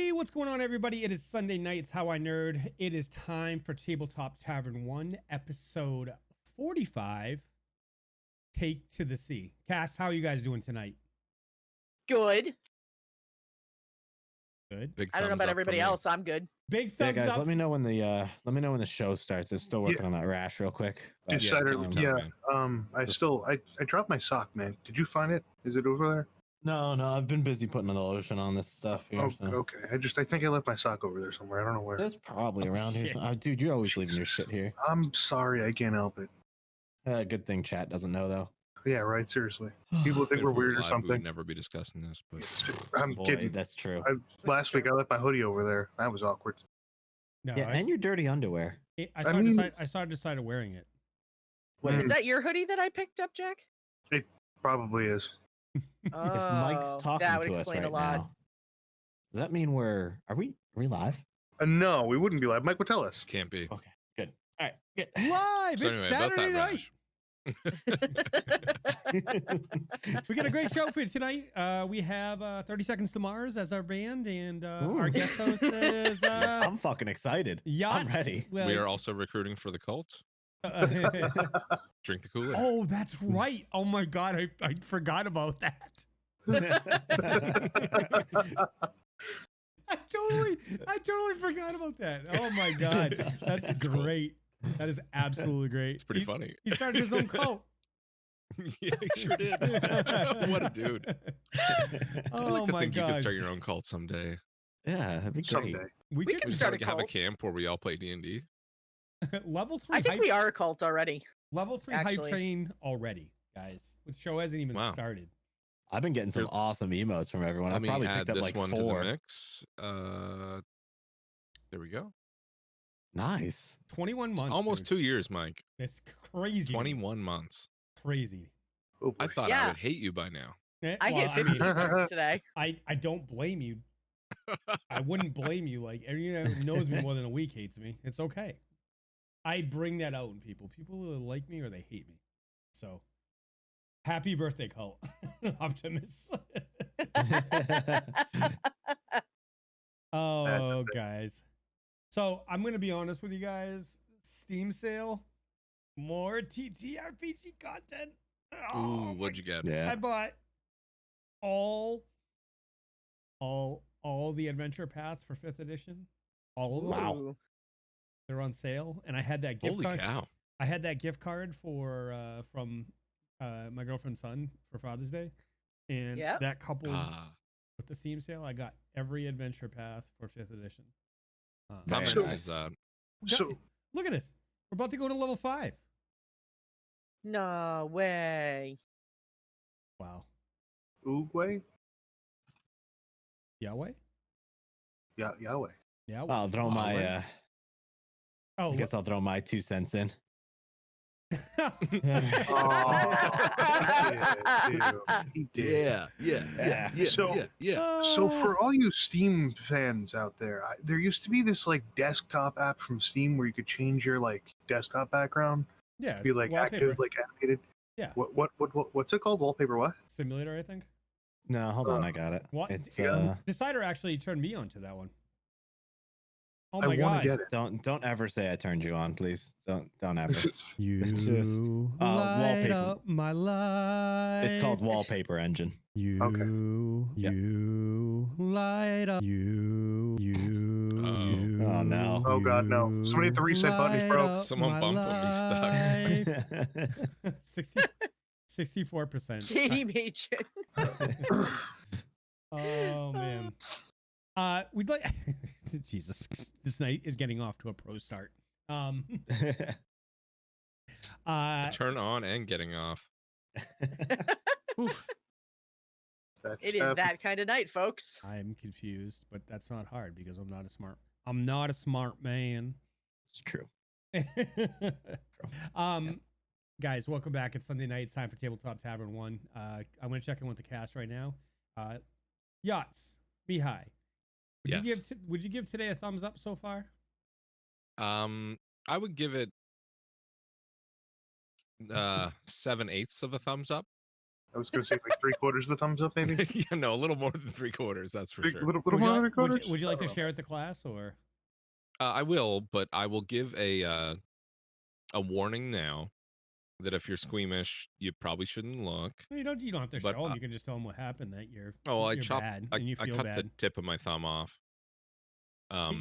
Hey, what's going on, everybody? It is Sunday night. It's How I Nerd. It is time for Tabletop Tavern 1, episode 45, Take to the Sea. Cass, how are you guys doing tonight? Good. Good. Big I don't know thumbs about up everybody from me. else. I'm good. Big Yeah, thumbs guys, up. let me know when the show starts. It's still working on that rash real quick. But, Yeah, take your time, man. I dropped my sock, man. Did you find it? Is it over there? No, I've been busy putting the lotion on this stuff here. Oh, So. okay. I think I left my sock over there somewhere. I don't know where. It's probably around shit. here. Dude, you're always leaving your shit here. I'm sorry, I can't help it. Good thing chat doesn't know though. Yeah, right. Seriously, people think If we're we were weird or live, we something. would never be discussing this, but I'm Boy, kidding. that's true. Last week I left my hoodie over there. That was awkward. No, Yeah, and your dirty underwear. I decided wearing it. Is that your hoodie that I picked up, Jack? Probably is. If Mike's talking that would to us explain right a lot. now, does that mean are we live? No, we wouldn't be live. Mike would tell us. can't be. Okay, good. All right, good. Live! So It's anyway, about Saturday that night. rash. We got a great show for you tonight. We have 30 Seconds to Mars as our band, and our Ooh. guest host is I'm fucking excited. Yachts. I'm ready. Well, We are also recruiting for the cult. Drink the Kool-Aid. oh, that's right. Oh my God, I forgot about that. I totally forgot about that. Oh my God, that's great. That is absolutely great. It's pretty funny. He started his own cult. Yeah, he sure did. What a dude. I'd Oh like to my think you God. could start your own cult someday. Yeah, that'd be great. Someday. We We could can We start could a have a cult. camp where we all play D&D. level 3. I think hype, we are a cult already. level 3 hype actually. train already, guys. The show hasn't even Wow. started. I've been getting some Here- awesome emotes from everyone. Let I've me probably add picked up this like one 4. to the mix. There we go. Nice. 21 It's months. almost dude. 2 years, Mike. It's crazy. 21 months. Crazy. Oh, I boy. thought I Yeah. would hate you by now. I Well, hit 15 mean, months today. I don't blame you. I wouldn't blame you. Like everyone who knows me more than a week hates me. It's okay. I bring that out in people. People either like me or they hate me. So, happy birthday, cult, Optimus. Oh, guys. So I'm gonna be honest with you guys. Steam sale, more TTRPG content. Oh, Ooh, what'd you get? I Yeah. bought all the adventure paths for 5th edition. All of them. Wow. Ooh. They're on sale, and I had that gift Holy card. cow. I had that gift card for from my girlfriend's son for Father's Day, and Yep. that coupled Ah, with the Steam sale, I got every adventure path for 5th edition. how Very many nice. is that? So Look at this. We're about to go to level 5. No way. Wow. Uruguay? Yahweh? Yeah, Yahweh. Yeah. I'll throw my Huawei? Oh, I guess I'll throw my 2 cents in. Oh, he did. Yeah. So- yeah. So for all you Steam fans out there, there used to be this like desktop app from Steam where you could change your like desktop background, yeah, be it's like wallpaper. active, like animated. Yeah. What's it called? Wallpaper? What? Simulator, I think. No, hold on, I got it. What? It's Yeah. Decider actually turned me on to that one. Oh I my want God. to get it. don't ever say I turned you on, please. Don't ever. You It's just, light wallpaper. up my life. It's called Wallpaper Engine. You, Yep. you light up. You. Oh, no. Oh, God, no. Somebody hit the reset button, he's broke. Someone bump him, he's stuck. 64%. Katie Machen. Oh man. We'd like Jesus. This night is getting off to a pro start. Turn on and getting off. It is that kind of night, folks. I'm confused, but that's not hard because I'm not a smart man. It's true. Guys, welcome back. It's Sunday night. It's time for Tabletop Tavern 1. I'm gonna check in with the cast right now. Yachts, Mihaly. Would you give today a thumbs up so far? I would give it 7/8 of a thumbs up. I was going to say like 3/4 of a thumbs up, maybe. Yeah, no, a little more than 3/4. That's for sure. Little Would more you, than like, 3/4. would you like to share with the class or? I will, but I will give a warning now that if you're squeamish, you probably shouldn't look. You don't have to But, show them. You can just tell them what happened. That you're I you're chopped. bad I and you feel cut bad. the tip of my thumb off.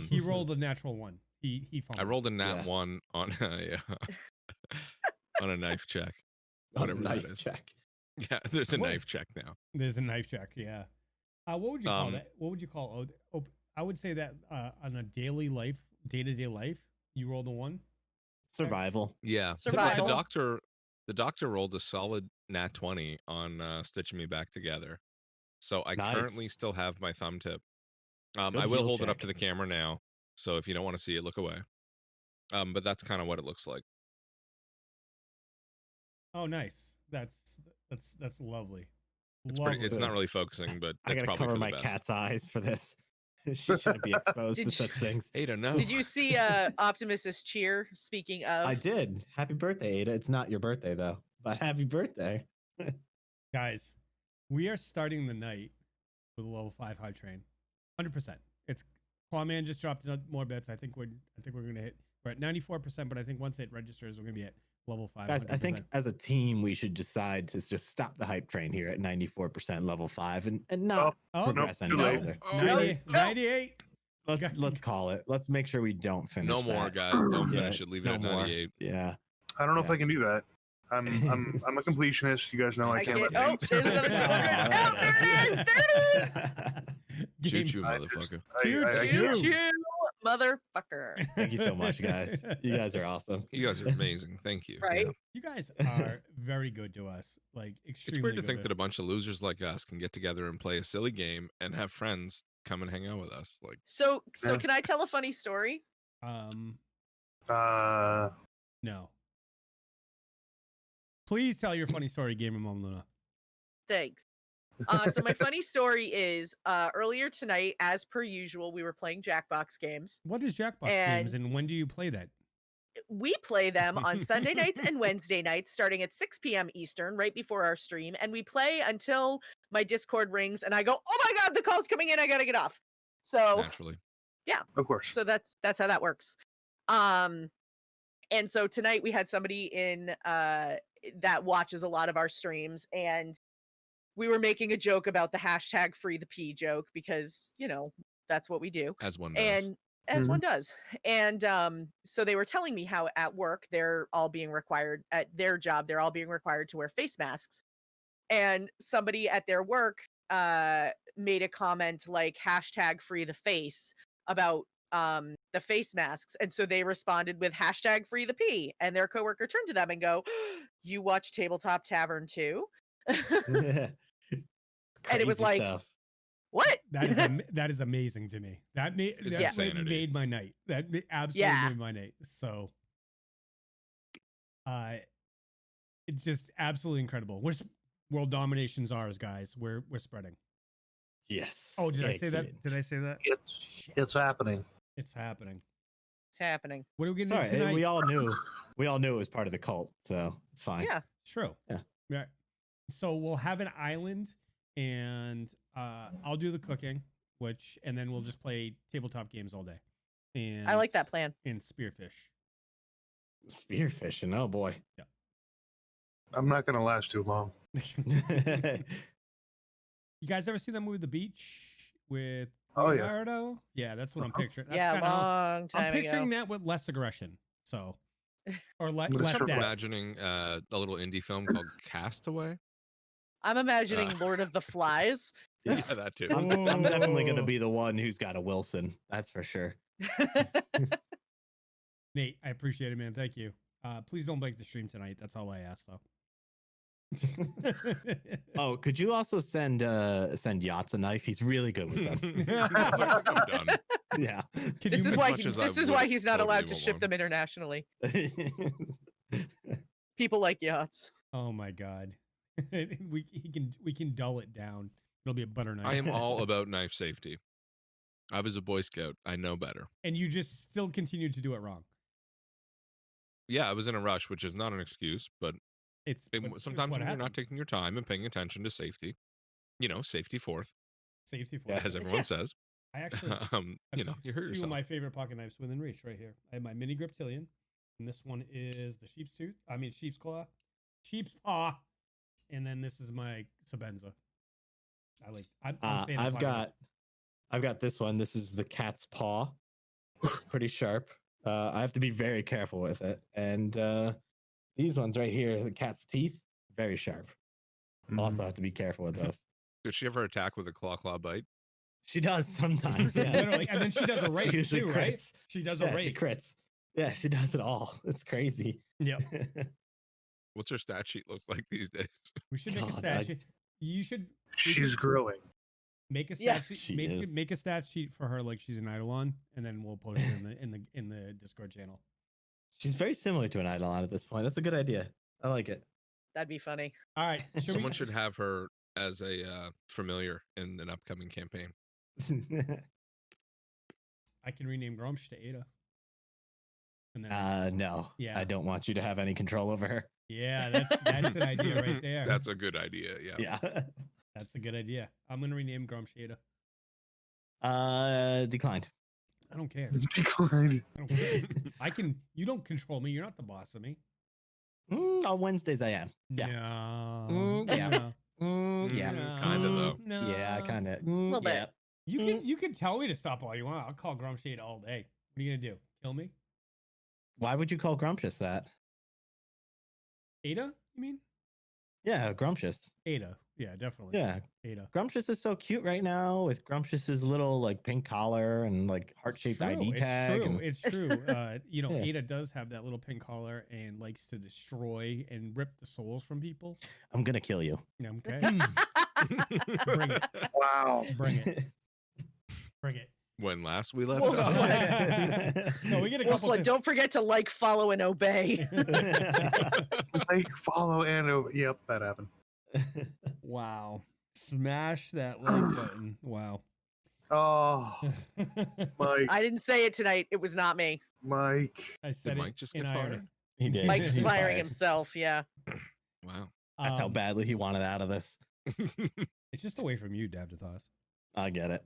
He rolled a natural one. He I fumbled. rolled a nat 1 on a on a knife check. Whatever that is. Check. Yeah, there's a What? knife check now. There's a knife check. Yeah. What would you call Um, that? What would you call? I would say that on a daily life, day-to-day life, you roll the one. Survival. Yeah. Survival. The doctor rolled a solid nat 20 on stitching me back together. So I currently Nice. still have my thumb tip. Good I will heal hold it up check. to the camera now. So if you don't want to see it, look away. But that's kind of what it looks like. Oh, nice. That's lovely. It's not really focusing, but I it's gotta probably cover for my the best. cat's eyes for this. She shouldn't be exposed to Did such things. Ada, no. Did you see Optimus's cheer? Speaking of, I did. Happy birthday, Ada. It's not your birthday though, but happy birthday. Guys, we are starting the night with a level 5 hype train. 100%. It's Quaman just dropped more bets. I think we're gonna hit. We're at 94%, but I think once it registers, we're gonna be at level 5. Guys, 100%. I think as a team we should decide to just stop the hype train here at 94% level 5 and not progress any too late. further. Oh, 98. Let's call it. Let's make sure we don't finish. no more, that. guys. Don't Yeah, finish it. Leave it no at more. 98. Yeah. I don't know if Yeah. I can do that. I'm a completionist. You guys know I I can't. get, let oh, there's another 200. Oh, there it is. There it is. Choo choo, I motherfucker. Choo choo, motherfucker. Thank you so much, guys. You guys are awesome. You guys are amazing. Thank you. Right? Yeah. You guys are very good to us. Like extremely. It's weird to good think that a bunch of losers like us can get together and play a silly game and have friends come and hang out with us. Like, So Yeah. can I tell a funny story? No. Please tell your funny story, Gamer Mom Luna. Thanks. So my funny story is earlier tonight, as per usual, we were playing Jackbox games. What is Jackbox And- games and when do you play that? We play them on Sunday nights and Wednesday nights, starting at 6 p.m. Eastern, right before our stream, and we play until my Discord rings and I go, "Oh my god, the call's coming in! I gotta get off." So naturally. Of course. So that's how that works. And so tonight we had somebody in that watches a lot of our streams, and we were making a joke about the hashtag free the P joke because, you know, that's what we do. As one does. And as one does. And so they were telling me how at work they're all being required at their job, they're all being required to wear face masks. And somebody at their work made a comment like hashtag free the face about the face masks. And so they responded with hashtag free the P, and their coworker turned to them and go, "You watch Tabletop Tavern too?" And it was Crazy like, stuff. what? That is amazing to me. That made insanity. my night. That absolutely Yeah. made my night. So, it's just absolutely incredible. World domination's ours, guys. We're spreading. Yes. Oh, did I say that? Excellent. Did I say that? It's happening. It's happening. It's happening. What are we It's getting all into right. tonight? We all knew it was part of the cult, so it's fine. Yeah. It's true. Yeah. So we'll have an island, and I'll do the cooking, and then we'll just play tabletop games all day. And I like that plan. And spearfish. Spearfishing. Oh boy. I'm not gonna last too long. You guys ever see that movie, The Beach, with Oh, yeah. Leonardo? Yeah, that's what I'm picturing. That's Yeah, kinda how- long time I'm picturing ago. that with less aggression. So, or That's less true. death. Imagining a little indie film called Castaway. I'm imagining Lord of the Flies. Yeah, that too. I'm definitely Ooh. gonna be the one who's got a Wilson. That's for sure. Nate, I appreciate it, man. Thank you. Please don't break the stream tonight. That's all I ask, though. Oh, could you also send Yachts a knife? He's really good with them. I'm done. Yeah. Can This you is ma- why much as I this is would why he's not totally allowed to want ship one. them internationally. People like yachts. Oh my god. we can dull it down. It'll be a butter knife. I am all about knife safety. I was a Boy Scout. I know better. And you just still continue to do it wrong. Yeah, I was in a rush, which is not an excuse, but It's Sometimes what when you're not happened. taking your time and paying attention to safety, safety fourth, Safety for as everyone says. I actually you hurt two yourself. of my favorite pocket knives within reach right here. I have my mini griptilian, and this one is the sheep's claw, sheep's paw, and then this is my Sabenza. I'm a fan of pocket knives. I've got this one. This is the cat's paw. It's pretty sharp. I have to be very careful with it. And these ones right here, the cat's teeth, very sharp. Also have to be careful with those. Did she ever attack with a claw bite? She does sometimes, yeah. Literally, and then she does a raid usually too, crits. right? She does a raid. She crits. Yeah, she does it all. It's crazy. Yep. What's her stat sheet look like these days? We should make a stat sheet. You should. She's growing. Make a stat sheet. Make a stat sheet for her like she's an Eidolon, and then we'll post it in the Discord channel. She's very similar to an Eidolon at this point. That's a good idea. I like it. That'd be funny. All right. Someone should have her as a familiar in an upcoming campaign. I can rename Grumsh to Ada. And then no. Yeah. I don't want you to have any control over her. Yeah, that's an idea right there. That's a good idea. Yeah. Yeah. That's a good idea. I'm gonna rename Grumsh Ada. Declined. I don't care. Declined. I don't care. You don't control me. You're not the boss of me. On Wednesdays I am. Yeah. No. Yeah. No. Yeah. Kind of though. No. Yeah, kind of. Little bit. You can tell me to stop all you want. I'll call Grumsh Ada all day. What are you gonna do? Kill me? Why would you call Grumptious that? Ada? You mean? Yeah, Grumptious. Ada. Yeah, definitely. Yeah. Ada. Grumptious is so cute right now with Grumptious's little like pink collar and like heart-shaped ID tag. It's true. Yeah. Ada does have that little pink collar and likes to destroy and rip the souls from people. I'm gonna kill you. Okay. Bring it. Wow. Bring it. Bring it. When last we left Well, off. No, we get a Well, couple. don't forget to like, follow, and obey. Like, follow, and yep, that happened. Wow. Smash that like button. Wow. Oh, Mike. I didn't say it tonight. It was not me. Mike. I said Did it Mike just in get irony. fired? He did. Mike's He's firing fired. himself. Yeah. Wow. That's how badly he wanted out of this. It's just away from you, Davdithas. I get it.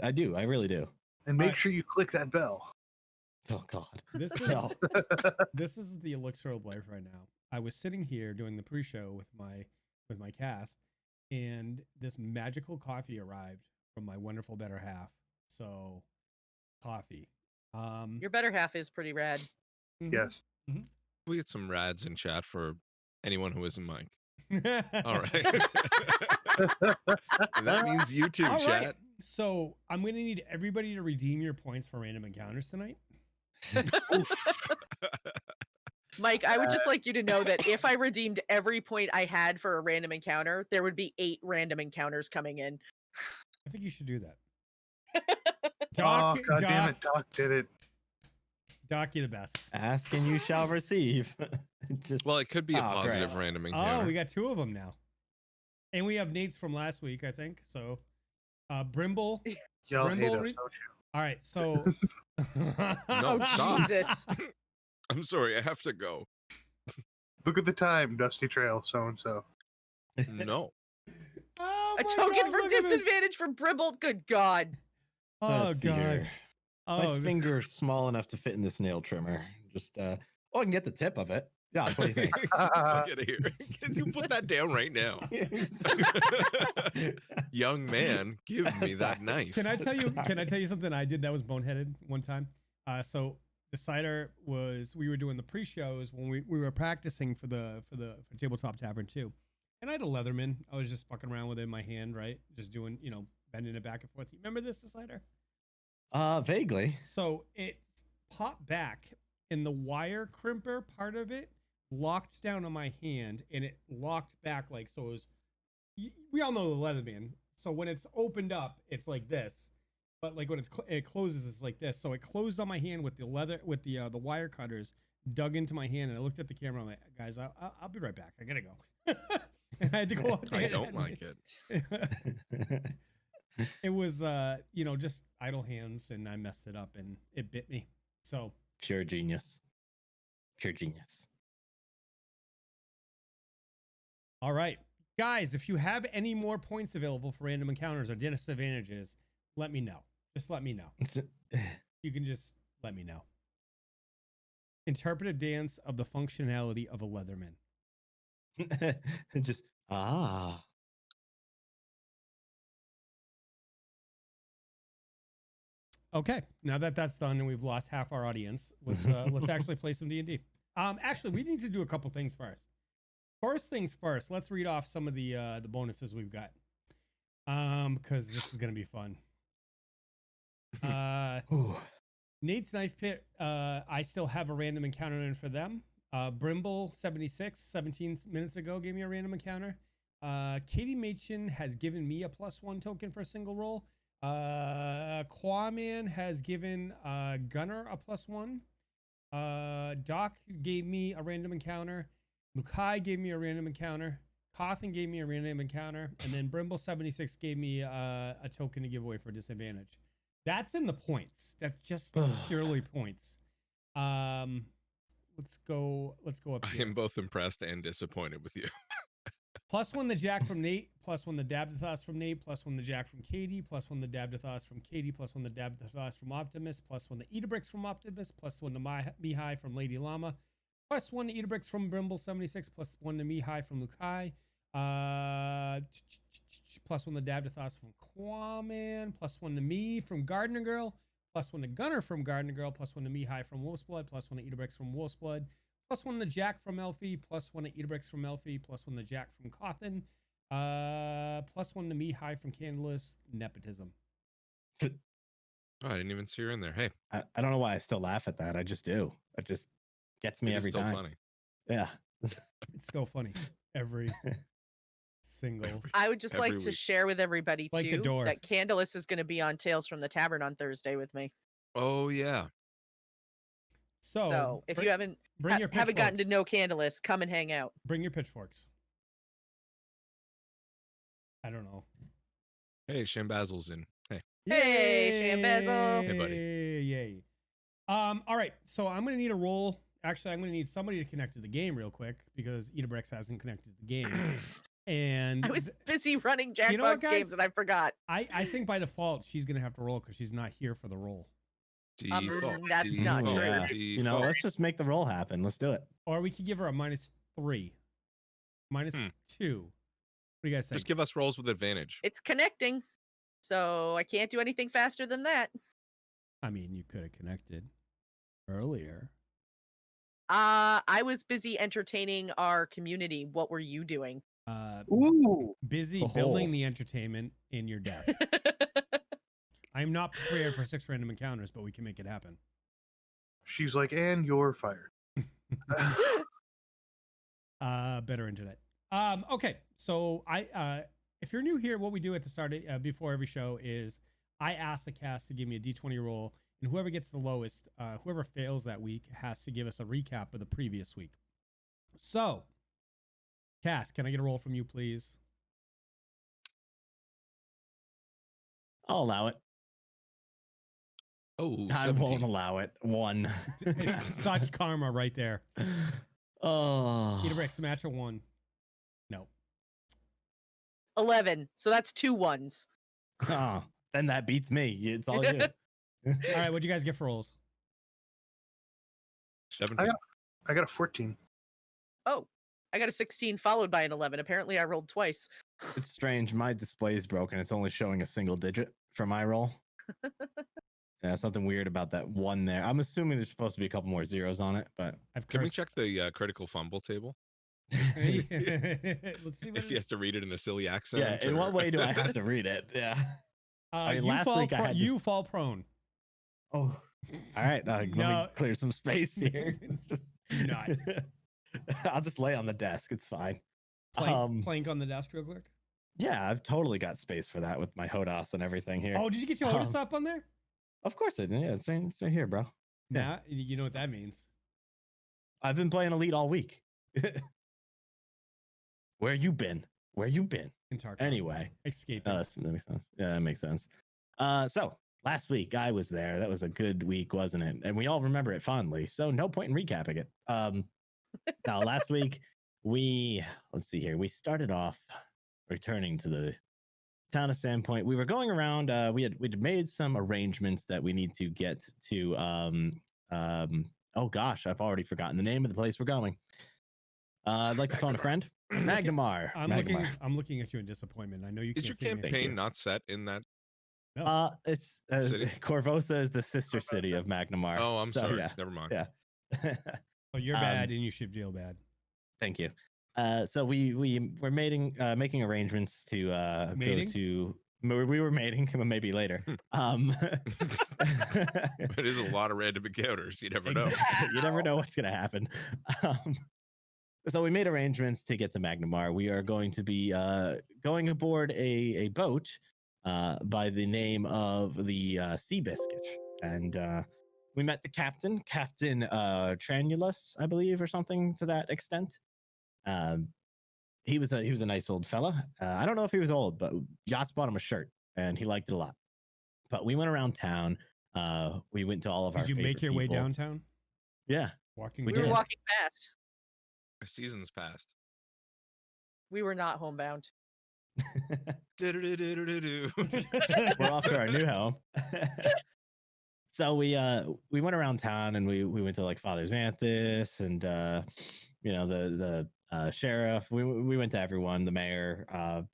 I do. I really do. And make sure you click that bell. Oh God. This is No. this is the Elixir of Life right now. I was sitting here doing the pre-show with my cast, and this magical coffee arrived from my wonderful better half. So, coffee. Your better half is pretty rad. Yes. We get some rads in chat for anyone who isn't Mike. All right. That means you too, All chat. right. So I'm going to need everybody to redeem your points for random encounters tonight. Mike, I would just like you to know that if I redeemed every point I had for a random encounter, there would be 8 random encounters coming in. I think you should do that. Oh, God damn it. Doc did it. Doc, you're the best. Ask and you shall receive. Just Well, it could be a Oh, positive great. random encounter. Oh, we got 2 of them now. And we have Nate's from last week, I think. So, Brimble. Y'all hate Brimble us, re- don't you? All right. So, No, Oh, stop. Jesus. I'm sorry, I have to go. Look at the time, Dusty Trail, so-and-so. No. Oh A my token God, for look at this. disadvantage from Bribble. Good God. Oh, Let's see God. here. My Oh, finger's small enough to fit in this nail trimmer. Just I can get the tip of it. Yeah, what do you think? Fuck out of here. Can you put that down right now? Young man, give me that knife. Can I tell you something I did that was boneheaded one time? So Decider we were doing the pre-shows when we were practicing for Tabletop Tavern too. And I had a Leatherman. I was just fucking around with it in my hand, right? Just doing, bending it back and forth. You remember this, Decider? Vaguely. So it popped back and the wire crimper part of it locked down on my hand, and it locked back like so. It was, we all know the Leatherman. So when it's opened up, it's like this, but like when it closes, it's like this. So it closed on my hand with the wire cutters dug into my hand, and I looked at the camera. I'm like, guys, I'll be right back. I gotta go. And I had to go out there. I don't like it. It was just idle hands, and I messed it up, and it bit me. So Pure genius. Pure genius. All right. Guys, if you have any more points available for random encounters or disadvantages, let me know. Just let me know. You can just let me know. Interpretive dance of the functionality of a Leatherman. Just Okay, now that that's done and we've lost half our audience, let's actually play some D&D. Actually, we need to do a couple things first. First things first, let's read off some of the bonuses we've got. Because this is gonna be fun. Nate's Knife Pit, I still have a random encounter in for them. Brimble 76, 17 minutes ago, gave me a random encounter. Katie Machin has given me a +1 token for a single roll. Quaman has given Gunnar a +1. Doc gave me a random encounter. Lukai gave me a random encounter. Cawthon gave me a random encounter. And then Brimble 76 gave me a token to give away for disadvantage. That's in the points. That's just purely points. Let's go up here. I am both impressed and disappointed with you. +1 the Jack from Nate, +1 the Davdithas from Nate, +1 the Jack from Katie, +1 the Davdithas from Katie, +1 the Davdithas from Optimus, +1 the Idabrix from Optimus, +1 the Mihaly from Lady Llama, +1 the Idabrix from Brimble 76, +1 the Mihaly from Lukai, +1 the Davdithas from Quaman, +1 to me from Gardener Girl, +1 to Gunnar from Gardener Girl, +1 to Mihaly from Wolf's Blood, +1 to Idabrix from Wolf's Blood, +1 to Jack from Elfie, +1 to Idabrix from Elfie, +1 to Jack from Cawthon, +1 to Mihaly from Candleless, nepotism. Oh, I didn't even see her in there. Hey, I don't know why I still laugh at that. I just do. It just gets me every still time. funny. Yeah. It's still funny. Every single. I would just like Every to week. share with everybody Like the too door. that Candleless is going to be on Tales from the Tavern on Thursday with me. Oh yeah. So if bring- you haven't your haven't gotten to pitchforks. know Candleless, come and hang out. Bring your pitchforks. I don't know. Hey, Shambazzle's in. Hey. Hey, Shambazzle. Hey, buddy. Yay. All right. So I'm gonna need a roll. Actually, I'm gonna need somebody to connect to the game real quick because Idabrix hasn't connected to the game. And I was busy running Jackbox You know what, guys? games and I forgot. I think by default she's gonna have to roll because she's not here for the roll. Default. That's not default, true. Yeah. You know, default. let's just make the roll happen. Let's do it. Or we could give her a -3. -2. What do you guys think? Just give us rolls with advantage. It's connecting, so I can't do anything faster than that. I mean, you could have connected earlier. I was busy entertaining our community. What were you doing? Ooh. Busy building the entertainment in your death. I am not prepared for 6 random encounters, but we can make it happen. She's like, and you're fired. Better internet. Okay, so if you're new here, what we do at the start before every show is I ask the cast to give me a d20 roll, and whoever gets the lowest, whoever fails that week has to give us a recap of the previous week. So, cast, can I get a roll from you, please? I'll allow it. Oh, I 17. won't allow it. 1. It's such karma right there. Oh. Idabrix, match a 1. No. 11. So that's 2 1s. Oh, then that beats me. It's all you. All right, what'd you guys get for rolls? 17. I got a 14. Oh, I got a 16 followed by an 11. Apparently, I rolled twice. It's strange. My display is broken. It's only showing a single digit for my roll. Yeah, something weird about that 1 there. I'm assuming there's supposed to be a couple more zeros on it, but I've Can we cursed. check the critical fumble table? Let's see what If he has to read it in a silly accent. yeah, in or- what way do I have to read it? Yeah. I mean, last week I had to- you fall prone. Oh, all right. Let No. me clear some space here. Just- Do not. I'll just lay on the desk. It's fine. Plank on the desk real quick. Yeah, I've totally got space for that with my Hodas and everything here. Oh, did you get your Lotus up on there? Of course I did. Yeah, it's right here, bro. Yeah. Nah, you know what that means. I've been playing Elite all week. Where you been? Where you been? In Tarkov. Anyway. Escaping. That makes sense. Yeah, that makes sense. So last week I was there. That was a good week, wasn't it? And we all remember it fondly. So no point in recapping it. Now last week let's see here. We started off returning to the town of Sandpoint. We were going around. We'd made some arrangements that we need to get to. Oh gosh, I've already forgotten the name of the place we're going. I'd like to phone a friend. Magnamar. I'm looking at you in disappointment. I know you Is can't your see me. campaign not set in that? No. It's City? Corvosa is the sister city of Magnamar. Oh, I'm sorry. Yeah. Never mind. Yeah. So you're bad and you should feel bad. Thank you. So we were making arrangements to Mating? go to. We were mating, maybe later. It is a lot of random encounters. You never know. Exactly. You never know what's going to happen. So we made arrangements to get to Magnamar. We are going to be going aboard a boat by the name of the Seabiscuit, and we met the captain, Captain Tranulus, I believe, or something to that extent. He was a nice old fella. I don't know if he was old, but Yachts bought him a shirt, and he liked it a lot. But we went around town. We went to all of our. Did you make your way downtown? Yeah, Walking. We were walking fast. A season's passed. We were not homebound. Do-do-do-do-do-do. We're off to our new home. So we went around town and we went to like Father Xanthus and the sheriff. We went to everyone, the mayor,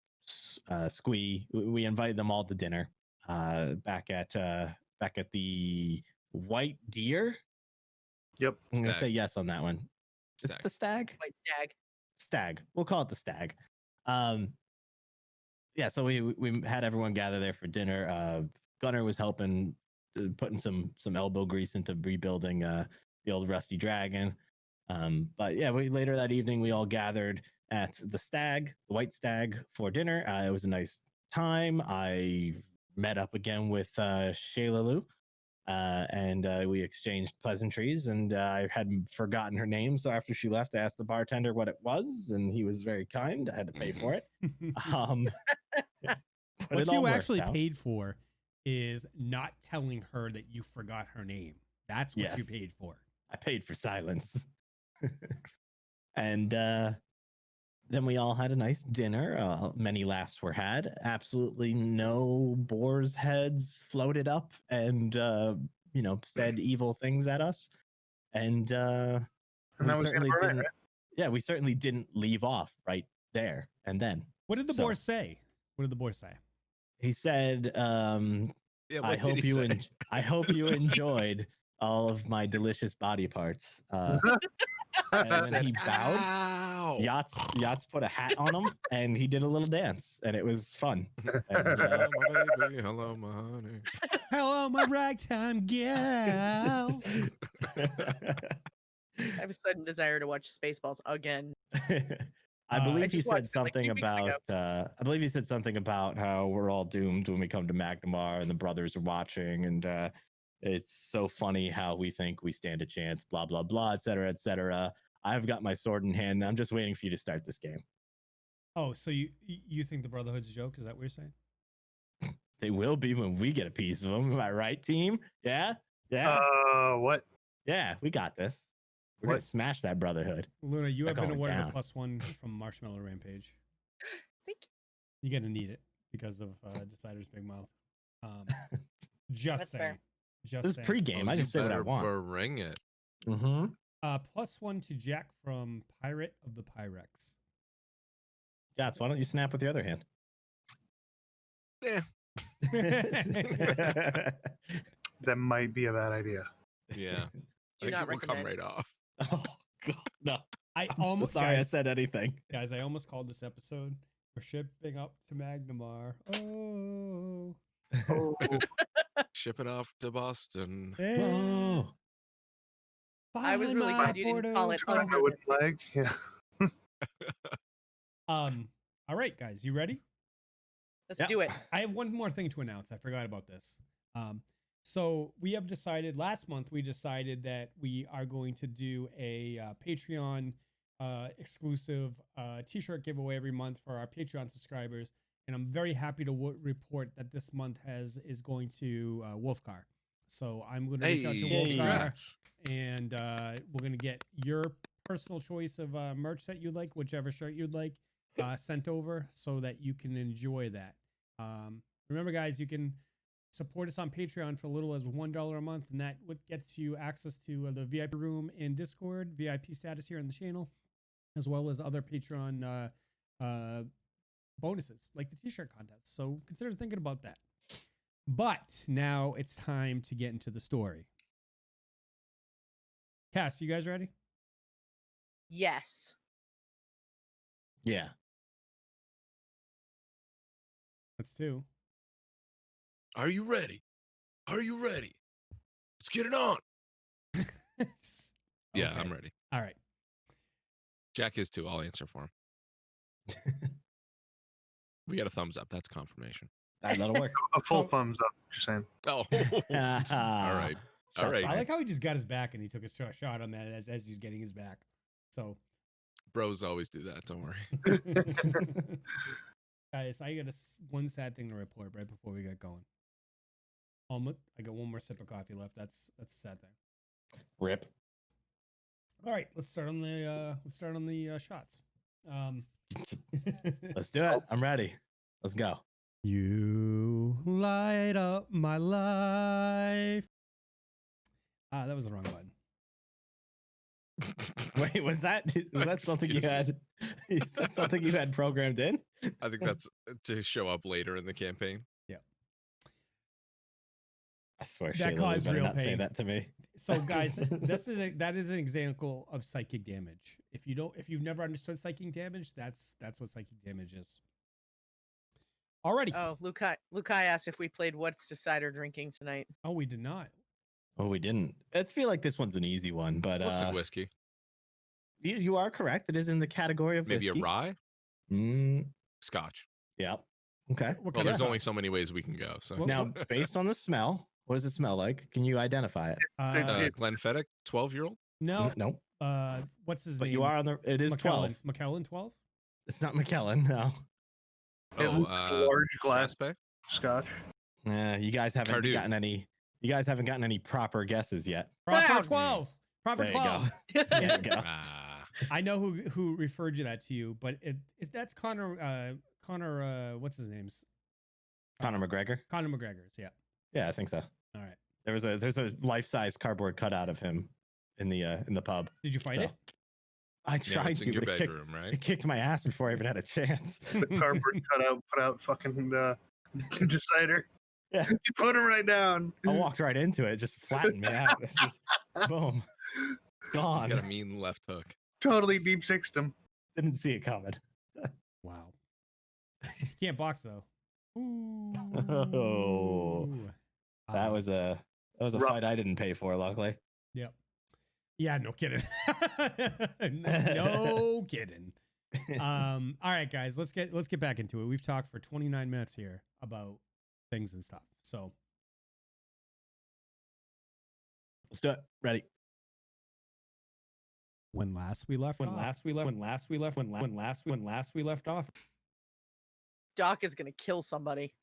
Squee. We invited them all to dinner back at the White Deer. Yep. I'm gonna say yes on that one. Is it the stag? White stag. Stag. We'll call it the stag. Yeah, so we had everyone gather there for dinner. Gunnar was helping, putting some elbow grease into rebuilding the old rusty dragon. But yeah, later that evening we all gathered at the stag, the White Stag, for dinner. It was a nice time. I met up again with Shayla and we exchanged pleasantries, and I had forgotten her name, so after she left I asked the bartender what it was, and he was very kind. I had to pay for it. What you actually paid for is not telling her that you forgot her name. That's what you paid for. I paid for silence. And then we all had a nice dinner. Many laughs were had. Absolutely no boars' heads floated up and said evil things at us. And we certainly didn't. Right? Yeah, we certainly didn't leave off right there and then. What did the boar say? What did the boar say? He said, I hope you enjoyed all of my delicious body parts. And then he bowed. Yachts put a hat on him, and he did a little dance, and it was fun. And, hello, my baby. Hello, my honey. Hello, my ragtime gal. I have a sudden desire to watch Spaceballs again. I believe he said something about. I believe he said something about how we're all doomed when we come to Magnamar, and the brothers are watching, and it's so funny how we think we stand a chance. Blah blah blah, etc. etc. I've got my sword in hand. And I'm just waiting for you to start this game. Oh, so you think the Brotherhood's a joke? Is that what you're saying? They will be when we get a piece of them. Am I right, team? Yeah. Yeah. What? Yeah, we got this. We're gonna smash that Brotherhood. Luna, you have been awarded a +1 from Marshmallow Rampage. Thank you. You're gonna need it because of Decider's big mouth. Just That's saying. fair. Just this is pre-game. I can say what I want. Ring it. Mm-hmm. +1 to Jack from Pirate of the Pyrex. Yeah, why don't you snap with the other hand? Yeah. That might be a bad idea. Yeah. Do not it will come recommend. right off. Oh God, no! I'm almost sorry I said anything, guys. I almost called this episode. We're shipping up to Magnamar. Oh. Ship it off to Boston. Hey. Oh. I was really glad you didn't call it under with the flag. Yeah. All right, guys, you ready? Let's do it. I have one more thing to announce. I forgot about this. So we have decided last month. We decided that we are going to do a Patreon exclusive T-shirt giveaway every month for our Patreon subscribers, and I'm very happy to report that this month is going to Wolfgar. So I'm going to reach out to Wolfgar, and we're going to get your personal choice of merch that you'd like, whichever shirt you'd like, sent over so that you can enjoy that. Remember, guys, you can support us on Patreon for a little as $1 a month, and that what gets you access to the VIP room in Discord, VIP status here on the channel, as well as other Patreon bonuses like the t-shirt contest. So consider thinking about that. But now it's time to get into the story. Cass, you guys ready? Yes. Yeah. Let's do. Are you ready? Are you ready? Let's get it on. Yeah, Okay. I'm ready. All right. Jack is too. I'll answer for him. We got a thumbs up. That's confirmation. That'll work. A full So- thumbs up. Just saying. Oh, all right. All Shots right. I fired. like how he just got his back and he took a shot on that as he's getting his back. So, Bros always do that. Don't worry. guys, I got one sad thing to report right before we get going. I got one more sip of coffee left. That's a sad thing. Rip. All right, let's start on the shots. Let's do it. I'm ready. Let's go. You light up my life. That was the wrong button. Wait, was that something you Excuse me. had? Is that something you had programmed in? I think that's to show up later in the campaign. I swear, That Shayla caused better real not say pain. that to me. So, guys, that is an example of psychic damage. If you've never understood psychic damage, that's what psychic damage is. Alrighty. Oh, Lukai asked if we played What's Decider Drinking tonight. Oh, we did not. Oh, we didn't. I feel like this one's an easy one, but Looks like whiskey. you are correct. It is in the category of Maybe whiskey. a rye? Mm, Scotch. yep. Okay. What Well, kind of there's scotch? only so many ways we can go. So What- Now, based on the smell, what does it smell like? Can you identify it? Glenfiddich, 12-year-old? No. No. What's his But name? you are on the. It is 12. McKellen 12. It's not McKellen. No. Oh, large glass Strathspey? scotch. You guys haven't Cardew. gotten any. You guys haven't gotten any proper guesses yet. Proper Wow. 12. Proper There you 12. go. There you go. Ah, I know who referred you that to you, but that's Connor. Connor. What's his name's? Conor McGregor. Conor McGregor's. Yeah. Yeah, I think so. All right. There's a life-size cardboard cutout of him in the pub. Did you fight So, it? I yeah, tried it's to, in your but it bedroom, right? kicked my ass before I even had a chance. The cardboard cutout, put out fucking decider. Yeah. You put him right down. I walked right into it, just flattened me out. It's just, boom, He's gone. got a mean left hook. Totally deep sixed him. Didn't see it coming. Wow. Can't box though. Ooh. Oh. That Uh, was a Rough. fight I didn't pay for, luckily. Yep. Yeah, no kidding. No kidding. All right, guys, let's get back into it. We've talked for 29 minutes here about things and stuff. So Let's do it. Ready. when last we left off, Doc is gonna kill somebody.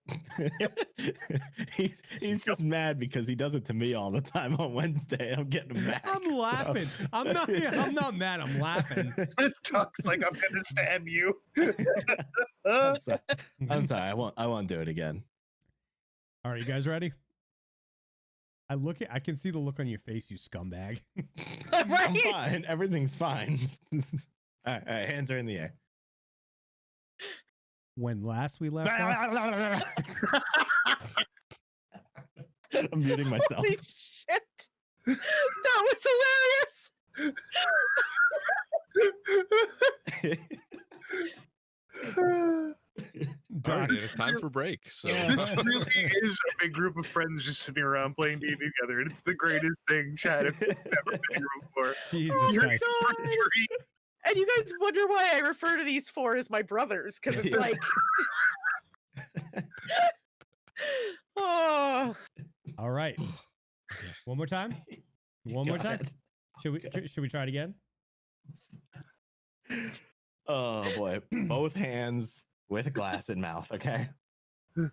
he's just mad because he does it to me all the time on Wednesday. I'm getting him back. I'm so- laughing. I'm not mad. I'm laughing. Talks like I'm gonna stab you. I'm sorry. I'm sorry. I won't do it again. All right, you guys ready? I can see the look on your face, you scumbag. I'm Right? fine. Everything's fine. All right, hands are in the air. When last we left off, I'm muting myself. Holy shit! That was hilarious. All right, Doc, and it's time for break. So This really is a big group of friends just sitting around playing D&D together, and it's the greatest thing Chad has ever been here before. Jesus Oh my Christ. God. And you guys wonder why I refer to these four as my brothers, because it's Yeah. like, oh, All right. One more time. One more Go time. ahead. Should we try it again? Oh boy, both hands with glass in mouth. Okay, I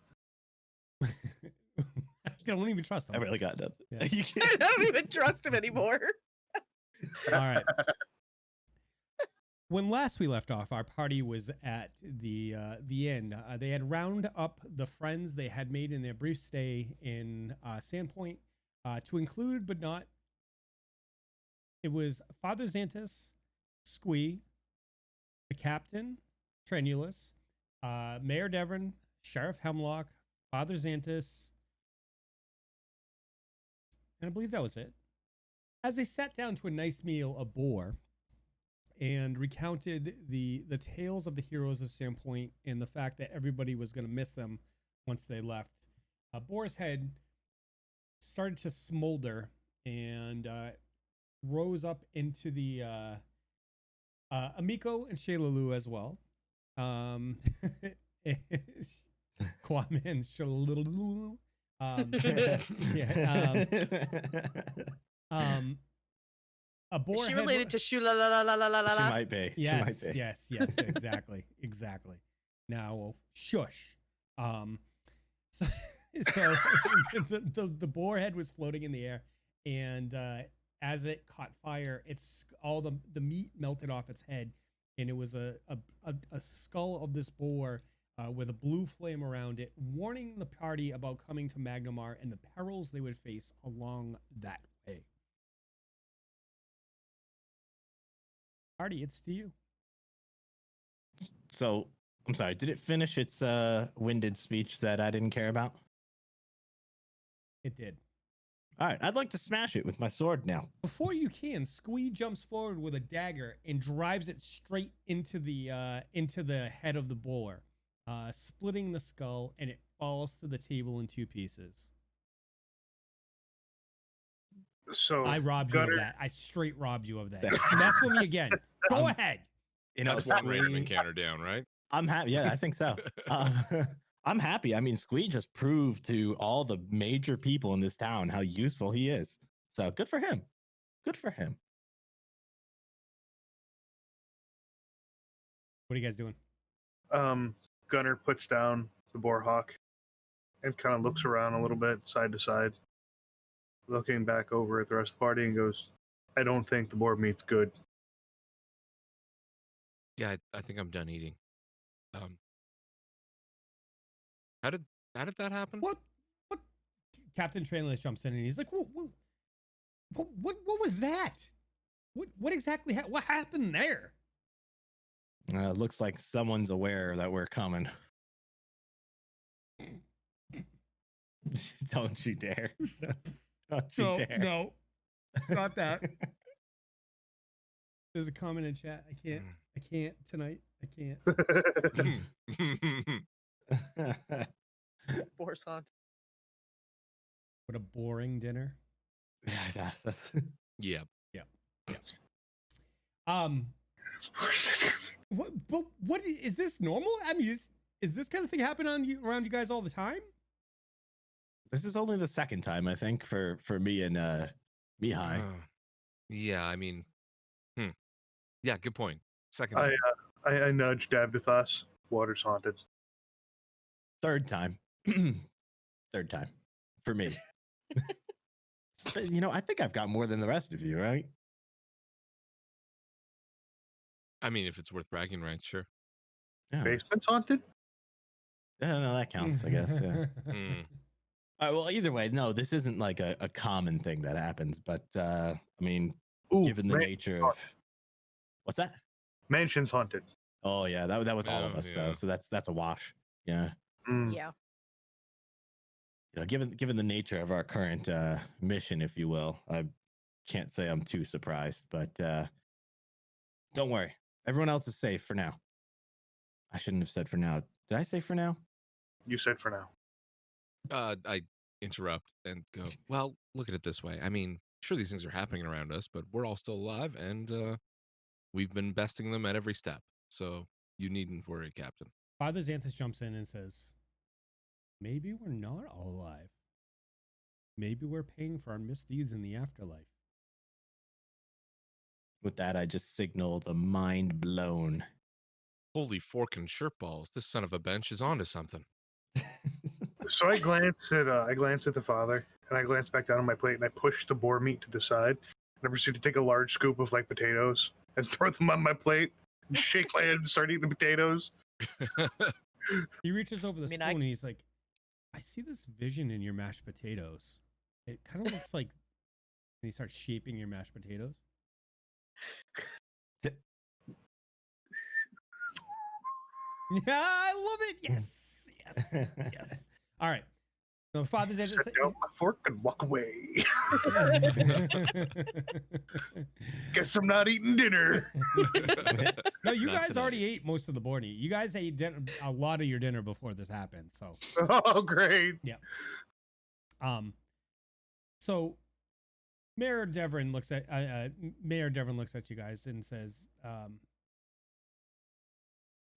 don't even trust I him. really got nothing. Yeah. You I can't- don't even trust him anymore. All right. when last we left off, our party was at the end. They had round up the friends they had made in their brief stay in Sandpoint, to include but not. It was Father Xantus, Squee, the Captain, Trenulus, Mayor Devon, Sheriff Hemlock, Father Xantus, and I believe that was it. As they sat down to a nice meal of boar and recounted the tales of the heroes of Sandpoint and the fact that everybody was going to miss them once they left, Boar's head started to smolder and rose up into the Amiko and Shalalu as well. Kwame Shalalu. A boar Is she head related to Shula la la la la la la? She might be. Yes, She might be. yes, exactly, exactly. Now, shush. So the boar head was floating in the air, and as it caught fire, it's all the meat melted off its head, and it was a skull of this boar with a blue flame around it, warning the party about coming to Magnamar and the perils they would face along that way. Party, it's to you. So, I'm sorry, did it finish its winded speech that I didn't care about? It did. All right, I'd like to smash it with my sword now. Before you can, Squee jumps forward with a dagger and drives it straight into the head of the boar, splitting the skull, and it falls to the table in two pieces. So I robbed you Gunnar, of that. I straight robbed you of that. Mess with me again. Go ahead. You know, That's one random Squee- encounter down, right? I'm happy. Yeah, I think so. I'm happy. I mean, Squee just proved to all the major people in this town how useful he is. So good for him. Good for him. What are you guys doing? Gunnar puts down the boar hawk and kind of looks around a little bit, side to side, looking back over at the rest of the party and goes, I don't think the boar meat's good. Yeah, I think I'm done eating. How did that happen? What? Captain Trainless jumps in and he's like, what was that? What exactly? What happened there? Looks like someone's aware that we're coming. Don't you dare. Don't you dare. No, not that. There's a comment in chat. I can't tonight. I can't. Boar's haunt. What a boring dinner. Yeah, that's... Yeah. What is this normal? I mean, is this kind of thing happen around you guys all the time? This is only the second time, I think, for me and Mihaly. Yeah, I mean, yeah, good point. Second. I nudged Davdithas. Water's haunted. Third time. Third time. For me. You know, I think I've got more than the rest of you, right? I mean, if it's worth bragging rights, sure. Yeah. Basement's haunted? Yeah, no, that counts, I guess. Yeah. All right, well, either way, no, this isn't like a common thing that happens, but I mean, given the nature of what's that? Mansion's haunted. Oh yeah, that was all of Oh, us yeah. though, so that's a wash. Yeah. Yeah. You know, given the nature of our current mission, if you will, I can't say I'm too surprised, but don't worry, everyone else is safe for now. I shouldn't have said for now. Did I say for now? You said for now. I interrupt and go, well, look at it this way. I mean, sure, these things are happening around us, but we're all still alive, and we've been besting them at every step. So you needn't worry, Captain. Father Xanthus jumps in and says, maybe we're not all alive. Maybe we're paying for our misdeeds in the afterlife. With that, I just signal the mind blown. Holy fork and shirt balls! This son of a bench is onto something. So I glance at the father, and I glance back down on my plate, and I push the boar meat to the side, and I proceed to take a large scoop of like potatoes and throw them on my plate, Shake my head and start eating the potatoes. He reaches over the mean, spoon and he's like, I see this vision in your mashed potatoes. It kind of looks like, and he starts shaping your mashed potatoes. Yeah, I love it. Yes, yes, yes. All right. So Father's Day. Set down my fork and walk away. Guess I'm not eating dinner. No, you Not guys tonight. already ate most of the morning. You guys ate a lot of your dinner before this happened. So, Oh, great. So Mayor Devon looks at you guys and says,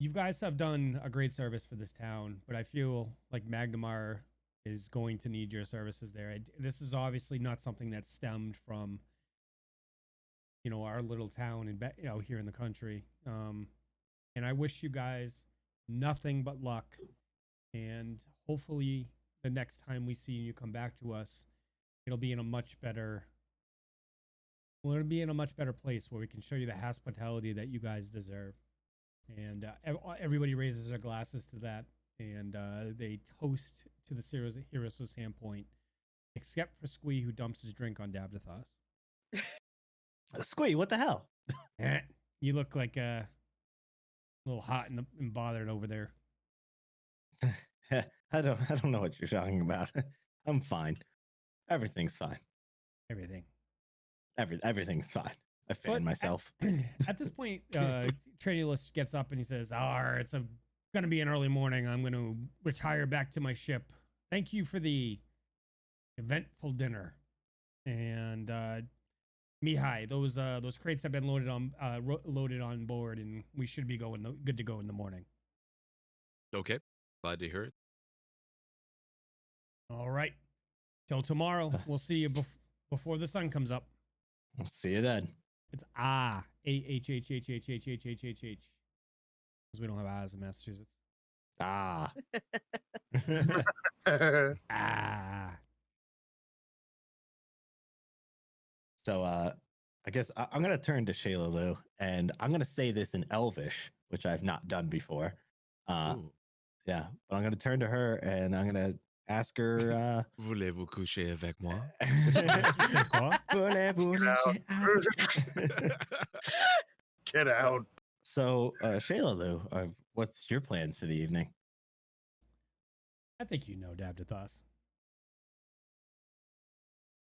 "You guys have done a great service for this town, but I feel like Magnamar is going to need your services there. This is obviously not something that stemmed from, our little town and here in the country. And I wish you guys nothing but luck. And hopefully, the next time we see you come back to us, it'll be in a much better." We'll be in a much better place where we can show you the hospitality that you guys deserve. And everybody raises their glasses to that, and they toast to the heroes of Sandpoint, except for Squee, who dumps his drink on Davdithas. Squee, what the hell? You look like a little hot and bothered over there. I don't know what you're talking about. I'm fine. Everything's fine. Everything's fine. I fan myself. At this point, Trainulus gets up and he says, it's going to be an early morning. I'm going to retire back to my ship. Thank you for the eventful dinner. And Mihaly, those crates have been loaded on board, and we should be good to go in the morning. Okay, glad to hear it. All right. Till tomorrow. We'll see you before the sun comes up. I'll see you then. It's A-H-H-H-H-H-H-H-H-H. Because we don't have A's in Massachusetts. Ah. So I guess I'm going to turn to Shayla Lou, and I'm going to say this in Elvish, which I've not done before. Yeah, but I'm going to turn to her, and I'm going to ask her... Voulez-vous coucher avec moi? Get out. So, Shayla Lou, what's your plans for the evening? I think you know Davdithas.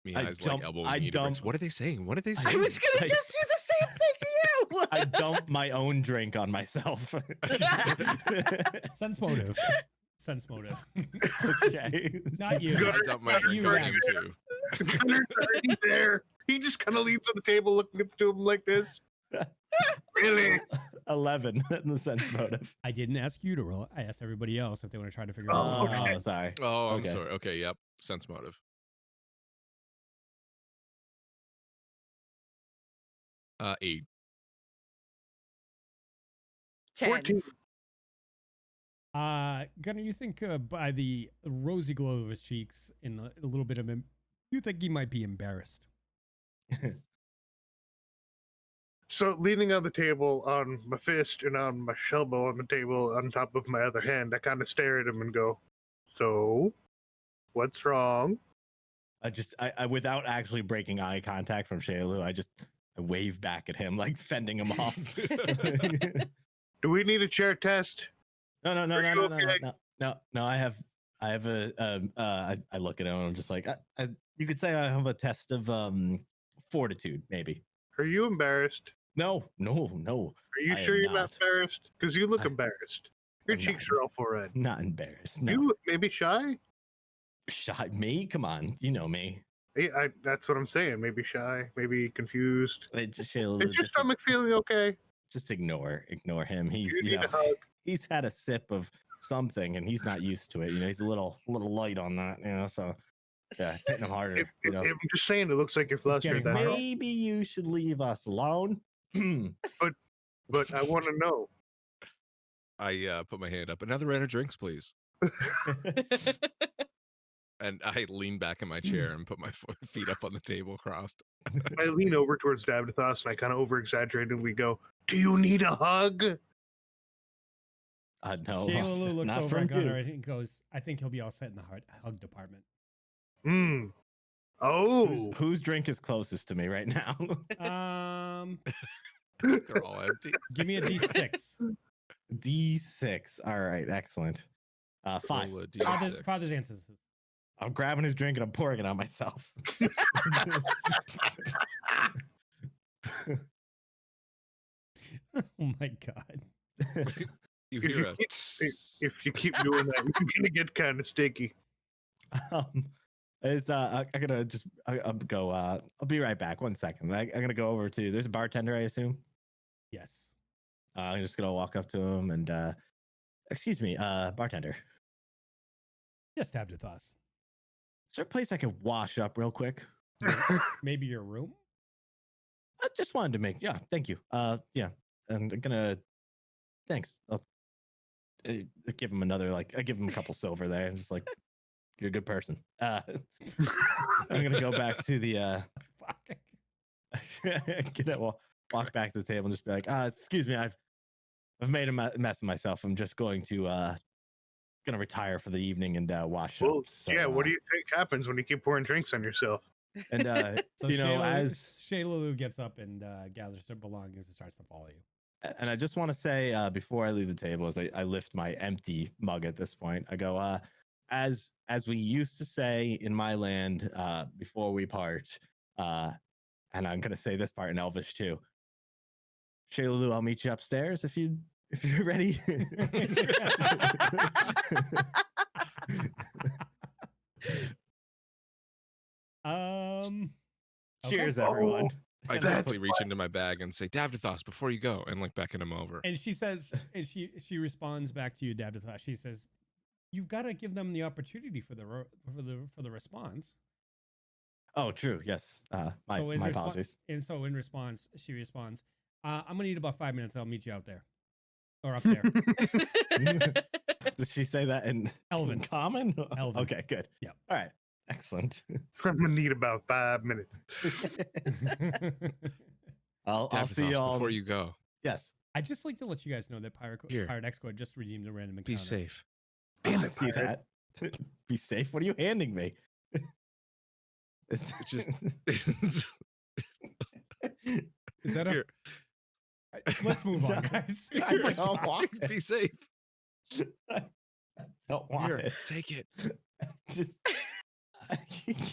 Mihaly's like elbowing Idabrix. What are they saying? What are they saying? I was going to just do the same thing to you. I dumped my own drink on myself. Sense motive. Okay. Not you. I dumped my drink on him too. Gunner's already there. He just kind of leans on the table looking at the two of them like this. Really? 11 in the sense motive. I didn't ask you to roll. I asked everybody else if they want to try to figure Oh, out. okay. Oh, sorry. Oh, I'm Okay. sorry. Okay, yep. Sense motive. 8. 10. 14. Gunnar, you think by the rosy glow of his cheeks and a little bit of him, you think he might be embarrassed? So leaning on the table on my fist and on my elbow on the table on top of my other hand, I kind of stare at him and go, "So, what's wrong?" I without actually breaking eye contact from Shayla, I wave back at him, like fending him off. Do we need a chair test? No. okay? I have a I look at him and I'm just like, you could say I have a test of fortitude, maybe. Are you embarrassed? No. Are you I sure am you're not not. embarrassed? Because you look embarrassed. Your I'm cheeks not. are all full red. Not embarrassed. No. You maybe shy? Shot me? Come on, you know me. That's what I'm saying. Maybe shy, maybe confused. Shayla, Is your stomach feeling okay? just ignore him. He's You you need know a hug. he's had a sip of something and he's not used to it. He's a little light on that. So yeah, it's hitting him harder. I'm just saying, it looks like you're flustered. getting That's all. Maybe you should leave us alone. But I want to know. I put my hand up. Another round of drinks, please. And I lean back in my chair and put my feet up on the table crossed. I lean over towards Davdithas and I kind of over-exaggeratedly go, "Do you need a hug?" No. Shayla looks not over from at Gunnar you. and goes, I think he'll be all set in the hug department. Hmm. Oh. Whose drink is closest to me right now? They're all empty. Give me a D6. D6. All right, excellent. 5. Roll a D6. Father's ancestors. I'm grabbing his drink and I'm pouring it on myself. Oh my god. You If hear you, a keep, if you keep doing that, you're gonna get kind of sticky. I'm gonna just I'll go. I'll be right back. 1 second. I'm gonna go over to. There's a bartender, I assume. Yes. I'm just gonna walk up to him and excuse me, bartender. Yes, Davdithas. Is there a place I could wash up real quick? Maybe your room? I just wanted to make. Yeah, thank you. Yeah, and I'm gonna. Thanks. I'll give him another. I give him a couple silver there, and just like, you're a good person. I'm gonna go back to the. Gonna walk back to the table and just be like, excuse me, I've made a mess of myself. I'm just going to gonna retire for the evening and wash Well, up. So, yeah, what do you think happens when you keep pouring drinks on yourself? And So Shayla gets up and gathers her belongings and starts to follow you. And I just want to say before I leave the table, as I lift my empty mug at this point, I go, as we used to say in my land before we part, and I'm gonna say this part in Elvish too. Shayla, I'll meet you upstairs if you're ready. Cheers, everyone. I quickly reach into my bag and say, Davdithas, before you go, and beckon him over. And she says, and she responds back to you, Davdithas. She says, "You've got to give them the opportunity for the response." Oh, true. Yes. My apologies. And so in response, she responds, "I'm gonna need about 5 minutes. I'll meet you out there, or up there." Did she say that in Elven? Common? Elven. Okay, good. Yeah. All right. Excellent. I'm gonna need about 5 minutes. I'll see you all before you go. Yes. I'd just like to let you guys know that Pirate Exco just redeemed a random encounter. Be safe. I see that. Be safe. What are you handing me? It's just Is that a? Let's move on, guys. I don't want it. Be safe. I don't want Here, it. take it. Just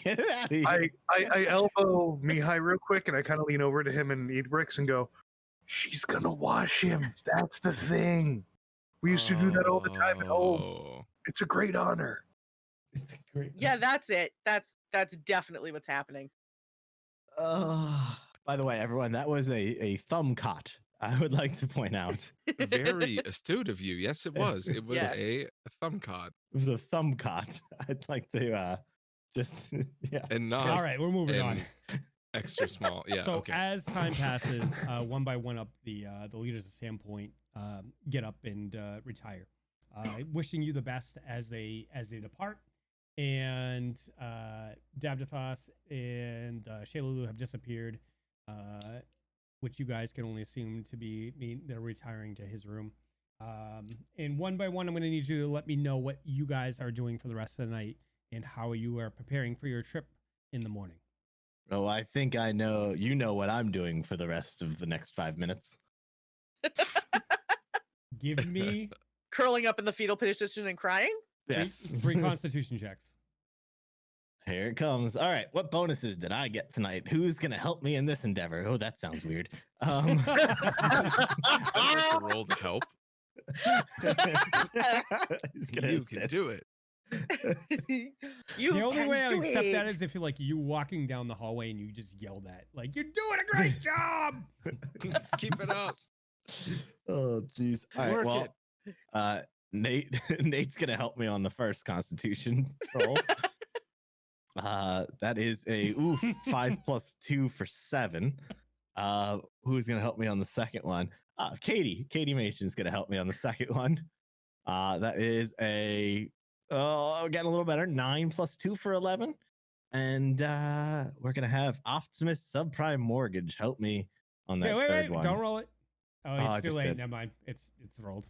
get it out of here. I elbow Mihaly real quick and I kind of lean over to him and Idabrix and go, "She's gonna wash him. That's the thing. We used to do that all the time at home. It's a great honor." It's a great. Yeah, that's it. That's definitely what's happening. By the way, everyone, that was a thumb cot. I would like to point out. Very astute of you. Yes, it was. It was Yes. a thumb cod. It was a thumb cot. I'd like to just yeah. And not All right, we're moving on. extra small. Yeah. So okay. as time passes, one by one, up the leaders of Sandpoint get up and retire, wishing you the best as they depart. And Davdithas and Shayla have disappeared, which you guys can only assume to mean they're retiring to his room. And one by one, I'm going to need you to let me know what you guys are doing for the rest of the night and how you are preparing for your trip in the morning. Oh, I think I know. You know what I'm doing for the rest of the next 5 minutes. Give me Curling up in the fetal position and crying? Yes. three Constitution checks. Here it comes. All right. What bonuses did I get tonight? Who's going to help me in this endeavor? Oh, that sounds weird. I'd like to roll to help. You can do it. You The only can way I do accept that it. is if you're you walking down the hallway and you just yell that, "You're doing a great job." Keep it up. Oh, jeez. All right. Work Well, Nate's going to help me on the first Constitution roll. That is a 5 plus 2 for 7. Who's gonna help me on the second one? Katie Mason's gonna help me on the second one. That is a Oh, getting a little better. 9 plus 2 for 11. And we're going to have Optimus Subprime Mortgage help me on that third one. Don't roll it. Oh, I it's too just late. did. Never mind. It's rolled.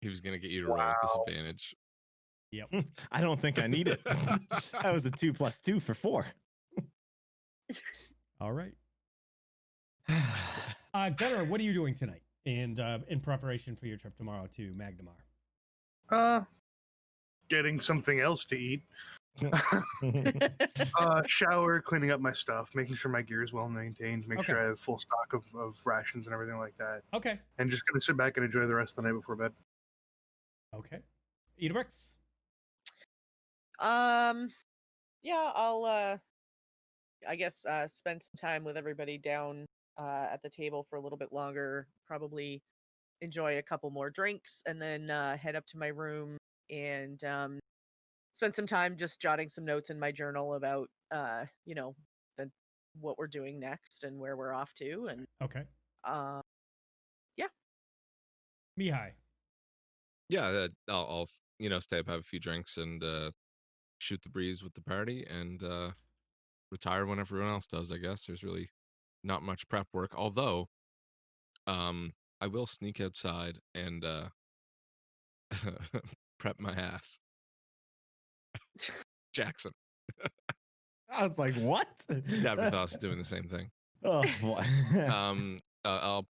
He was gonna get you to roll at disadvantage. Yep. I don't think I need it. That was a 2 plus 2 for 4. All right. Gunnar, what are you doing tonight? And in preparation for your trip tomorrow to Magnamar. Getting something else to eat. Shower, cleaning up my stuff, making sure my gear is well maintained, make sure I have full stock of rations and everything like that. Okay. And just gonna sit back and enjoy the rest of the night before bed. Okay. Idabrix? Yeah, I'll I guess spend some time with everybody down at the table for a little bit longer, probably enjoy a couple more drinks, and then head up to my room and spend some time just jotting some notes in my journal about you know, what we're doing next and where we're off to. And Okay. yeah. Mihaly? Yeah, I'll stay up, have a few drinks, and shoot the breeze with the party, and retire when everyone else does. I guess there's really not much prep work, although I will sneak outside and prep my ass. Jackson. I was like, what? Davdithas is doing the same thing. Oh boy. I'll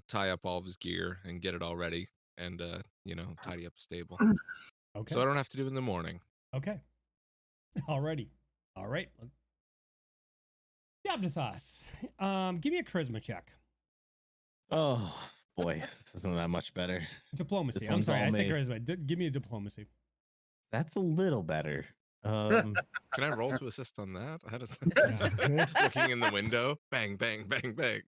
tie up all of his gear and get it all ready, and tidy up the stable. Okay. So I don't have to do it in the morning. Okay. Alrighty. All right. Davdithas, give me a charisma check. Oh boy, this isn't that much better. Diplomacy. This I'm one's sorry, all I said me. charisma. Give me a diplomacy. That's a little better. Can I roll to assist on that? How does looking in the window? Bang, bang, bang, bang.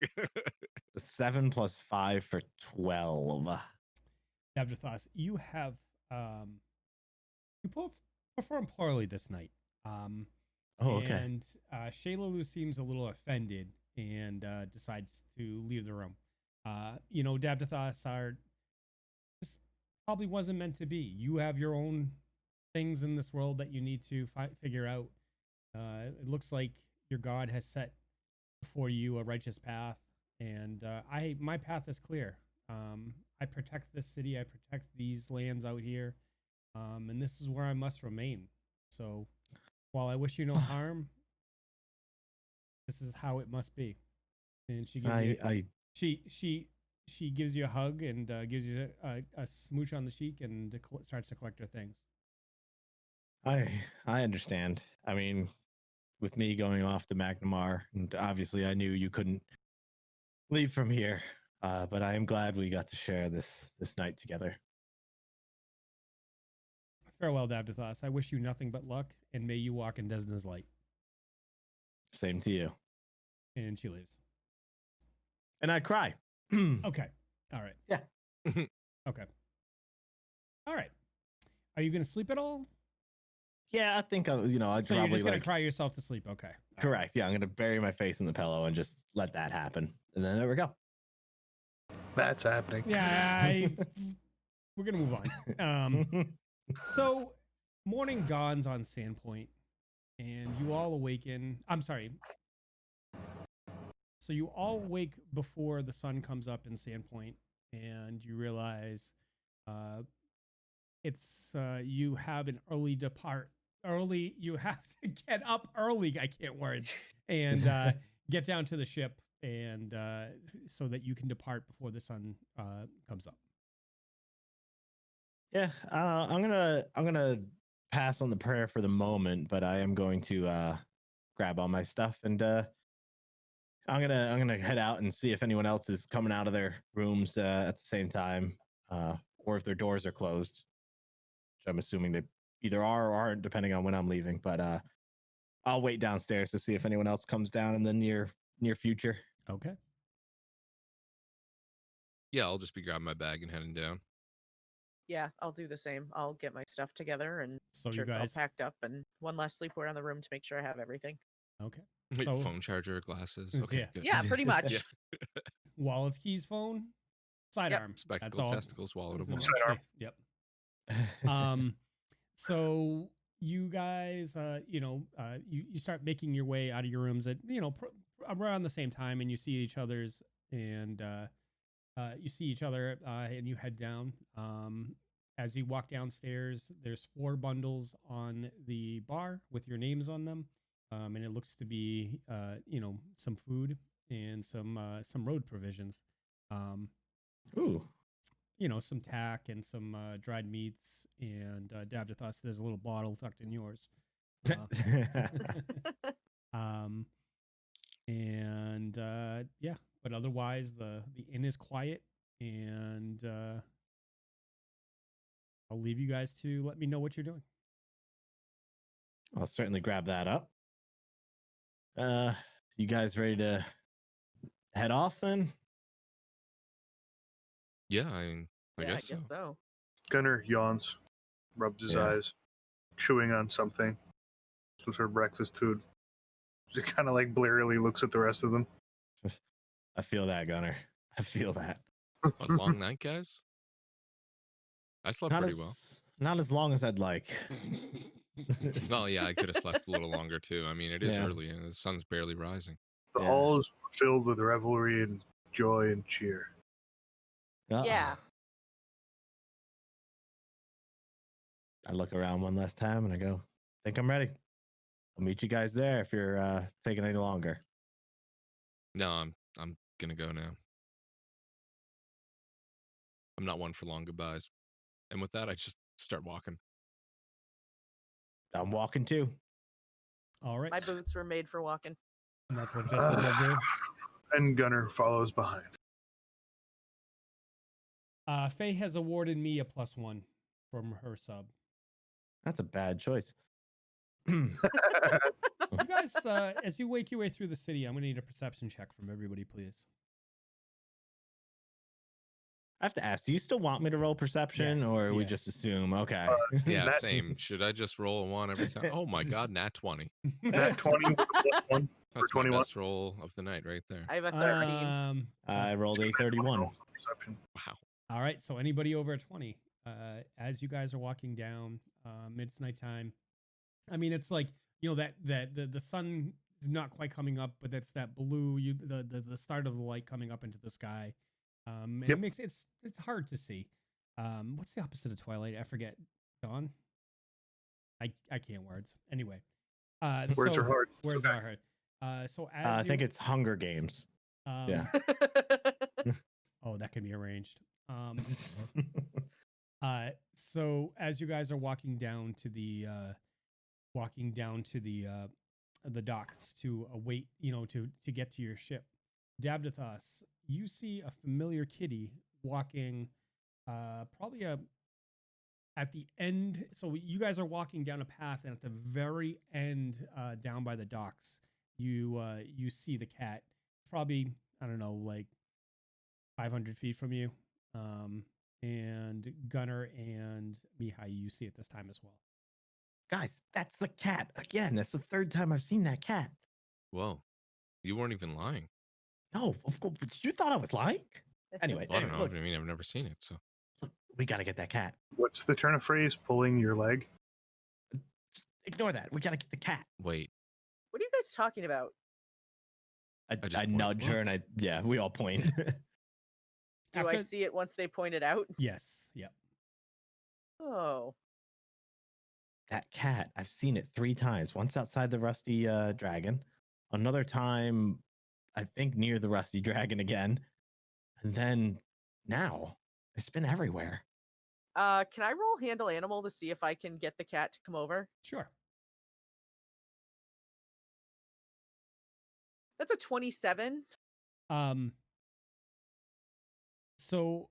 7 plus 5 for 12. Davdithas, you have you performed poorly this night. Oh, okay. And Shaylalu seems a little offended and decides to leave the room. Davdithas this probably wasn't meant to be. You have your own things in this world that you need to figure out. It looks like your God has set before you a righteous path, and my path is clear. I protect this city. I protect these lands out here, and this is where I must remain. So, while I wish you no harm, this is how it must be. And she gives she gives you a hug and gives you a smooch on the cheek and starts to collect her things. I understand. I mean, with me going off to Magnamar, and obviously I knew you couldn't leave from here, but I am glad we got to share this night together. Farewell, Davdithas. I wish you nothing but luck, and may you walk in Desna's light. Same to you. And she leaves. And I cry. Okay. All right. Yeah. Okay. All right. Are you going to sleep at all? Yeah, I think I'd So probably you're just going to cry yourself to sleep. Okay. All correct. right. Yeah, I'm going to bury my face in the pillow and just let that happen. And then there we go. That's happening. Yeah, we're going to move on. So morning dawns on Sandpoint, and you all awaken. I'm sorry. So you all wake before the sun comes up in Sandpoint, and you realize it's you have an early depart. Early, you have to get up early. I can't words and get down to the ship, and so that you can depart before the sun comes up. Yeah, I'm gonna pass on the prayer for the moment, but I am going to grab all my stuff and I'm gonna head out and see if anyone else is coming out of their rooms at the same time, or if their doors are closed. Which I'm assuming they either are or aren't, depending on when I'm leaving. But I'll wait downstairs to see if anyone else comes down in the near future. Okay. Yeah, I'll just be grabbing my bag and heading down. Yeah, I'll do the same. I'll get my stuff together and So sure you it's all guys. packed up, and one last sleepwear in the room to make sure I have everything. Okay. Wait, So- phone charger, glasses. Yeah. Okay, good. Yeah, pretty much. Yeah. Wallet, keys, phone, sidearm. Spectacles, That's all. testicles, wallet, and That's wallet. it. Sidearm. Yep. So you guys, you start making your way out of your rooms at around the same time, and you see each other's, and and you head down. As you walk downstairs, there's 4 bundles on the bar with your names on them, and it looks to be some food and some road provisions. Ooh. Some tack and some dried meats, and Davdithas, there's a little bottle tucked in yours. Yeah, but otherwise the inn is quiet, and I'll leave you guys to let me know what you're doing. I'll certainly grab that up. You guys ready to head off then? Yeah, I guess so. I guess so. Gunnar yawns, rubs his eyes, chewing on something, some sort of breakfast food. Just kind of like blearily looks at the rest of them. I feel that, Gunnar. I feel that. A long night, guys? I slept pretty well. Not as long as I'd like. Well, yeah, I could have slept a little longer too. I mean, it is early and the sun's barely rising. The halls were filled with revelry and joy and cheer. Yeah. I look around one last time and I go, think I'm ready. I'll meet you guys there if you're taking any longer. No, I'm gonna go now. I'm not one for long goodbyes. And with that, I just start walking. I'm walking too. All right. My boots were made for walking. And that's what Jessica will do. And Gunnar follows behind. Faye has awarded me a +1 from her sub. That's a bad choice. You guys, as you wake your way through the city, I'm going to need a perception check from everybody, please. I have to ask, do you still want me to roll perception, or we just assume? Okay. Yeah, same. Should I just roll a 1 every time? Oh my god, nat 20. Nat 20 with a +1 That's for 21. my best roll of the night right there. I have a 13. I rolled a 31. Perception. Wow. All right, so anybody over a 20, as you guys are walking down, it's nighttime. I mean, it's like, that the sun is not quite coming up, but that's that blue, the start of the light coming up into the sky. And it makes it's hard to see. What's the opposite of twilight? I forget. Dawn. I can't words. Anyway, Words are hard. Words are hard. So as I think it's Hunger Games. Yeah. Oh, that can be arranged. So as you guys are walking down to the docks to await, to get to your ship, Davdithas, you see a familiar kitty walking, probably at the end. So you guys are walking down a path, and at the very end, down by the docks, you see the cat. Probably, I don't know, like 500 feet from you. And Gunnar and Mihaly, you see at this time as well. Guys, that's the cat. Again, that's the 3rd time I've seen that cat. Whoa. You weren't even lying. No, of course. You thought I was lying? Anyway, Well, I don't know. look, I mean, I've never seen it, so. look, we got to get that cat. What's the turn of phrase? Pulling your leg? Ignore that. We got to get the cat. Wait. What are you guys talking about? I nudge her and we all point. Do I see it once they point it out? Yes. Yep. Oh. That cat, I've seen it 3 times. Once outside the Rusty Dragon. Another time, I think near the Rusty Dragon again. And then now, it's been everywhere. Can I roll handle animal to see if I can get the cat to come over? Sure. That's a 27. So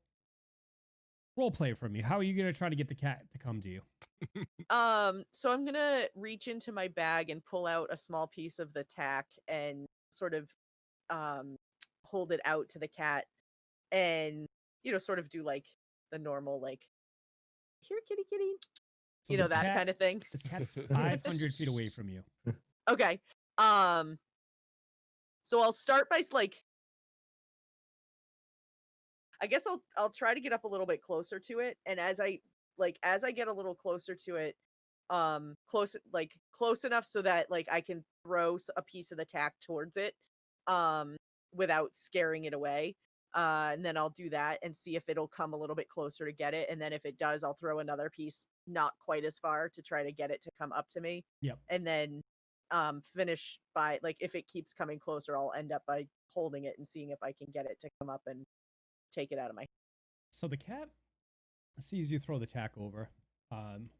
role play for me. How are you going to try to get the cat to come to you? So I'm gonna reach into my bag and pull out a small piece of the tack and sort of hold it out to the cat, and sort of do like the normal like, here kitty kitty, So that kind of thing. This cat's 500 feet away from you. Okay. So I'll start by like, I guess I'll try to get up a little bit closer to it, and as I like as I get a little closer to it, close enough so that like I can throw a piece of the tack towards it, without scaring it away. And then I'll do that and see if it'll come a little bit closer to get it. And then if it does, I'll throw another piece not quite as far to try to get it to come up to me. Yep. And then finish by like if it keeps coming closer, I'll end up by holding it and seeing if I can get it to come up and take it out of my. So the cat sees you throw the tack over,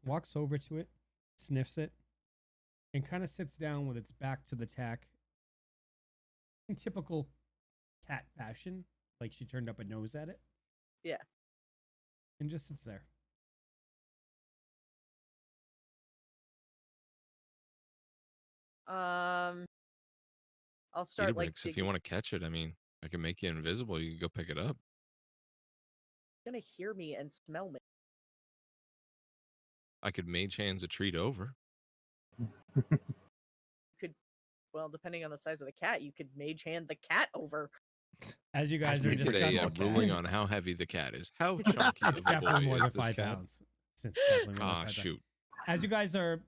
walks over to it, sniffs it, and kind of sits down with its back to the tack in typical cat fashion, like she turned up a nose at it. Yeah. And just sits there. I'll start like Idabrix, if you want to catch it, I mean, I can make you invisible. You can go pick it up. gonna hear me and smell me. I could mage hands a treat over. Well, depending on the size of the cat, you could mage hand the cat over. As you guys are We get discussing, a ruling on how heavy the cat is. How chunky of it's a definitely boy more is than this 5 cat? pounds. It's definitely more than 5 Ah, pounds. shoot. As you guys are,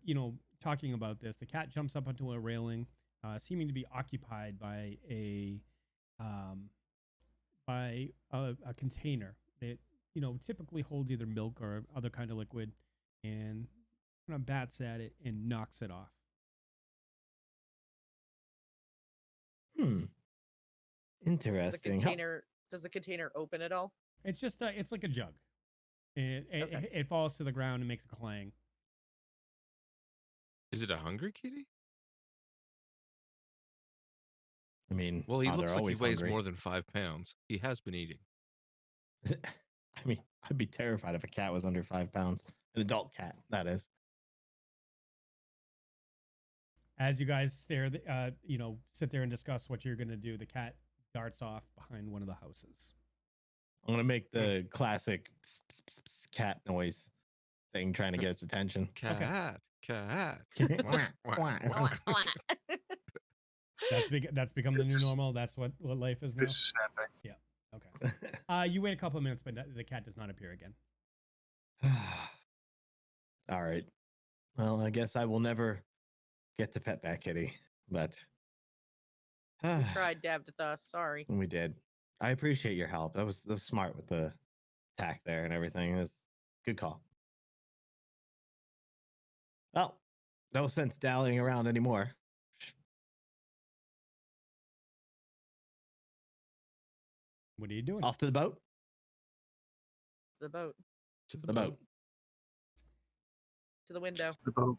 talking about this, the cat jumps up onto a railing, seeming to be occupied by a container that typically holds either milk or other kind of liquid, and kind of bats at it and knocks it off. Interesting. Does the container open at all? It's just it's like a jug. Okay. It falls to the ground and makes a clang. Is it a hungry kitty? I mean, Well, he they're looks like he always weighs hungry. more than 5 pounds. He has been eating. I mean, I'd be terrified if a cat was under 5 pounds. An adult cat, that is. As you guys sit there and discuss what you're going to do, the cat darts off behind one of the houses. I'm gonna make the classic pss, pss, pss, pss, cat noise thing, trying to get its attention. Cat. That's become the new normal. That's what life is now. This is happening. Okay. You wait a couple of minutes, but the cat does not appear again. All right. Well, I guess I will never get to pet that kitty, but We tried, Davdithas. Sorry. we did. I appreciate your help. That was smart with the tack there and everything. It was a good call. Well, no sense dallying around anymore. What are you doing? Off to the boat. To the boat. To The boat. To the window. The boat.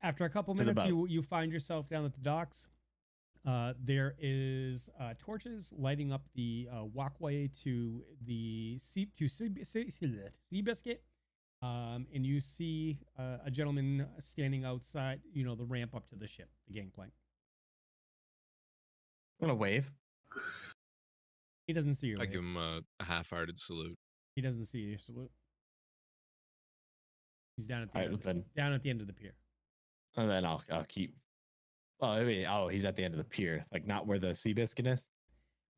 After a couple To the minutes, boat. you find yourself down at the docks. There is torches lighting up the walkway to the Seabiscuit, and you see a gentleman standing outside, the ramp up to the ship, the gangplank. I'm gonna wave. He doesn't see you. I give him a half-hearted salute. He doesn't see you. Salute. He's down at the All end right, of then. down at the end of the pier. And then I'll keep. Oh, I mean, he's at the end of the pier, like not where the Seabiscuit is.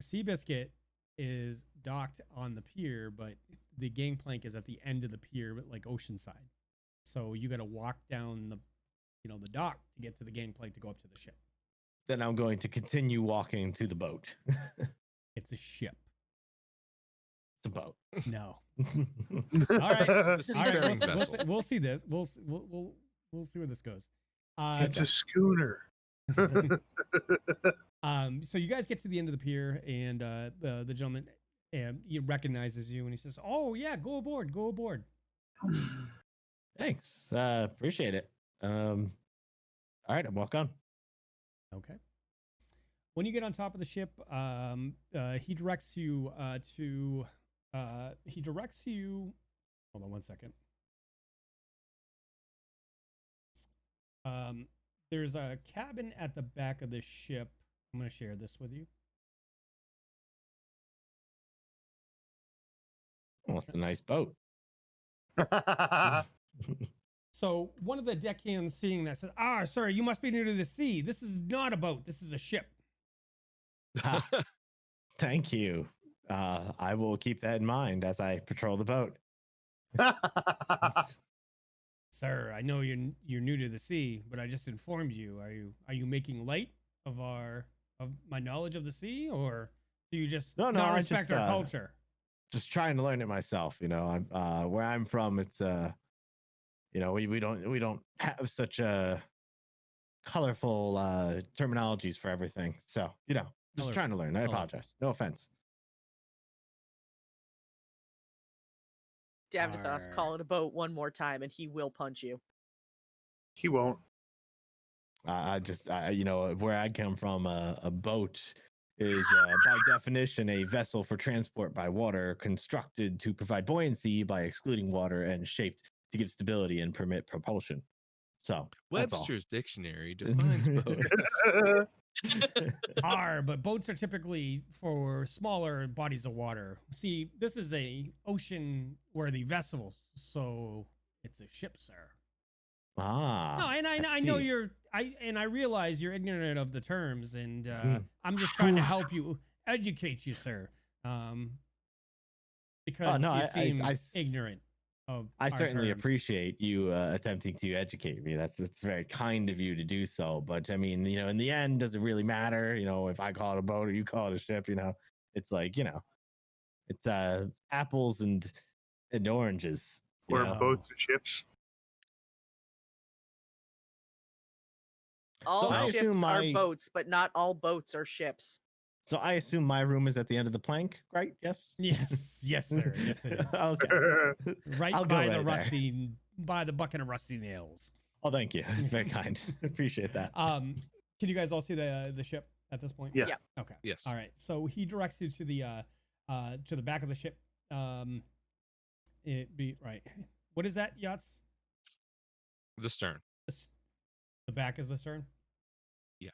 Seabiscuit is docked on the pier, but the gangplank is at the end of the pier, like oceanside. So you got to walk down the dock to get to the gangplank to go up to the ship. Then I'm going to continue walking to the boat. It's a ship. It's a boat. No. All right. The All seafaring right. vessel. We'll see this. We'll see where this goes. It's a schooner. So you guys get to the end of the pier, and the gentleman he recognizes you, and he says, "Oh yeah, go aboard, go aboard." Thanks. Appreciate it. All right, I'll walk on. Okay. When you get on top of the ship, he directs you to. He directs you. Hold on one second. There's a cabin at the back of the ship. I'm going to share this with you. Well, it's a nice boat. So one of the deckhands seeing that said, sir, you must be new to the sea. This is not a boat. This is a ship. Thank you. I will keep that in mind as I patrol the boat. Sir, I know you're new to the sea, but I just informed you. Are you making light of my knowledge of the sea, or do you just No, not I respect just, our culture? Just trying to learn it myself. I'm where I'm from. It's we don't have such colorful terminologies for everything. So just trying to learn. I apologize. No offense. Davdithas, call it a boat one more time, and he will punch you. He won't. Where I come from, a boat is by definition a vessel for transport by water, constructed to provide buoyancy by excluding water and shaped to give stability and permit propulsion. So Webster's dictionary defines boat. But boats are typically for smaller bodies of water. See, this is a ocean-worthy vessel, so it's a ship, sir. No, and I know I realize you're ignorant of the terms, and I'm just trying to help you, educate you, sir. Because you seem ignorant of. I certainly appreciate you attempting to educate me. That's very kind of you to do so. But I mean, in the end, does it really matter? If I call it a boat or you call it a ship, it's like, it's apples and oranges. Or boats and ships. All ships are boats, but not all boats are ships. So I assume my room is at the end of the plank, right? Yes. Yes, sir. Yes, it is. Okay. Right by the bucket of rusty nails. Oh, thank you. It's very kind. Appreciate that. Can you guys all see the ship at this point? Yeah. Okay. Yes. All right. So he directs you to the back of the ship. Right. What is that, Yachts? The stern. The back is the stern?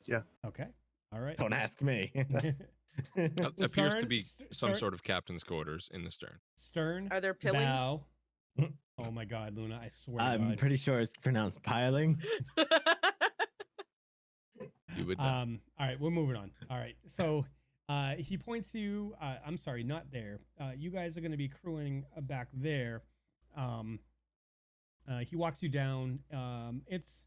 Yeah. Okay. All right. Don't ask me. Appears to be some sort of captain's quarters in the stern. Stern. Are there pillings? Bow. Oh my God, Luna! I swear. I'm pretty sure it's pronounced piling. You would know. All right, we're moving on. All right. So he points you. I'm sorry, not there. You guys are going to be crewing back there. He walks you down. It's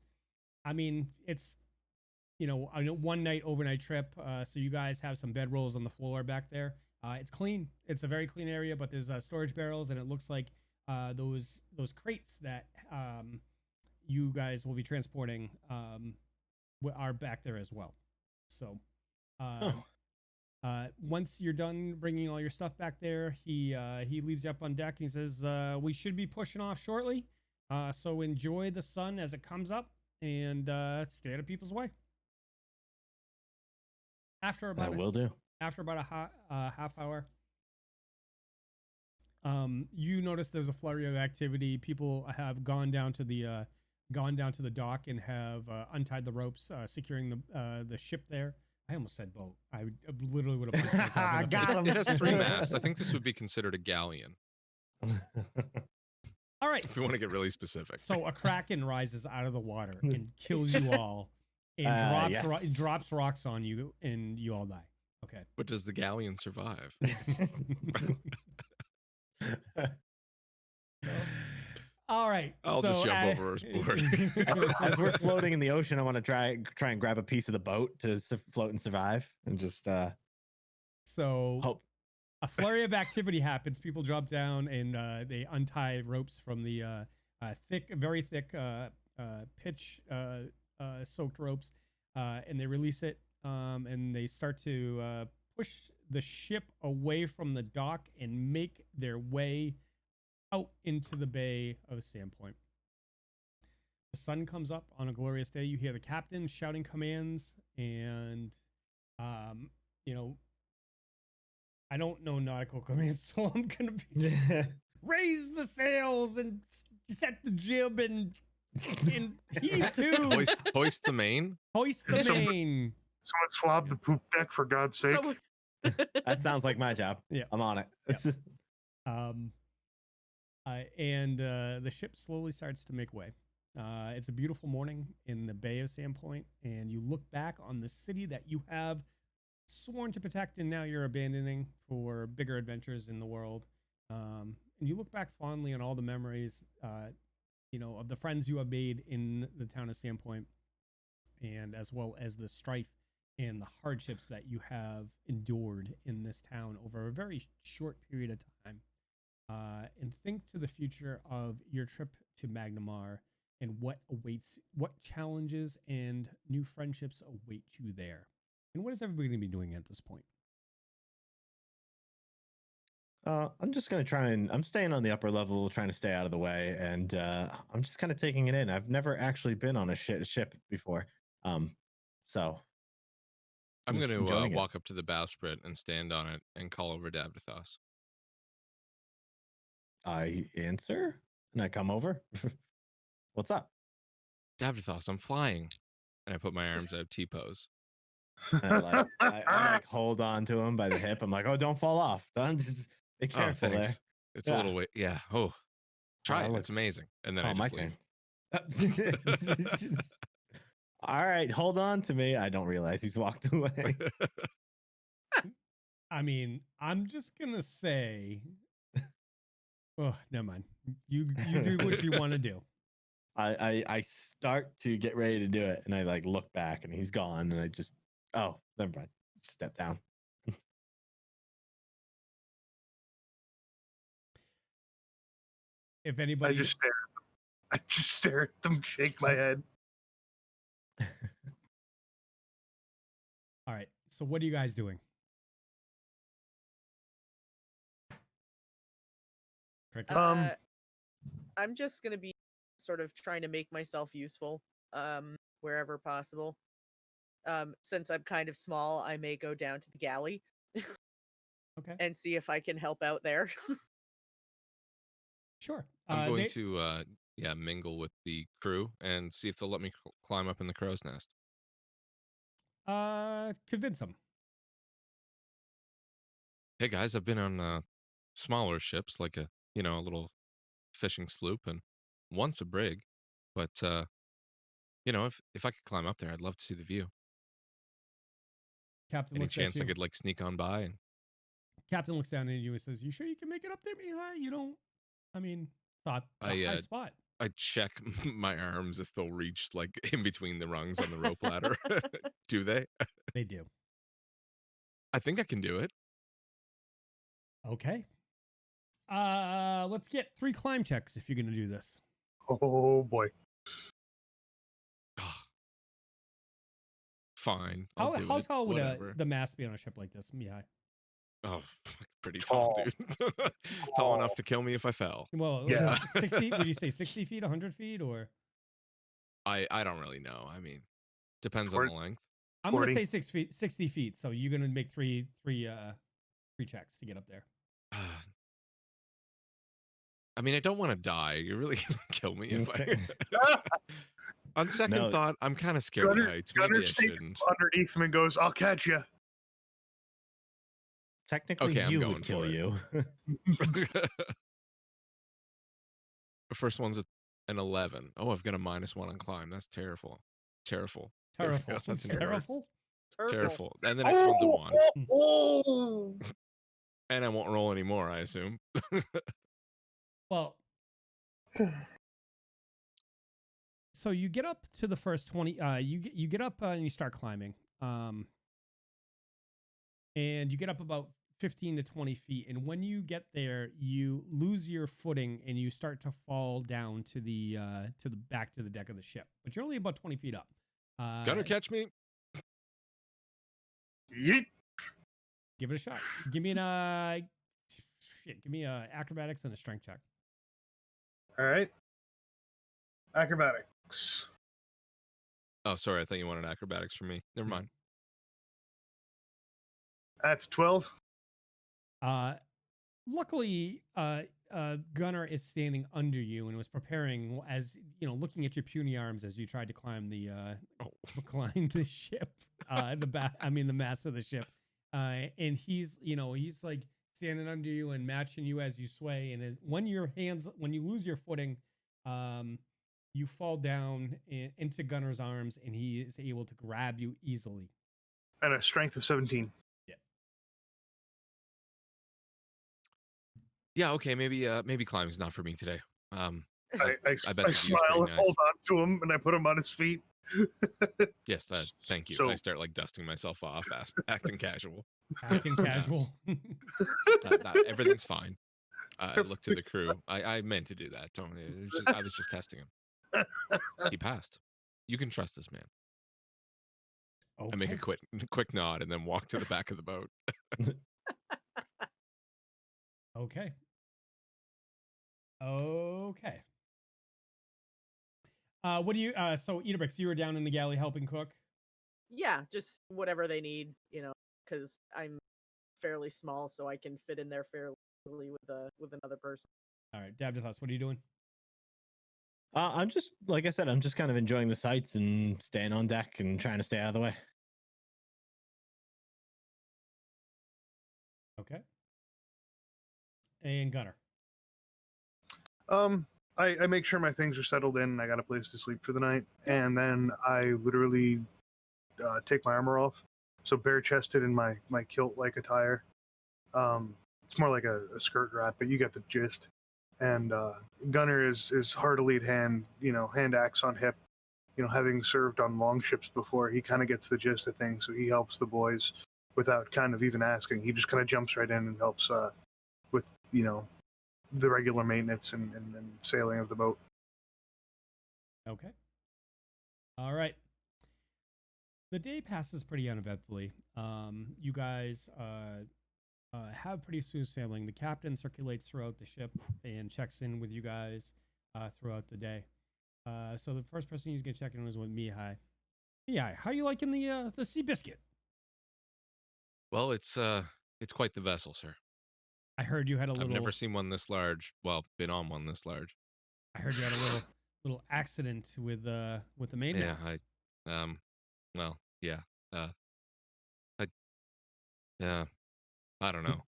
a one night overnight trip. So you guys have some bedrolls on the floor back there. It's clean. It's a very clean area, but there's storage barrels, and it looks like those crates that you guys will be transporting are back there as well. So once you're done bringing all your stuff back there, he leads you up on deck and he says, we should be pushing off shortly. So enjoy the sun as it comes up and stay out of people's way. After about a half hour, you notice there's a flurry of activity. People have gone down to the dock and have untied the ropes, securing the ship there. I almost said boat. I literally would have pissed myself. I got him. It has 3 masts. I think this would be considered a galleon. All right. If you want to get really specific. So a kraken rises out of the water and kills you all, and drops rocks on you, and you all die. Okay. But does the galleon survive? All right. I'll just jump over his board. As we're floating in the ocean, I want to try and grab a piece of the boat to float and survive, and just hope. A flurry of activity happens. People drop down and they untie ropes from the very thick pitch soaked ropes, and they release it, and they start to push the ship away from the dock and make their way out into the bay of Sandpoint. The sun comes up on a glorious day. You hear the captain shouting commands, and I don't know nautical commands, so I'm gonna be raise the sails and set the jib and heave to. Hoist the main. Hoist the main. Someone swab the poop deck, for God's sake. That sounds like my job. Yeah, I'm on it. Yeah. And the ship slowly starts to make way. It's a beautiful morning in the Bay of Sandpoint, and you look back on the city that you have sworn to protect, and now you're abandoning for bigger adventures in the world. And and you look back fondly on all the memories, of the friends you have made in the town of Sandpoint, and as well as the strife and the hardships that you have endured in this town over a very short period of time. And think to the future of your trip to Magnamar and what challenges and new friendships await you there. And what is everybody going to be doing at this point? I'm just gonna I'm staying on the upper level, trying to stay out of the way, and I'm just kind of taking it in. I've never actually been on a ship before, so I'm just going to enjoying it. walk up to the bowsprit and stand on it and call over Davdithas. I answer and I come over. What's up? Davdithas, I'm flying. And I put my arms out T-pose. And I hold on to him by the hip. I'm like, oh, don't fall off. Don't just be careful there. Thanks. It's a little way. Yeah. Oh, try it. It's looks- amazing. And then I my just leave. turn. All right, hold on to me. I don't realize he's walked away. I mean, I'm just gonna say, oh, never mind. You do what you want to do. I start to get ready to do it, and I like look back, and he's gone, and I just never mind. Step down. If anybody, I just stare at them, shake my head. all right. So what are you guys doing? Cricket? I'm just gonna be sort of trying to make myself useful, wherever possible. Since I'm kind of small, I may go down to the galley Okay. and see if I can help out there. Sure. I'm going to mingle with the crew and see if they'll let me climb up in the crow's nest. Convince them. Hey guys, I've been on smaller ships like a little fishing sloop and once a brig, but if I could climb up there, I'd love to see the view. Captain Any looks chance at you. I could like sneak on by? And Captain looks down at you and says, "You sure you can make it up there, Mihaly? You don't. I mean, thought a high spot." I check my arms if they'll reach like in between the rungs on the rope ladder. Do they? They do. I think I can do it. Okay. Let's get 3 climb checks if you're gonna do this. Oh boy. Fine. How do it. tall would Whatever. the mast be on a ship like this, Mihaly? Oh, pretty tall, Tall. dude. Tall enough to kill me if I fell. Well, Yeah. 60. Would you say 60 feet, 100 feet, or? I don't really know. I mean, depends on the length. I'm gonna 40. say 6 feet, 60 feet. So you're gonna make three checks to get up there. I mean, I don't want to die. You're really gonna kill me if I. Okay. On second No. thought, I'm kind of scared of heights. Maybe Gunnar I sneaks shouldn't. underneath him and goes, "I'll catch you." Technically, Okay, I'm you going would kill for it. you. The first one's an 11. Oh, I've got a -1 on climb. That's terrible. Terrible. There we go. Terrible. That's an error. Terrible. Terrible. And the next one's a 1. Oh! And I won't roll anymore, I assume. Well, so you get up to the first 20. You get up and you start climbing. And you get up about 15 to 20 feet. And when you get there, you lose your footing and you start to fall down to the back to the deck of the ship. But you're only about 20 feet up. Gunnar, catch me. Yeet. Give it a shot. Give me give me a acrobatics and a strength check. All right. Acrobatics. Oh, sorry. I thought you wanted acrobatics from me. Never mind. That's 12. Luckily, Gunnar is standing under you and was preparing, as looking at your puny arms as you tried to climb the climb the ship, the mast of the ship, and he's like standing under you and matching you as you sway. And when you lose your footing, you fall down into Gunnar's arms, and he is able to grab you easily. And a strength of 17. Yeah, okay, maybe climbing's not for me today. I bet I the view's smile pretty and nice. hold on to him, and I put him on his feet. Yes, thank you. So- I start like dusting myself off, acting casual. Acting casual. Everything's fine. I look to the crew. I meant to do that. I was just testing him. He passed. You can trust this man. Okay. I make a quick nod and then walk to the back of the boat. Okay. Okay. What do you? So Idabrix, you were down in the galley helping cook. Yeah, just whatever they need, because I'm fairly small, so I can fit in there fairly easily with another person. All right, Davdithas, what are you doing? I'm just, like I said, I'm just kind of enjoying the sights and staying on deck and trying to stay out of the way. Okay. And Gunnar. I make sure my things are settled in and I got a place to sleep for the night, and then I literally take my armor off, so bare chested in my kilt like attire. It's more like a skirt wrap, but you get the gist. And Gunnar is heartily at hand, hand axe on hip. Having served on longships before, he kind of gets the gist of things, so he helps the boys without kind of even asking. He just kind of jumps right in and helps with the regular maintenance and sailing of the boat. Okay. All right. The day passes pretty uneventfully. You guys have pretty smooth sailing. The captain circulates throughout the ship and checks in with you guys throughout the day. So the first person he's gonna check in was with Mihaly. Mihaly, how you liking the sea biscuit? Well, it's quite the vessel, sir. I heard you had a little. I've never seen one this large. Well, been on one this large. I heard you had a little accident with the mainmast. Yeah, well, yeah. I don't know.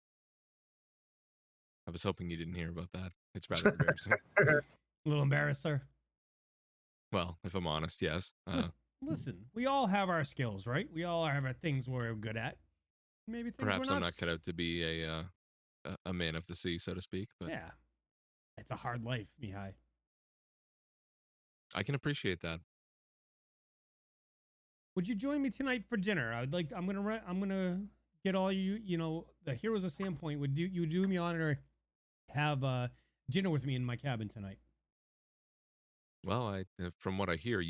I was hoping you didn't hear about that. It's rather embarrassing. A little embarrassed, sir. Well, if I'm honest, yes. Listen, we all have our skills, right? We all have our things we're good at. Maybe things Perhaps we're I'm not cut out to be a man of the sea, so to speak. But yeah, it's a hard life, Mihaly. I can appreciate that. Would you join me tonight for dinner? I'm gonna get all you. The heroes of Sandpoint would do me honor have dinner with me in my cabin tonight. Well, from what I hear,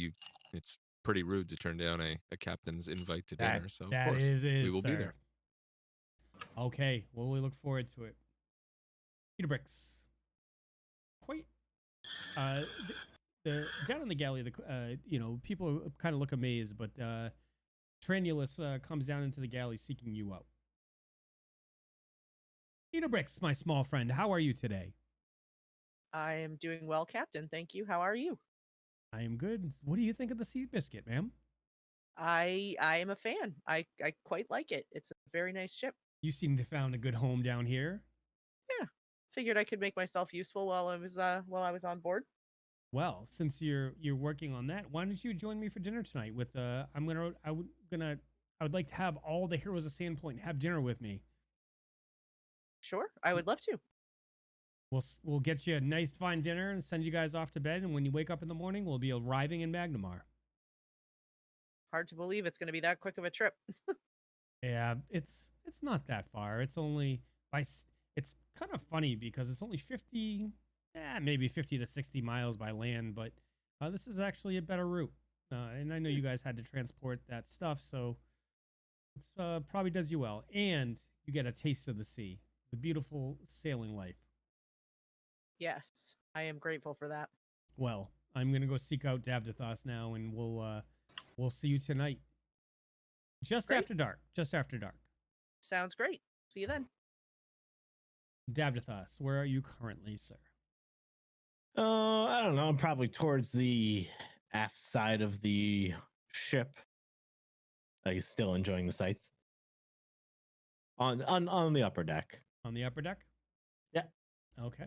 it's pretty rude to turn down a captain's invite to dinner. So of course we will be there. Okay, well, we look forward to it. Idabrix. Quite the down in the galley, people kind of look amazed, but Tranulus comes down into the galley seeking you out. Idabrix, my small friend, how are you today? I am doing well, Captain. Thank you. How are you? I am good. What do you think of the sea biscuit, ma'am? I am a fan. I quite like it. It's a very nice ship. You seem to have found a good home down here. Yeah, figured I could make myself useful while I was on board. Well, since you're working on that, why don't you join me for dinner tonight? With I would like to have all the heroes of Sandpoint have dinner with me. Sure, I would love to. We'll get you a nice fine dinner and send you guys off to bed. And when you wake up in the morning, we'll be arriving in Magnamar. Hard to believe it's going to be that quick of a trip. Yeah, it's not that far. It's only it's kind of funny because it's only maybe 50 to 60 miles by land, but this is actually a better route. And I know you guys had to transport that stuff, so it's probably does you well. And you get a taste of the sea, the beautiful sailing life. Yes, I am grateful for that. Well, I'm gonna go seek out Davdithas now, and we'll see you tonight. Just after dark. Sounds great. See you then. Davdithas, where are you currently, sir? I don't know. I'm probably towards the aft side of the ship. Still enjoying the sights. On the upper deck. On the upper deck? Yeah. Okay.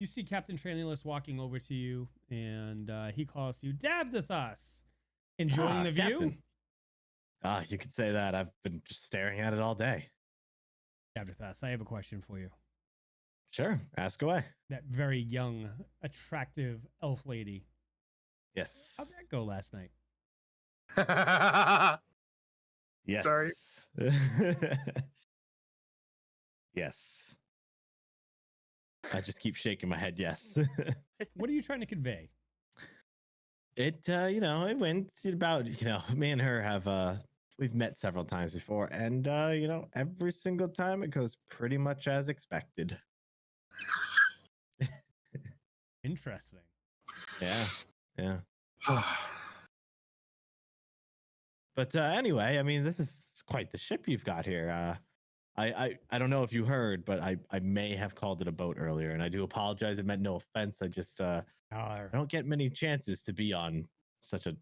You see Captain Tranulus walking over to you, and he calls to you, Davdithas! Enjoying the view? Captain. You could say that. I've been just staring at it all day. Davdithas, I have a question for you. Sure, ask away. That very young, attractive elf lady. Yes. How'd that go last night? Yes. Sorry. Yes. I just keep shaking my head. Yes. What are you trying to convey? It, it went about, me and her have, we've met several times before, and, every single time it goes pretty much as expected. Interesting. Yeah. Yeah. But anyway, I mean, this is quite the ship you've got here. I don't know if you heard, but I may have called it a boat earlier, and I do apologize. It meant no offense. I just I don't get many chances to be on such a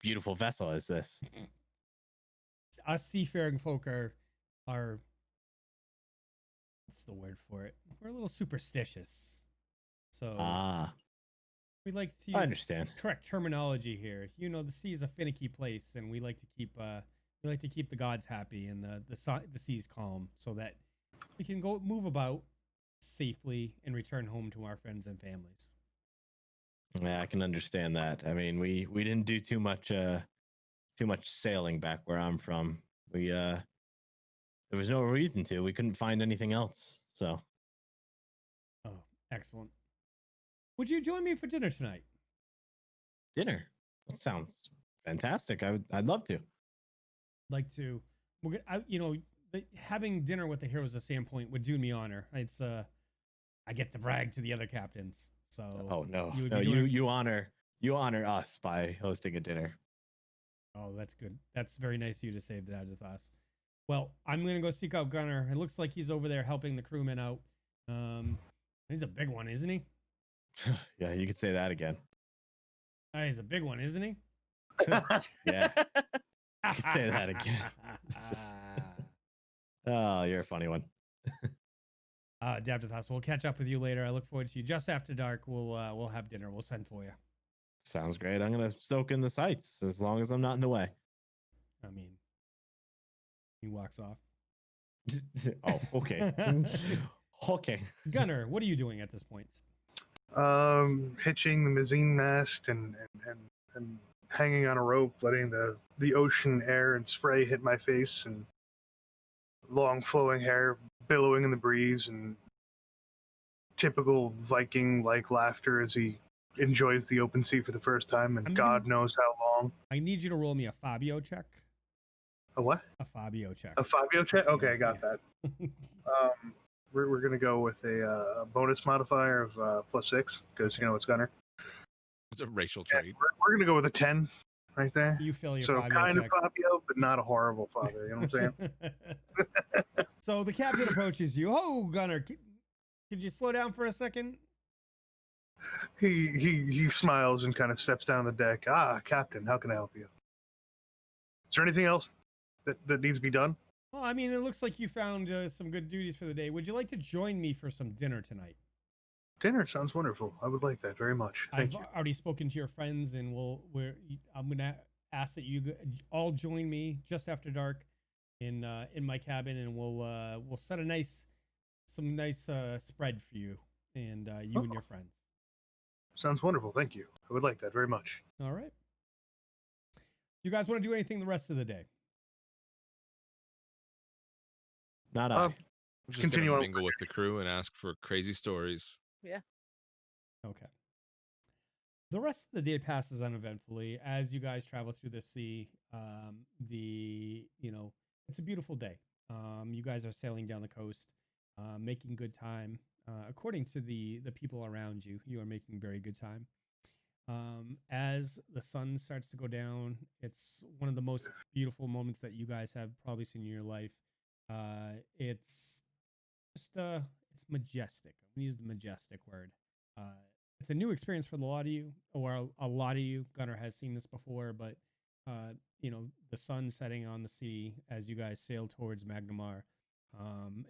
beautiful vessel as this. Us seafaring folk are what's the word for it? We're a little superstitious. So we like to I use understand. correct terminology here. You know, the sea is a finicky place, and we like to keep the gods happy and the seas calm, so that we can go move about safely and return home to our friends and families. Yeah, I can understand that. I mean, we didn't do too much sailing back where I'm from. We there was no reason to. We couldn't find anything else. So. Oh, excellent. Would you join me for dinner tonight? Dinner? That sounds fantastic. I'd love to. Like to, having dinner with the heroes of Sandpoint would do me honor. It's I get to brag to the other captains. So oh no, you you honor us by hosting a dinner. Oh, that's good. That's very nice of you to say that, Davdithas. Well, I'm gonna go seek out Gunnar. It looks like he's over there helping the crewmen out. He's a big one, isn't he? Yeah, you could say that again. He's a big one, isn't he? Yeah. You could say that again. Oh, you're a funny one. Davdithas, we'll catch up with you later. I look forward to you. Just after dark, we'll have dinner. We'll send for you. Sounds great. I'm gonna soak in the sights as long as I'm not in the way. I mean, he walks off. Oh, okay. Okay. Gunnar, what are you doing at this point? Hitching the mizzen mast and hanging on a rope, letting the ocean air and spray hit my face, and long flowing hair billowing in the breeze, and typical Viking-like laughter as he enjoys the open sea for the first time, and God knows how long. I need you to roll me a Fabio check. A what? A Fabio check. A Fabio check? Okay, I got that. We're going to go with a bonus modifier of +6, because, it's Gunnar. It's a racial trait. We're going to go with a 10 right there. You fail your So Fabio kind check. of Fabio, but not a horrible Fabio. You know what I'm saying? So the captain approaches you. Oh, Gunnar, could you slow down for a second? He smiles and kind of steps down the deck. Captain, how can I help you? Is there anything else that needs to be done? Well, I mean, it looks like you found some good duties for the day. Would you like to join me for some dinner tonight? Dinner sounds wonderful. I would like that very much. Thank you. I've already spoken to your friends, and I'm gonna ask that you all join me just after dark in my cabin, and we'll set some nice spread for you and you and your friends. Sounds wonderful. Thank you. I would like that very much. All right. You guys want to do anything the rest of the day? Not I. Just continue gonna on. mingle with the crew and ask for crazy stories. Yeah. Okay. The rest of the day passes uneventfully as you guys travel through the sea. It's a beautiful day. You guys are sailing down the coast, making good time. According to the people around you, you are making very good time. As the sun starts to go down, it's one of the most beautiful moments that you guys have probably seen in your life. It's just it's majestic. I'm gonna use the majestic word. It's a new experience for a lot of you, or a lot of you. Gunnar has seen this before, but the sun setting on the sea as you guys sail towards Magnamar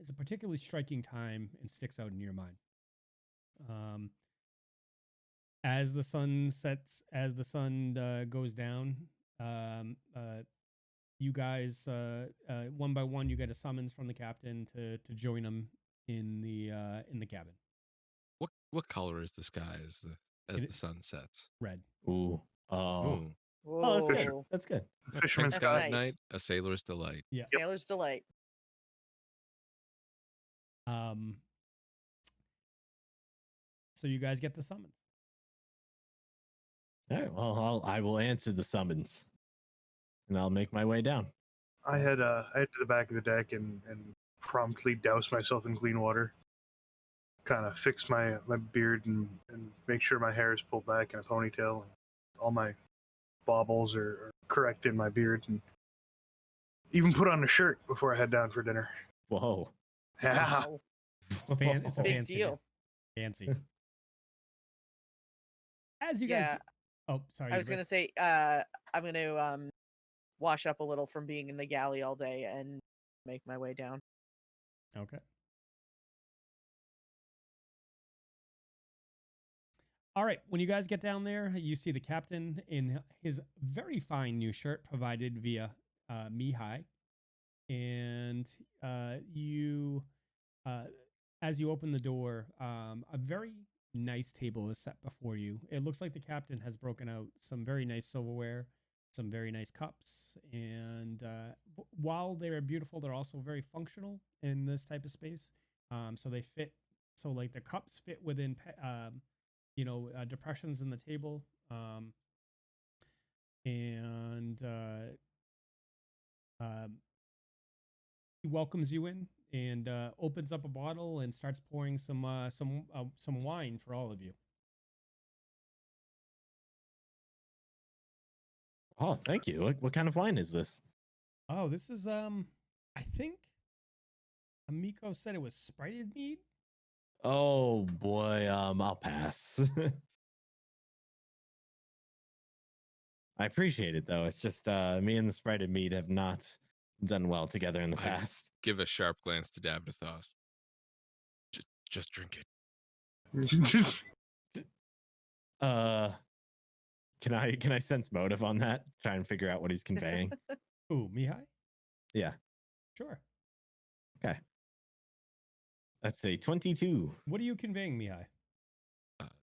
is a particularly striking time and sticks out in your mind. As the sun sets, as the sun goes down, you guys one by one, you get a summons from the captain to join him in the cabin. What color is the sky as It- the sun sets? Red. Ooh. Oh. Ooh, Oh, that's good. Whoa. That's good. Fisherman's That's Sky. at nice. night, a sailor's delight. Yeah. Sailor's Delight. So you guys get the summons. All right. Well, I will answer the summons, and I'll make my way down. I head to the back of the deck and promptly douse myself in clean water. Kind of fix my beard and make sure my hair is pulled back in a ponytail. And all my baubles are correct in my beard, and even put on a shirt before I head down for dinner. Whoa. Yeah. Wow. It's a Big fancy deal. Fancy. As you guys Yeah. get, oh, sorry. I was gonna Idabrix. say, I'm gonna wash up a little from being in the galley all day and make my way down. Okay. All right. When you guys get down there, you see the captain in his very fine new shirt provided via Mihaly. And you, as you open the door, a very nice table is set before you. It looks like the captain has broken out some very nice silverware, some very nice cups. And while they're beautiful, they're also very functional in this type of space. So they fit. So like the cups fit within, depressions in the table. And he welcomes you in and opens up a bottle and starts pouring some wine for all of you. Oh, thank you. What kind of wine is this? Oh, this is I think Amico said it was sprited mead. Oh boy, I'll pass. I appreciate it though. It's just me and the sprited mead have not done well together in the I- past. Give a sharp glance to Davdithas. Just drink it. Can I sense motive on that? Try and figure out what he's conveying. Ooh, Mihaly? Yeah. Sure. Okay. That's a 22. What are you conveying, Mihaly?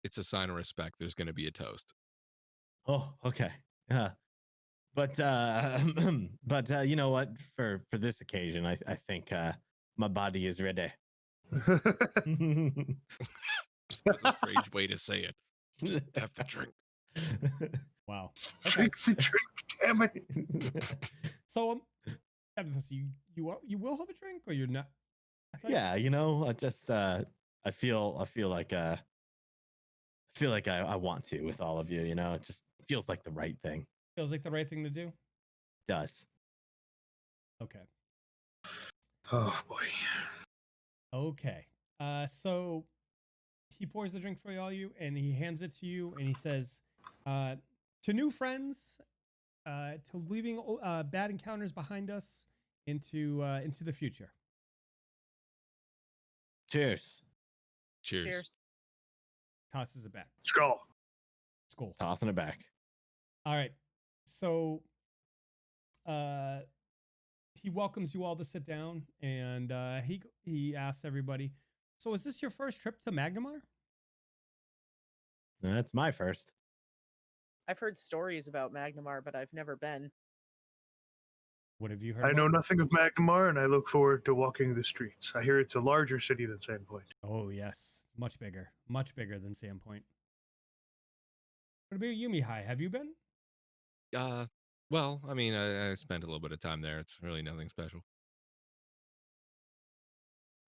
It's a sign of respect. There's going to be a toast. Oh, okay. But you know what? For this occasion, I think my body is ready. That's a strange way to say it. Just have to drink. Wow. Okay. Drink the drink, damn it. So you will have a drink or you're not? I thought Yeah, I just I feel like I want to with all of you, it just feels like the right thing. feels like the right thing to do. Does. Okay. Oh boy. Okay. So he pours the drink for all you and he hands it to you and he says, to new friends, to leaving bad encounters behind us into the future. Cheers. Cheers. Cheers. Tosses it back. Skull. Skull. Tossing it back. All right. So he welcomes you all to sit down and he asks everybody, so is this your first trip to Magnamar? That's my first. I've heard stories about Magnamar, but I've never been. What have you heard? I know about? nothing of Magnamar, and I look forward to walking the streets. I hear it's a larger city than Sandpoint. Oh yes, much bigger than Sandpoint. What about you, Mihaly? Have you been? Well, I mean, I spent a little bit of time there. It's really nothing special.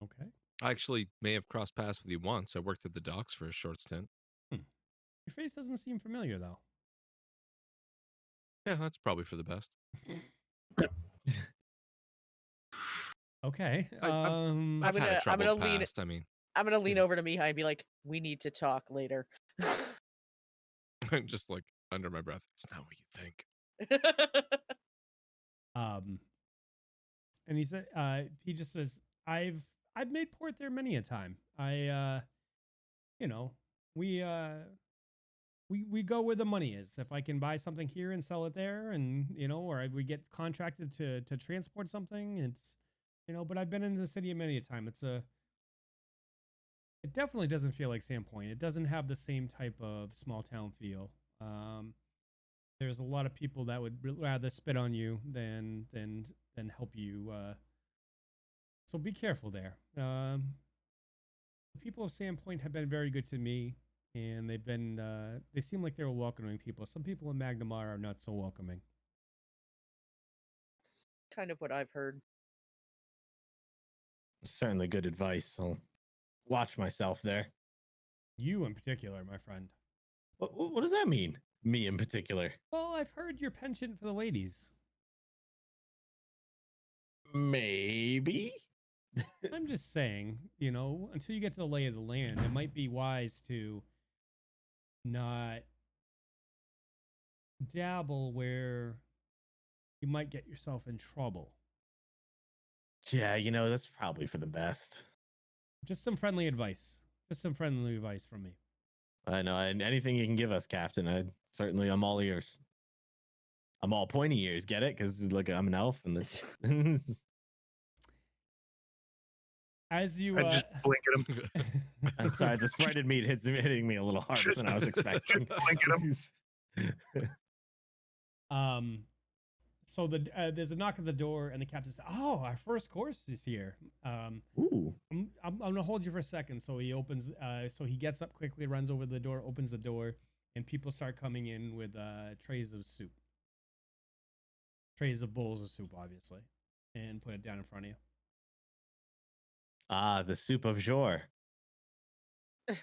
Okay. I actually may have crossed paths with you once. I worked at the docks for a short stint. Your face doesn't seem familiar though. Yeah, that's probably for the best. Okay. I'm I've had a I'm troubled gonna lean past. I mean, I'm gonna lean over to Mihaly and be like, we need to talk later. just like under my breath. It's not what you think. And he said, he just says, I've made port there many a time. We go where the money is. If I can buy something here and sell it there, and or we get contracted to transport something, it's but I've been in the city many a time. It's a it definitely doesn't feel like Sandpoint. It doesn't have the same type of small town feel. There's a lot of people that would rather spit on you than help you. So be careful there. The people of Sandpoint have been very good to me, and they seem like they're welcoming people. Some people in Magnamar are not so welcoming. It's kind of what I've heard. Certainly good advice. I'll watch myself there. You in particular, my friend. What does that mean? Me in particular? Well, I've heard your penchant for the ladies. Maybe. I'm just saying, until you get to the lay of the land, it might be wise to not dabble where you might get yourself in trouble. Yeah, that's probably for the best. Just some friendly advice. Just some friendly advice from me. I know. And anything you can give us, Captain, I'm all ears. I'm all pointy ears. Get it? Because look, I'm an elf, and this. As you, I just blink at him. I'm sorry, the spreaded meat hitting me a little harder than I was expecting. Blink at him. So there's a knock at the door, and the captain says, "Oh, our first course is here." Ooh. I'm gonna hold you for a second. So he opens. So he gets up quickly, runs over the door, opens the door, and people start coming in with trays of soup, trays of bowls of soup, obviously, and put it down in front of you. Ah, the soup of jour. I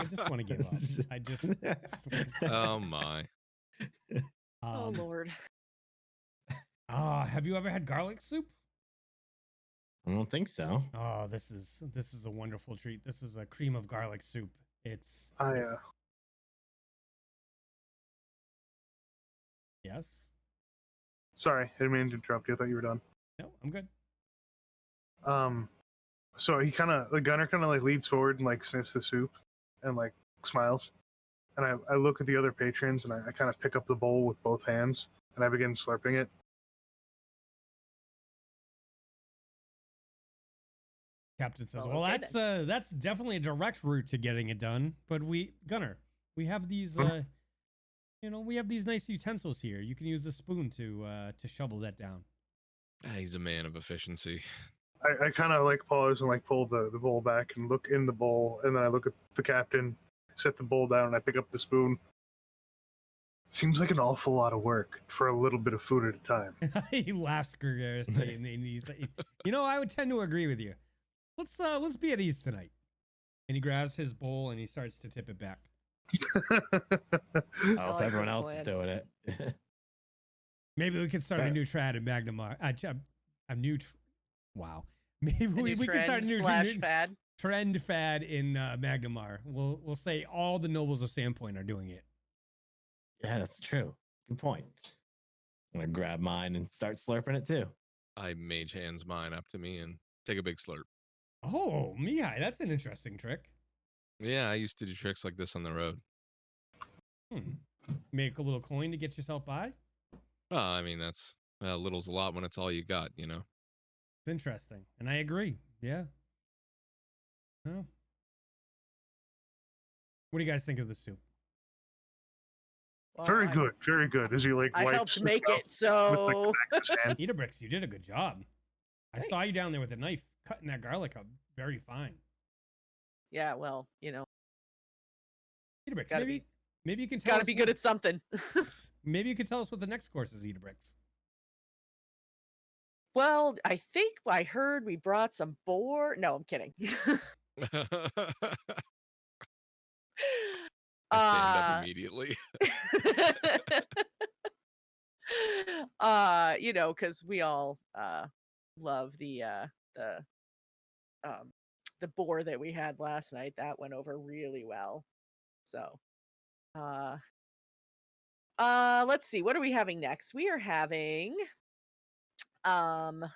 just want to give up. I just Oh my. Oh Lord. Have you ever had garlic soup? I don't think so. Oh, this is a wonderful treat. This is a cream of garlic soup. It's Yes. Sorry, I didn't mean to interrupt you. I thought you were done. No, I'm good. So the gunner kind of like leads forward and like sniffs the soup and like smiles. And I look at the other patrons and I kind of pick up the bowl with both hands and I begin slurping it. Captain says, Oh, "Well, okay, that's definitely a direct route to getting it done. But Gunnar, we have these we have these nice utensils here. You can use the spoon to shovel that down." He's a man of efficiency. I kind of like pause and like pull the bowl back and look in the bowl, and then I look at the captain, set the bowl down, and I pick up the spoon. Seems like an awful lot of work for a little bit of food at a time. He laughs gregariously, and he's like, I would tend to agree with you. Let's be at ease tonight. And he grabs his bowl and he starts to tip it back. If everyone else is doing it. Maybe we can start a new trad in Magnamar. Wow. Maybe we can start a new fad. Trend fad in Magnamar. We'll say all the nobles of Sandpoint are doing it. Yeah, that's true. Good point. I'm gonna grab mine and start slurping it too. I mage hands mine up to me and take a big slurp. Oh, Mihaly, that's an interesting trick. Yeah, I used to do tricks like this on the road. Make a little coin to get yourself by? Well, I mean, that's little's a lot when it's all you got, It's interesting. And I agree. Yeah. Oh. What do you guys think of the soup? Well, Very good, very good. As he like I wipes helped make himself it, so with, like, the back of his hand. Idabrix, you did a good job. I saw you down there with a knife cutting that garlic up very fine. yeah, well, Idabrix, Gotta maybe you can tell gotta us be good at something. maybe you can tell us what the next course is, Idabrix. Well, I think I heard we brought some boar. No, I'm kidding. I stand up immediately. Because we all love the boar that we had last night. That went over really well. So let's see, what are we having next? We are having let's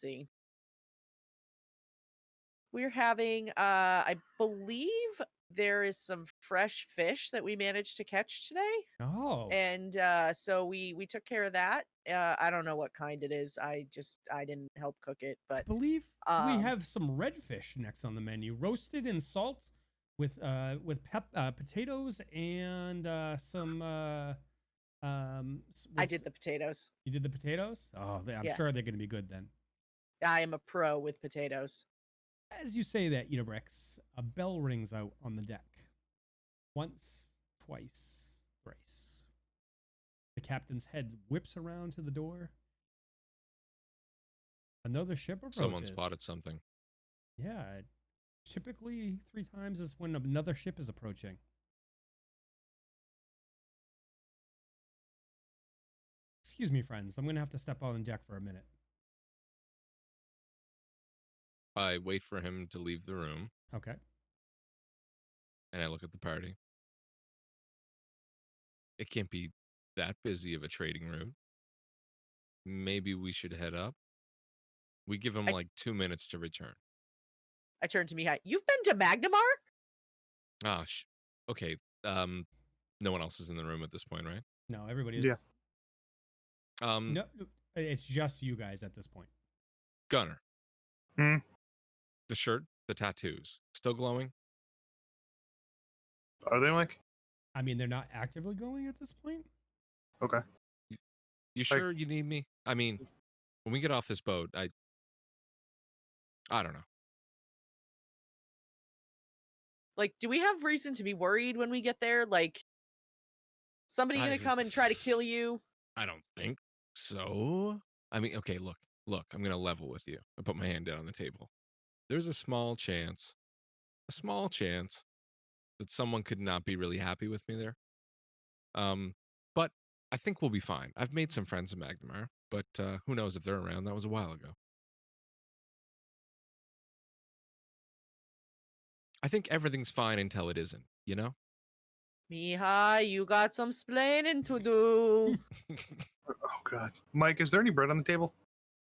see. We're having I believe there is some fresh fish that we managed to catch today. Oh, And so we took care of that. I don't know what kind it is. I didn't help cook it, I but believe we um, have some redfish next on the menu, roasted in salt with potatoes and some. I did the potatoes. You did the potatoes? Oh, I'm Yeah. sure they're going to be good then. I am a pro with potatoes. As you say that, Idabrix, a bell rings out on the deck. Once, twice, thrice. The captain's head whips around to the door. Another ship approaches. Someone spotted something. Yeah, typically 3 times is when another ship is approaching. Excuse me, friends. I'm going to have to step out on deck for a minute. I wait for him to leave the room, Okay. and I look at the party. It can't be that busy of a trading route. Maybe we should head up. We give him I- like 2 minutes to return. I turned to Mihaly. You've been to Magnamar? Ah, okay. No one else is in the room at this point, right? No, everybody is. Yeah. No, it's just you guys at this point. Gunnar. Hmm? The shirt, the tattoos, still glowing? Are they, Mike? I mean, they're not actively going at this point. Okay. You sure you need me? I mean, when we get off this boat, I don't know. Like, do we have reason to be worried when we get there? Like, somebody gonna I- come and try to kill you? I don't think so. I mean, okay, look, I'm going to level with you. I put my hand down on the table. There's a small chance that someone could not be really happy with me there. But I think we'll be fine. I've made some friends in Magnamar, but who knows if they're around. That was a while ago. I think everything's fine until it isn't, you know? Mihaly, you got some splaining to do. Oh God, Mike, is there any bread on the table?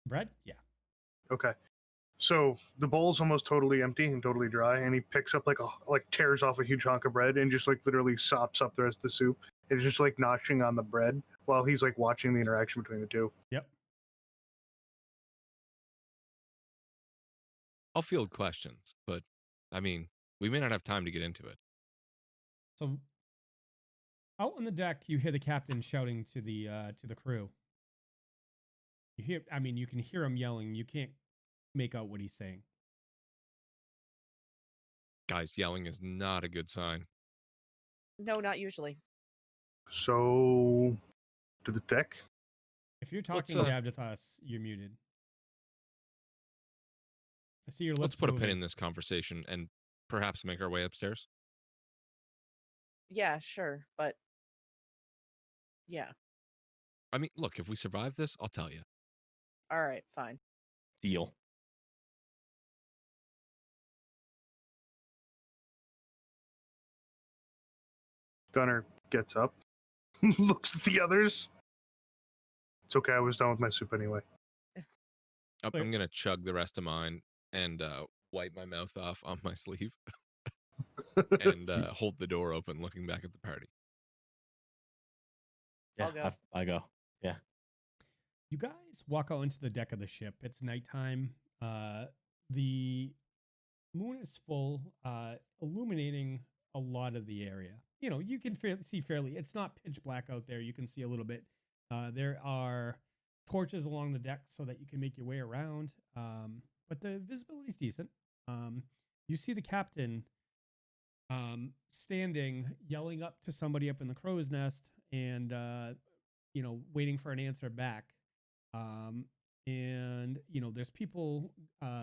Bread? Yeah. Okay. So the bowl's almost totally empty and totally dry, and he picks up like tears off a huge hunk of bread and just like literally sops up the rest of the soup. And it's just like noshing on the bread while he's like watching the interaction between the two. Yep. I'll field questions, but I mean, we may not have time to get into it. So out on the deck, you hear the captain shouting to the crew. You can hear him yelling. You can't make out what he's saying. Guys, yelling is not a good sign. No, not usually. So to the deck. If you're Let's, talking Davdithas, you're muted. I see your lips Let's put a pin moving. in this conversation and perhaps make our way upstairs. Yeah, sure, but yeah. I mean, look, if we survive this, I'll tell you. All right, fine. Deal. Gunnar gets up, looks at the others. It's okay. I was done with my soup anyway. I'm Clear. going to chug the rest of mine and wipe my mouth off on my sleeve and hold the door open looking back at the party. Yeah, I'll go. I go. Yeah. You guys walk out into the deck of the ship. It's nighttime. The moon is full, illuminating a lot of the area. You know, you can see fairly. It's not pitch black out there. You can see a little bit. There are torches along the deck so that you can make your way around. But the visibility is decent. You see the captain standing, yelling up to somebody up in the crow's nest, and waiting for an answer back. And there's people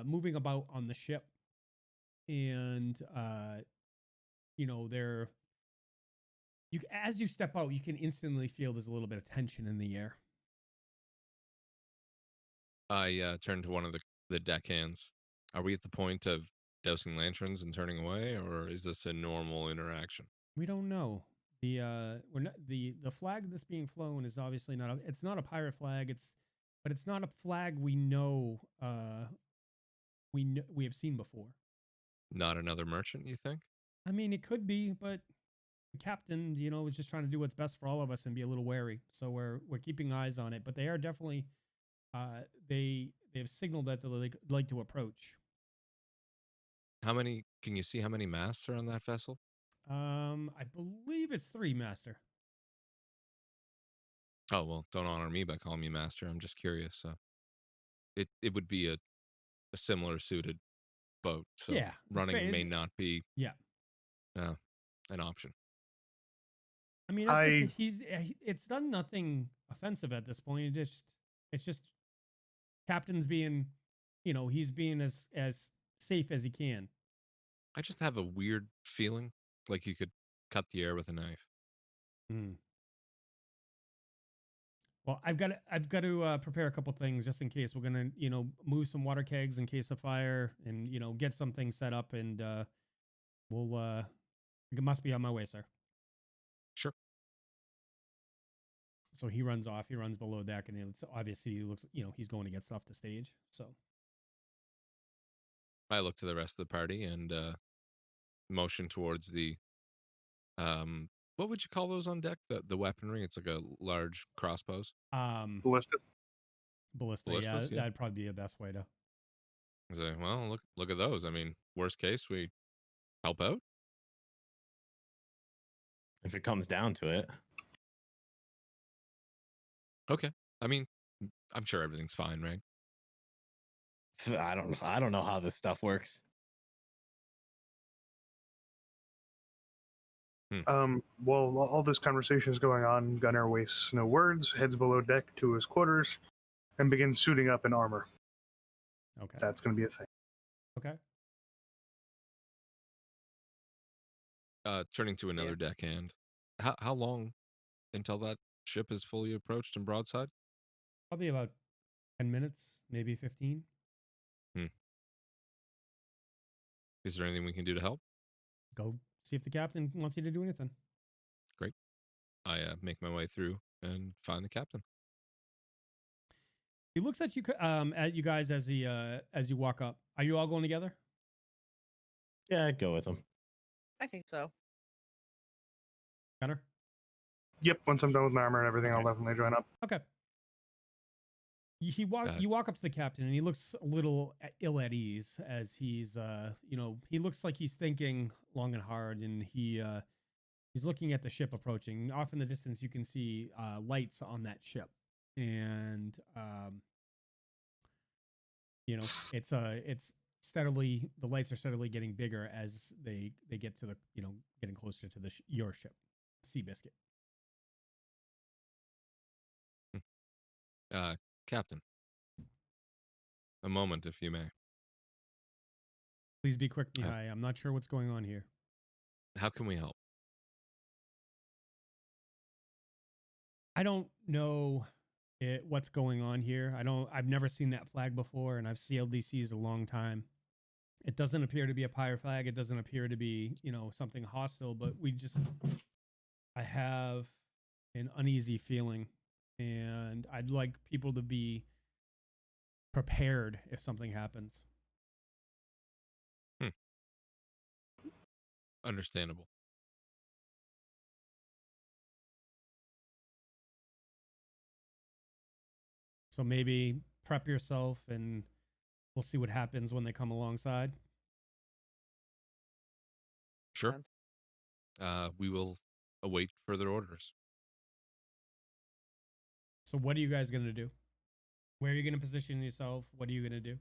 moving about on the ship, and as you step out, you can instantly feel there's a little bit of tension in the air. I turn to one of the deckhands. Are we at the point of dousing lanterns and turning away, or is this a normal interaction? We don't know. The flag that's being flown is obviously it's not a pirate flag. But it's not a flag we know we have seen before. Not another merchant, you think? I mean, it could be, but the captain, is just trying to do what's best for all of us and be a little wary. So we're keeping eyes on it. But they are definitely they've signaled that they like to approach. How many? Can you see how many masts are on that vessel? I believe it's 3, Master. Oh well, don't honor me by calling me master. I'm just curious. It would be a similar suited boat, so Yeah, it's running fair. may not be Yeah. an option. I mean, at this, it's done nothing offensive at this point. It's just captain's being, he's being as safe as he can. I just have a weird feeling like you could cut the air with a knife. Well, I've got to prepare a couple things just in case. We're gonna, move some water kegs in case of fire, and get some things set up, and we'll. It must be on my way, sir. Sure. So he runs off. He runs below deck, and it's obviously he looks, he's going to get stuff to stage. So I look to the rest of the party and motion towards the what would you call those on deck? The weaponry. It's like a large crossbows. Ballista. Ballistas, yeah, yeah. that'd probably be the best way to. I say, well, look at those. I mean, worst case, we help out. If it comes down to it. Okay. I mean, I'm sure everything's fine, right? I don't know how this stuff works. While all this conversation is going on, Gunnar wastes no words, heads below deck to his quarters, and begins suiting up in armor. Okay. That's going to be a thing. Okay. Turning to another deckhand. How long until that ship is fully approached and broadside? Probably about 10 minutes, maybe 15. Is there anything we can do to help? Go see if the captain wants you to do anything. Great. I make my way through and find the captain. He looks at you guys as you walk up. Are you all going together? Yeah, I'd go with him. I think so. Gunnar? Yep, once I'm done with my armor and everything, Okay. I'll definitely join up. Okay. You walk up to the captain, and he looks a little ill at ease as he's he looks like he's thinking long and hard, and he's looking at the ship approaching. Off in the distance, you can see lights on that ship, and it's steadily, the lights are steadily getting bigger as they get to the getting closer to the your ship, Seabiscuit. Captain, a moment, if you may. Please be quick, Mihaly. I'm not sure what's going on here. How can we help? I don't know what's going on here. I've never seen that flag before, and I've sailed these seas a long time. It doesn't appear to be a pirate flag. It doesn't appear to be, something hostile, but I have an uneasy feeling, and I'd like people to be prepared if something happens. Understandable. So maybe prep yourself, and we'll see what happens when they come alongside. Sure. Sense. We will await further orders. So what are you guys going to do? Where are you going to position yourself? What are you going to do?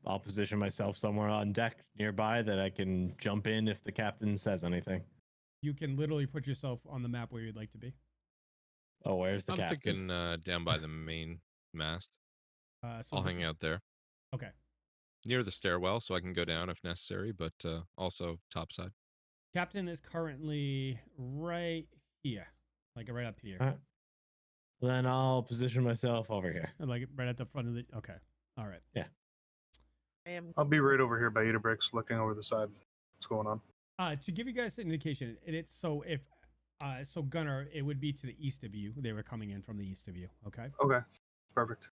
I'll position myself somewhere on deck nearby that I can jump in if the captain says anything. You can literally put yourself on the map where you'd like to be. Oh, where's the I'm captain? thinking down by the main mast. So I'll hang out there. Okay. Near the stairwell so I can go down if necessary, but also topside. Captain is currently right here, like right up here, Alright. Then I'll position myself over here. like right at the front of the. Okay. All right. Yeah. I'll be right over here by Idabrix, looking over the side. What's going on? To give you guys an indication, it's so if so Gunnar, it would be to the east of you. They were coming in from the east of you. Okay. Okay, perfect.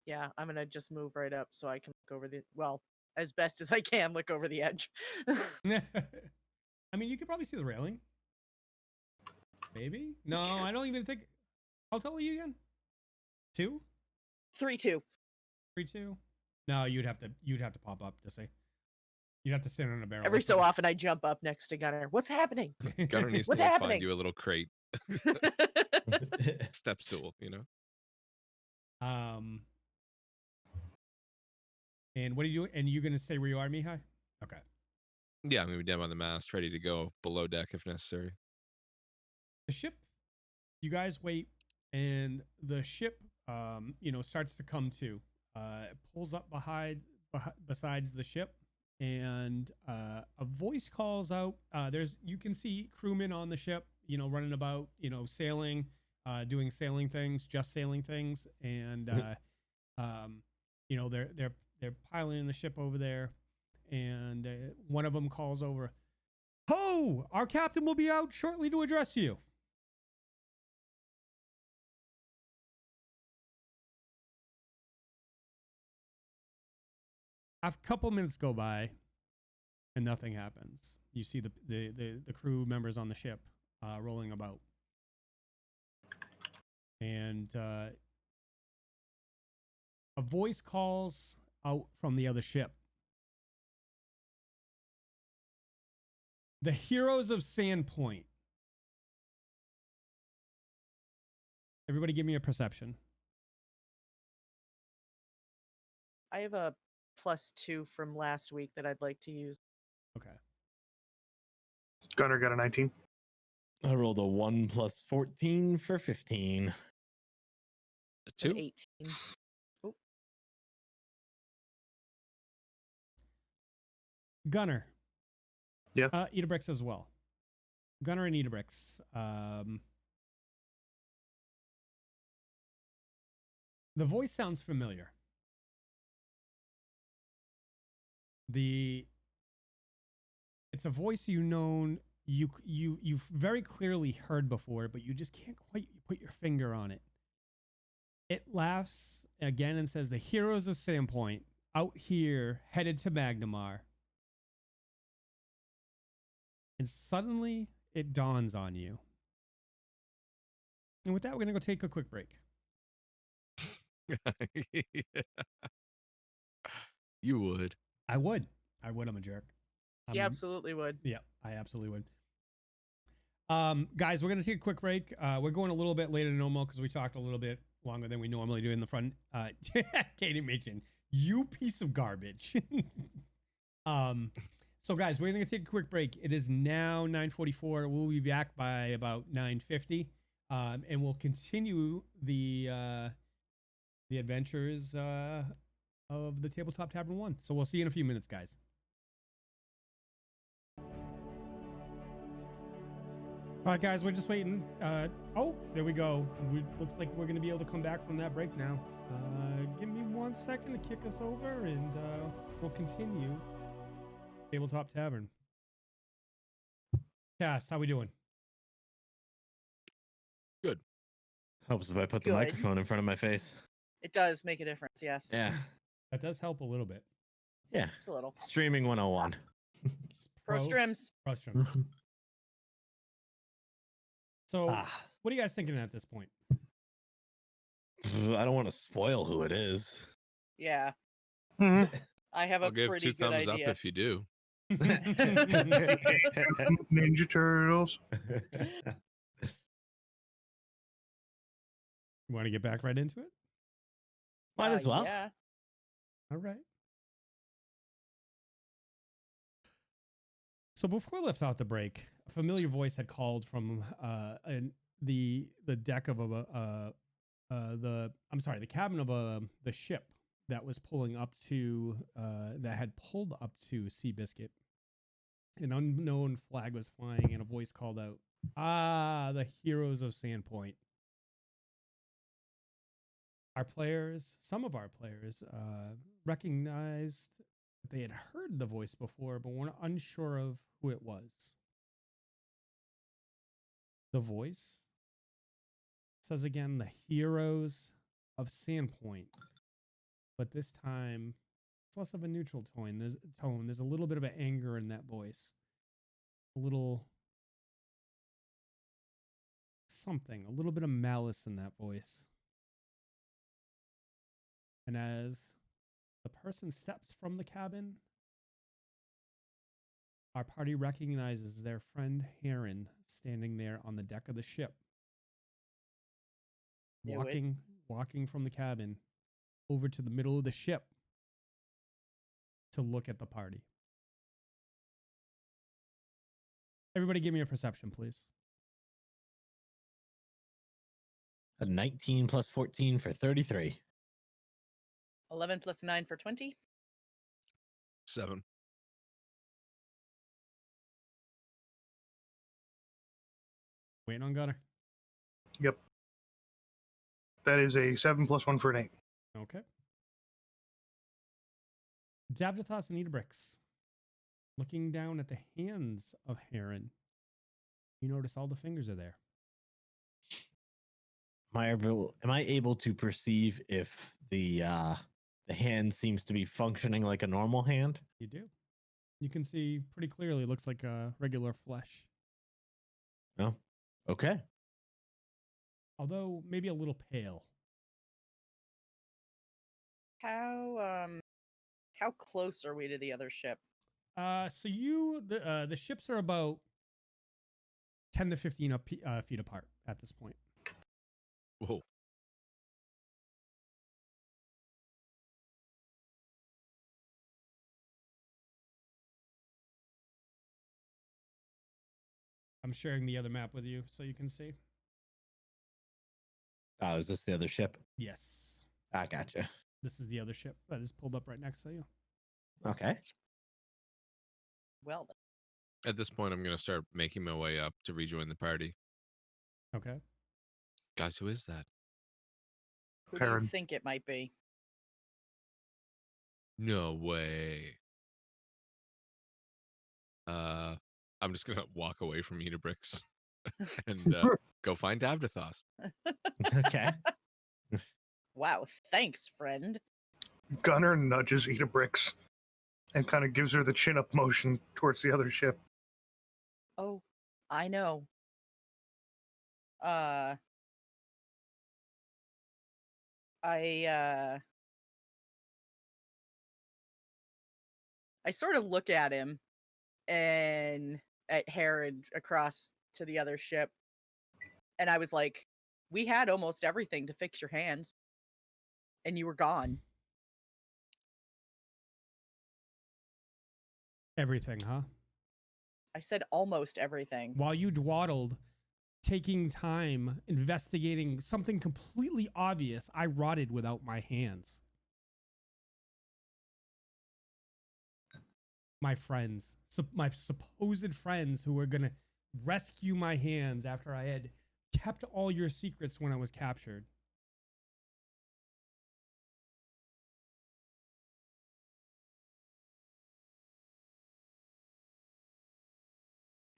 Yeah, I'm gonna just move right up so I can over the as best as I can look over the edge. I mean, you could probably see the railing. Maybe? No, I don't even think. How tall are you again? 2? 3-2. 3-2? No, you'd have to pop up to see. You'd have to stand on a barrel. Every so often I jump up next to Gunnar. What's happening? Gunnar needs What's to like, happening? find you a little crate, step stool, you know. And what are you doing? And you're gonna stay where you are, Mihai? Okay. Yeah, I'm gonna be down by the mast, ready to go below deck if necessary. The ship, you guys wait, and the ship, starts to come to. It pulls up besides the ship, and a voice calls out. You can see crewmen on the ship, running about, sailing, doing sailing things, and they're piloting the ship over there, and one of them calls over, "Ho! Our captain will be out shortly to address you." A couple minutes go by, and nothing happens. You see the crew members on the ship rolling about, and a voice calls out from the other ship. The heroes of Sandpoint. Everybody give me a perception. I have a +2 from last week that I'd like to use. Okay. Gunnar got a 19. I rolled a 1 + 14 for 15. A An 2. 18. Oh, Gunnar. Yeah. Idabrix as well. Gunnar and Idabrix. The voice sounds familiar. It's a voice you've very clearly heard before, but you just can't quite put your finger on it. It laughs again and says, "The heroes of Sandpoint out here headed to Magnamar." And suddenly it dawns on you. And with that, we're gonna go take a quick break. You would. I would. I'm a jerk. he absolutely would. Yeah, I absolutely would. Guys, we're gonna take a quick break. We're going a little bit later than normal because we talked a little bit longer than we normally do in the front. Katie mentioned, "You piece of garbage." So guys, we're gonna take a quick break. It is now 9:44. We'll be back by about 9:50, and we'll continue the adventures of the Tabletop Tavern 1. So we'll see you in a few minutes, guys. All right, guys, we're just waiting. Oh, there we go. Looks like we're going to be able to come back from that break now. Give me 1 second to kick us over, and we'll continue Tabletop Tavern. Cass, how we doing? Good. Helps if I put the Good. microphone in front of my face. It does make a difference, yes. Yeah. That does help a little bit. Yeah. Just a little. Streaming 101. Pro strims. Pro strims. So, what are you guys thinking at this point? I don't want to spoil who it is. Yeah. Mhm. I have I'll a give pretty 2 good thumbs idea. up if you do. Ninja Turtles. You want to get back right into it? Might as well. Yeah. All right. So before we left out the break, a familiar voice had called from the deck of the cabin of the ship that was pulling up to that had pulled up to Seabiscuit. An unknown flag was flying, and a voice called out, "Ah, the heroes of Sandpoint." Some of our players, recognized that they had heard the voice before, but were unsure of who it was. The voice says again, "The heroes of Sandpoint," but this time It's less of a neutral tone. There's a little bit of an anger in that voice. A little something, a little bit of malice in that voice. And as the person steps from the cabin, our party recognizes their friend Heron standing there on the deck of the ship. Walking from the cabin over to the middle of the ship to look at the party. Everybody give me a perception, please. A 19 plus 14 for 33. 11 plus 9 for 20. 7. Waiting on Gunnar. Yep. That is a 7 plus 1 for an 8. Okay. Davdithas and Idabrix. Looking down at the hands of Heron, you notice all the fingers are there. Am I able to perceive if the hand seems to be functioning like a normal hand? You do. You can see pretty clearly. It looks like a regular flesh. Oh, okay. Although maybe a little pale. How close are we to the other ship? So the ships are about 10 to 15 feet apart at this point. Whoa. I'm sharing the other map with you so you can see. Oh, is this the other ship? Yes. I gotcha. This is the other ship that is pulled up right next to you. Okay. Well, At this point, I'm going to start making my way up to rejoin the party. Okay. Guys, who is that? who do Heron. you think it might be? No way. I'm just going to walk away from Idabrix and go find Davdithas. Okay. Wow, thanks, friend. Gunnar nudges Idabrix and kind of gives her the chin up motion towards the other ship. Oh, I know. I sort of look at him and at Heron across to the other ship, and I was like, we had almost everything to fix your hands, and you were gone. Everything, huh? I said almost everything. While you dwaddled, taking time, investigating something completely obvious, I rotted without my hands. My friends, my supposed friends who were going to rescue my hands after I had kept all your secrets when I was captured.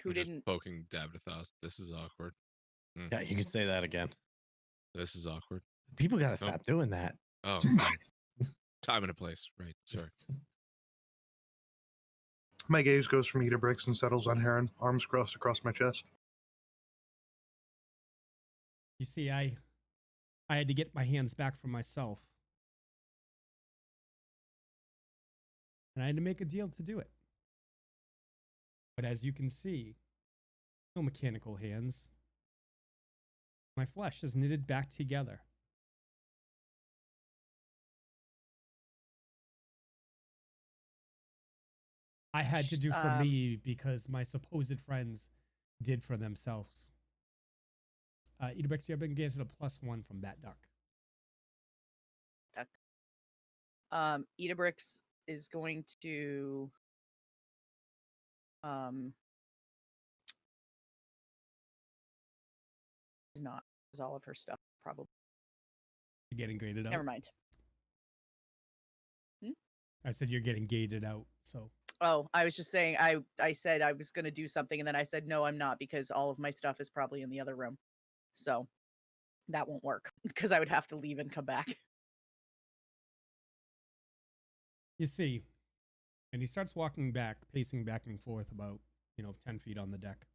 Who I'm just didn't? poking Davdithas. This is awkward. Yeah, you can say that again. This is awkward. People gotta stop doing that. Oh, time and a place. Right. Sorry. My gaze goes from Idabrix and settles on Heron, arms crossed across my chest. You see, I had to get my hands back from myself. And I had to make a deal to do it. But as you can see, no mechanical hands. My flesh is knitted back together. I had to do for me because my supposed friends did for themselves. Idabrix, you have been granted a +1 from that duck. Idabrix is going to is not is all of her stuff probably. You're getting graded out. Never mind. I said you're getting gated out, so. Oh, I was just saying I said I was going to do something and then I said no, I'm not because all of my stuff is probably in the other room. So that won't work because I would have to leave and come back. You see, and he starts walking back, pacing back and forth about, 10 feet on the deck.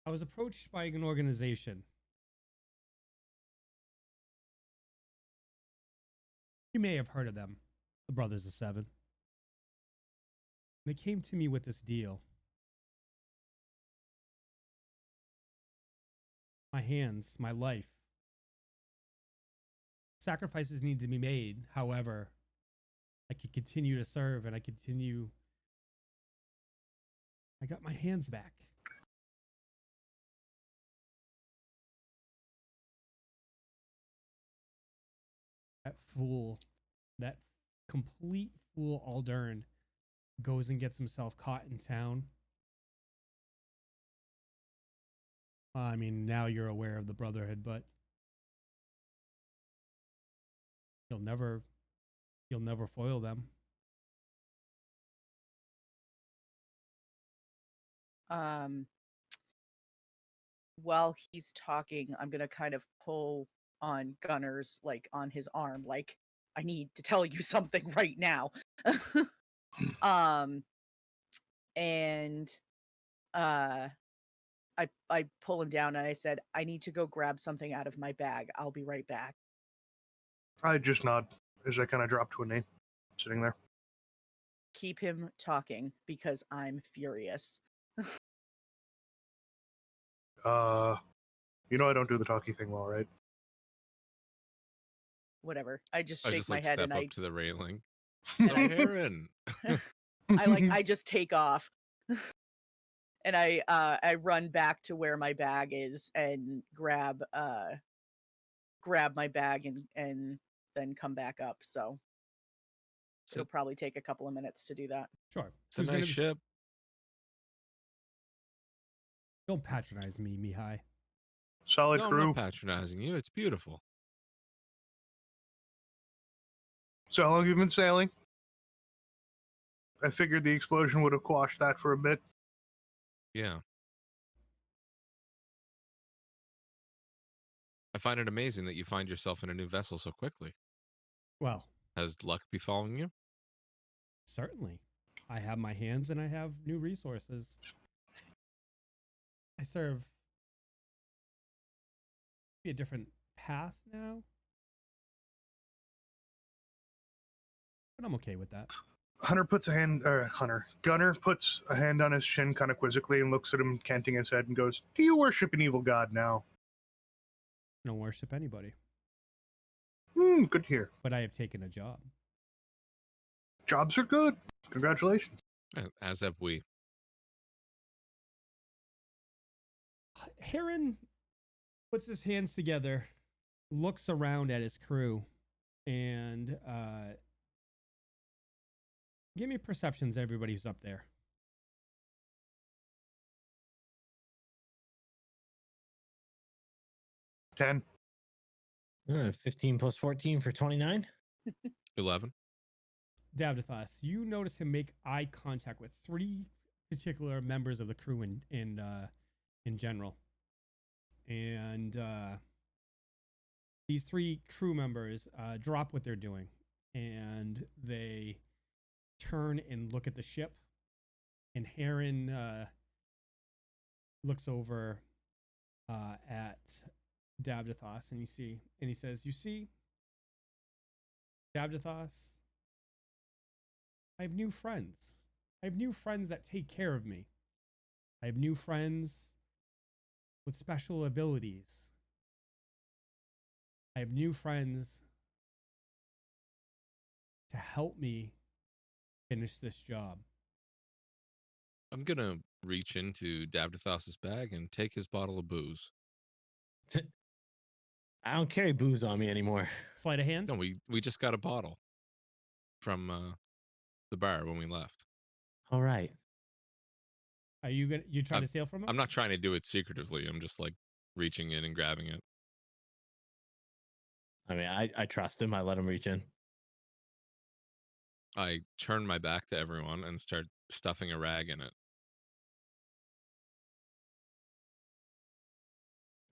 I was approached by an organization. You may have heard of them, the Brothers of Seven. They came to me with this deal. My hands, my life. Sacrifices need to be made. However, I could continue to serve and I got my hands back. That fool, that complete fool Aldern goes and gets himself caught in town. I mean, now you're aware of the Brotherhood, but you'll never foil them. While he's talking, I'm gonna kind of pull on Gunnar's, like, on his arm, like, I need to tell you something right now. And I pull him down and I said, I need to go grab something out of my bag. I'll be right back. I just nod as I kind of drop to a knee, sitting there. Keep him talking because I'm furious. I don't do the talky thing well, right? Whatever. I just I shake just my like head step and up I to the railing. and So I Heron. I just take off. And I run back to where my bag is and grab my bag and then come back up. So it'll probably take a couple of minutes to do that. Sure. It's a nice ship. Don't patronize me, Mihaly. Solid No, I'm crew. not patronizing you. It's beautiful. So how long have you been sailing? I figured the explosion would have quashed that for a bit. Yeah. I find it amazing that you find yourself in a new vessel so quickly. Well, has luck befallen you? Certainly. I have my hands and I have new resources. I serve a different path now. But I'm okay with that. Gunnar puts a hand on his chin kind of quizzically and looks at him, canting his head, and goes, "Do you worship an evil god now?" I don't worship anybody. Good to hear. But I have taken a job. Jobs are good. Congratulations. As have we. Heron puts his hands together, looks around at his crew, and give me perceptions, everybody who's up there. 10. 15 plus 14 for 29. 11. Davdithas, you notice him make eye contact with three particular members of the crew in general. And these three crew members drop what they're doing and they turn and look at the ship. And Heron looks over at Davdithas and he says, "You see, Davdithas, I have new friends. I have new friends that take care of me. I have new friends with special abilities. I have new friends to help me finish this job." I'm going to reach into Davdithas's bag and take his bottle of booze. I don't carry booze on me anymore. Sleight of hand? No, we just got a bottle from the bar when we left. All right. Are you trying to steal from him? I'm not trying to do it secretively. I'm just like reaching in and grabbing it. I mean, I trust him. I let him reach in. I turn my back to everyone and start stuffing a rag in it.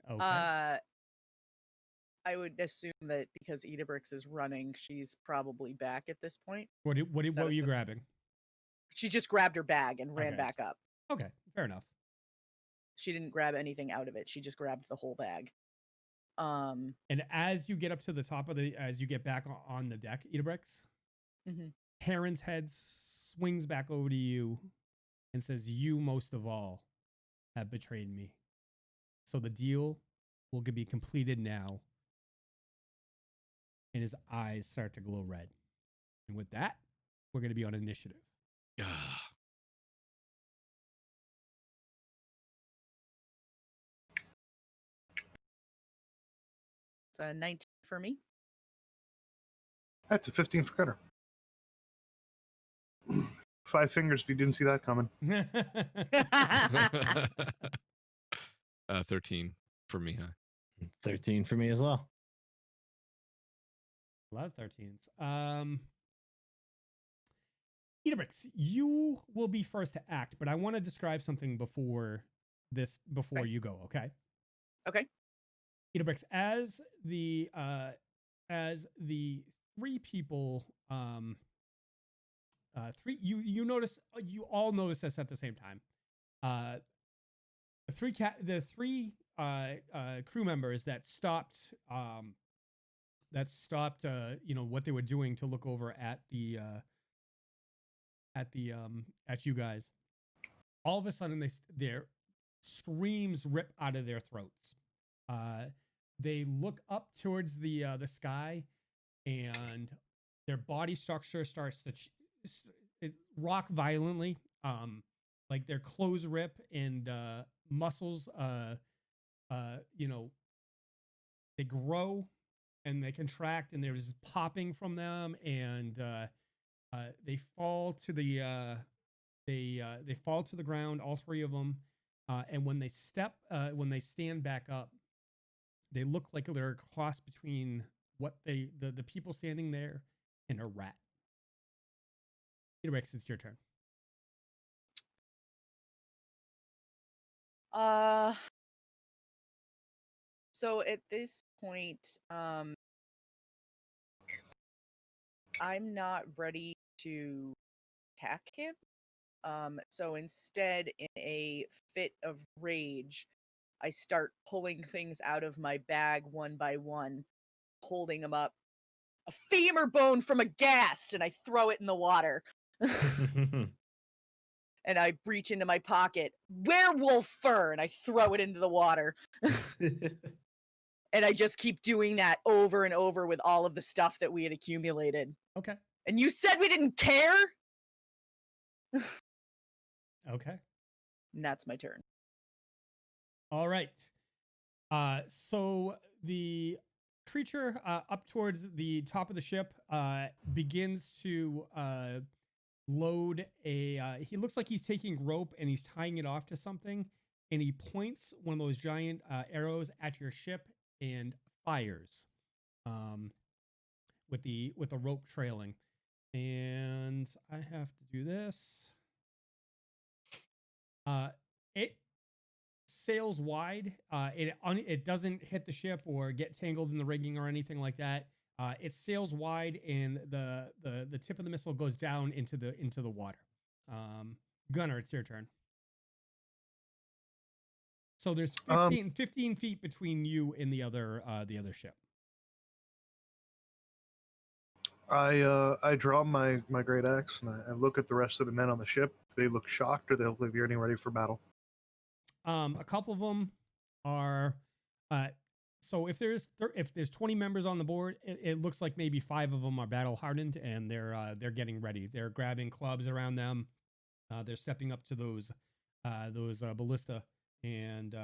Okay. I would assume that because Idabrix is running, she's probably back at this point. What Is that were a you sim- grabbing? She just grabbed her bag and ran Okay. back up. Okay, fair enough. She didn't grab anything out of it. She just grabbed the whole bag. And as you get up to the top of as you get back on the deck, Idabrix, Mhm. Heron's head swings back over to you and says, "You most of all have betrayed me. So the deal will be completed now." And his eyes start to glow red. And with that, we're going to be on initiative. Ah, It's a 19 for me. That's a 15 for Gunnar. 5 fingers if you didn't see that coming. 13 for Mihaly. 13 for me as well. A lot of 13s. Idabrix, you will be first to act, but I want to describe something before Okay. you go, okay? Okay. Idabrix, as the three people you notice, you all notice this at the same time. The three crew members that stopped what they were doing to look over at you guys. All of a sudden their screams rip out of their throats. They look up towards the sky, and their body structure starts to rock violently. Like their clothes rip, and muscles they grow and they contract, and there's popping from them, and they fall to the they fall to the ground, all three of them. And when they stand back up, they look like they're a cross between the people standing there and a rat. Idabrix, it's your turn. So at this point, I'm not ready to attack him. So instead, in a fit of rage, I start pulling things out of my bag one by one, holding them up. A femur bone from a ghast, and I throw it in the water. And I reach into my pocket, werewolf fur, and I throw it into the water. And I just keep doing that over and over with all of the stuff that we had accumulated. Okay. And you said we didn't care? Okay. And that's my turn. All right. So the creature up towards the top of the ship begins to load he looks like he's taking rope and he's tying it off to something, and he points one of those giant arrows at your ship and fires with the rope trailing. And I have to do this. It sails wide. It doesn't hit the ship or get tangled in the rigging or anything like that. It sails wide, and the tip of the missile goes down into the water. Gunnar, it's your turn. So there's 15 feet between you and the other ship. I draw my great axe and I look at the rest of the men on the ship. They look shocked, or they look like they're getting ready for battle. A couple of them are. So if there's 20 members on the board, it looks like maybe 5 of them are battle hardened, and they're getting ready. They're grabbing clubs around them. They're stepping up to those ballista and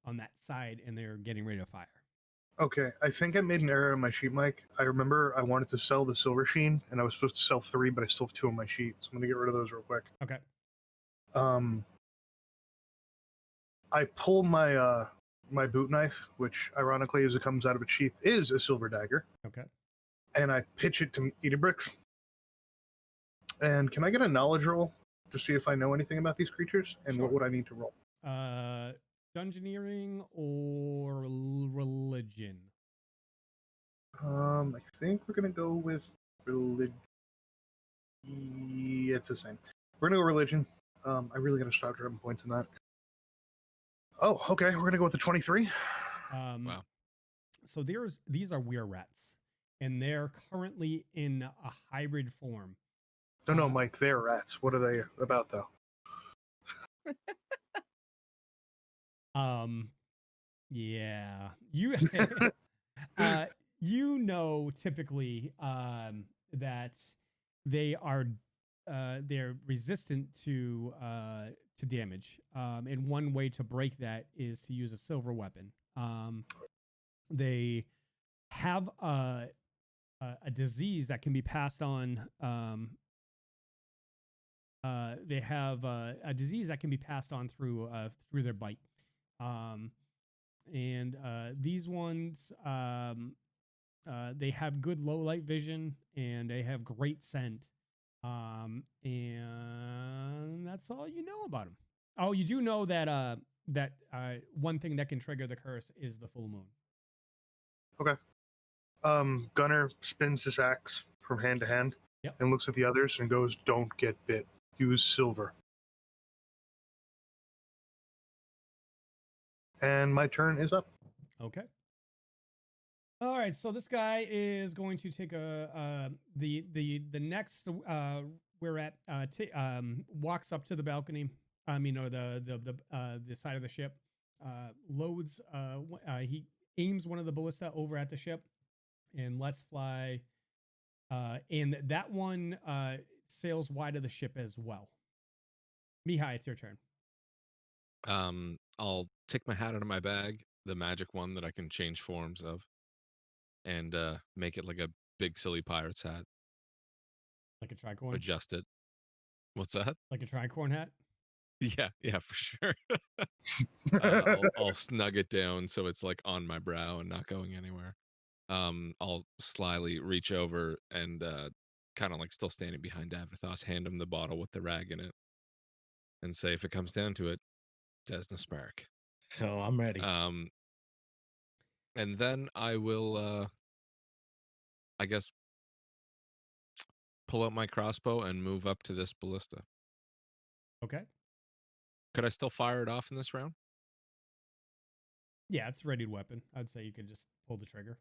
on that side, and they're getting ready to fire. Okay, I think I made an error on my sheet, Mike. I remember I wanted to sell the silver sheen, and I was supposed to sell 3, but I still have 2 on my sheet, so I'm gonna get rid of those real quick. Okay. I pull my my boot knife, which ironically, as it comes out of its sheath, is a silver dagger. Okay. And I pitch it to Idabrix. And can I get a knowledge roll to see if I know anything about these creatures, and Sure. what would I need to roll? Dungeoneering or religion? I think we're gonna go with religion. It's the same. We're gonna go religion. I really gotta stop dropping points in that. Oh, okay. We're gonna go with the 23. Wow. So these are were rats, and they're currently in a hybrid form. No, Mike. They're rats. What are they about, though? Yeah, you you know typically that they are they're resistant to damage. And one way to break that is to use a silver weapon. They have a disease that can be passed on. They have a disease that can be passed on through their bite. And these ones, they have good low light vision and they have great scent. And that's all you know about them. Oh, you do know that one thing that can trigger the curse is the full moon. Okay. Gunnar spins his axe from hand to hand and looks at the others and goes, "Don't get bit. Use silver." And my turn is up. Okay. All right. So this guy is going to take the next we're at walks up to the balcony. I mean, or the side of the ship. Loads. He aims one of the ballista over at the ship, and lets fly. And that one sails wide of the ship as well. Mihaly, it's your turn. I'll take my hat out of my bag, the magic one that I can change forms of, and make it like a big silly pirate's hat. Like a tricorn? Adjust it. What's that? Like a tricorn hat? Yeah, for sure. I'll snug it down so it's like on my brow and not going anywhere. I'll slyly reach over and kind of like still standing behind Davdithas, hand him the bottle with the rag in it, and say, if it comes down to it, Desna Spark. So I'm ready. And then I will, I guess, pull out my crossbow and move up to this ballista. Okay. Could I still fire it off in this round? Yeah, it's a readied weapon. I'd say you could just pull the trigger.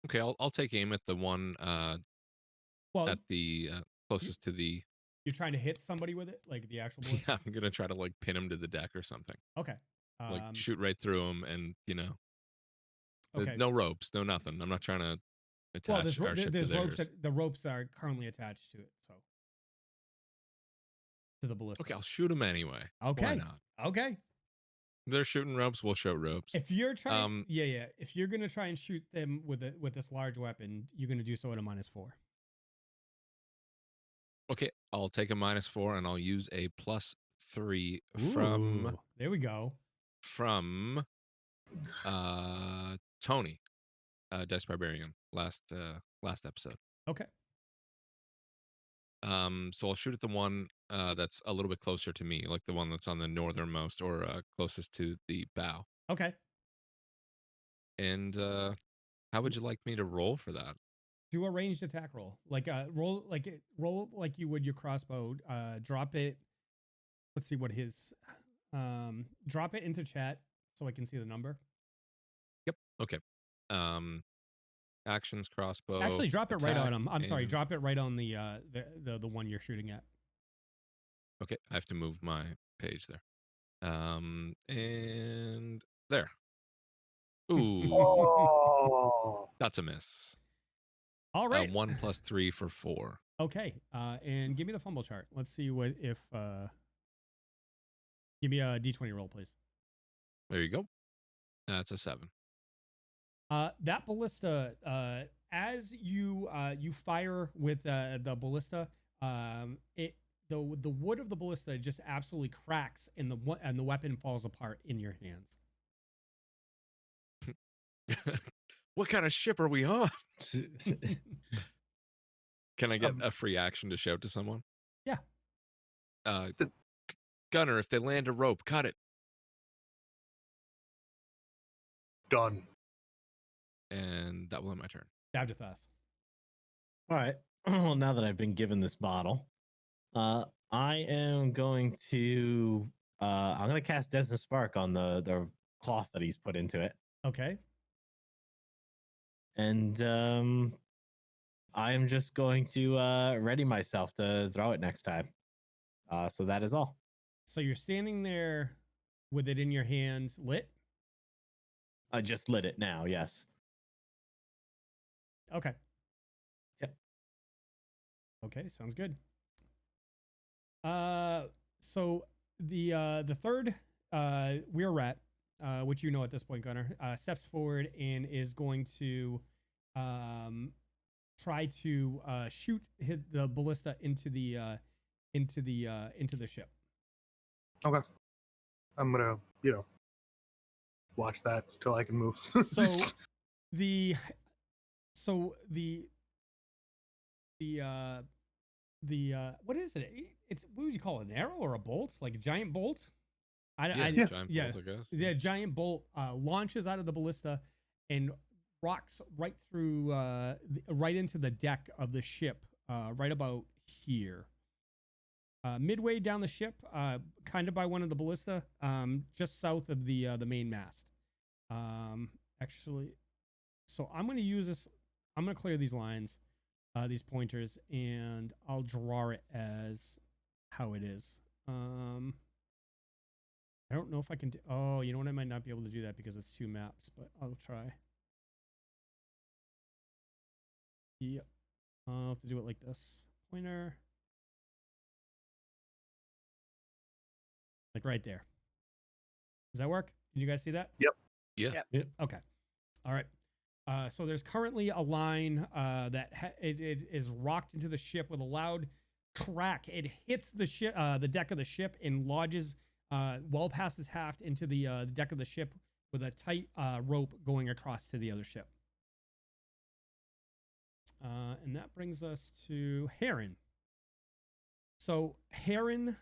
Okay, I'll take aim at the one at the closest to the. You're trying to hit somebody with it, like the actual ballista? Yeah, I'm gonna try to like pin him to the deck or something. Okay. Like shoot right through him, and Okay. no ropes, no nothing. I'm not trying to attach our ship to there's ropes. theirs. The ropes are currently attached to it, so to the ballista. Okay, I'll shoot him anyway. Okay. Why not? Okay. They're shooting ropes. We'll shoot ropes. If you're trying, if you're gonna try and shoot them with this large weapon, you're gonna do so at a -4. Okay, I'll take a -4 and I'll use a +3 from. There we go. From Tony, Dice Barbarian, last episode. Okay. So I'll shoot at the one that's a little bit closer to me, like the one that's on the northernmost or closest to the bow. Okay. And how would you like me to roll for that? Do a ranged attack roll, roll like you would your crossbow. Drop it. Let's see what his. Drop it into chat so I can see the number. Yep. Okay. Actions crossbow. Actually, drop it right on him. I'm sorry. and- Drop it right on the one you're shooting at. Okay, I have to move my page there. And there. Ooh, Oh. that's a miss. All right. 1 + 3 for 4. Okay. And give me the fumble chart. Let's see what if. Give me a d20 roll, please. There you go. That's a 7. That ballista, as you fire with the ballista, the wood of the ballista just absolutely cracks, and the weapon falls apart in your hands. What kind of ship are we on? Can I get a free action to shout to someone? Yeah. Gunnar, if they land a rope, cut it. Done. and that will end my turn. Davdithas. All right. Well, now that I've been given this bottle, I am going to I'm gonna cast Desna Spark on the cloth that he's put into it. Okay. And I am just going to ready myself to throw it next time. So that is all. So you're standing there with it in your hands, lit. I just lit it now. Yes. Okay. Yep. Okay, sounds good. So the third weir rat, which you know at this point, Gunnar, steps forward and is going to try to shoot the ballista into the ship. Okay. I'm gonna, watch that till I can move. So the what is it? It's, what would you call it? An arrow or a bolt? Like a giant bolt? Giant bolt, I guess. The giant bolt launches out of the ballista and rocks right through, right into the deck of the ship, right about here. Midway down the ship, kind of by one of the ballista, just south of the main mast. Actually, so I'm going to use this. I'm going to clear these lines, these pointers, and I'll draw it as how it is. I don't know if I can do, oh, you know what? I might not be able to do that because it's 2 maps, but I'll try. Yep. I'll have to do it like this. Pointer. Like right there. Does that work? Can you guys see that? Yep. Yeah. Yep. Okay. All right. So there's currently a line that it is rocked into the ship with a loud crack. It hits the ship, the deck of the ship, and lodges well past its haft into the deck of the ship with a tight rope going across to the other ship. And that brings us to Heron. So Heron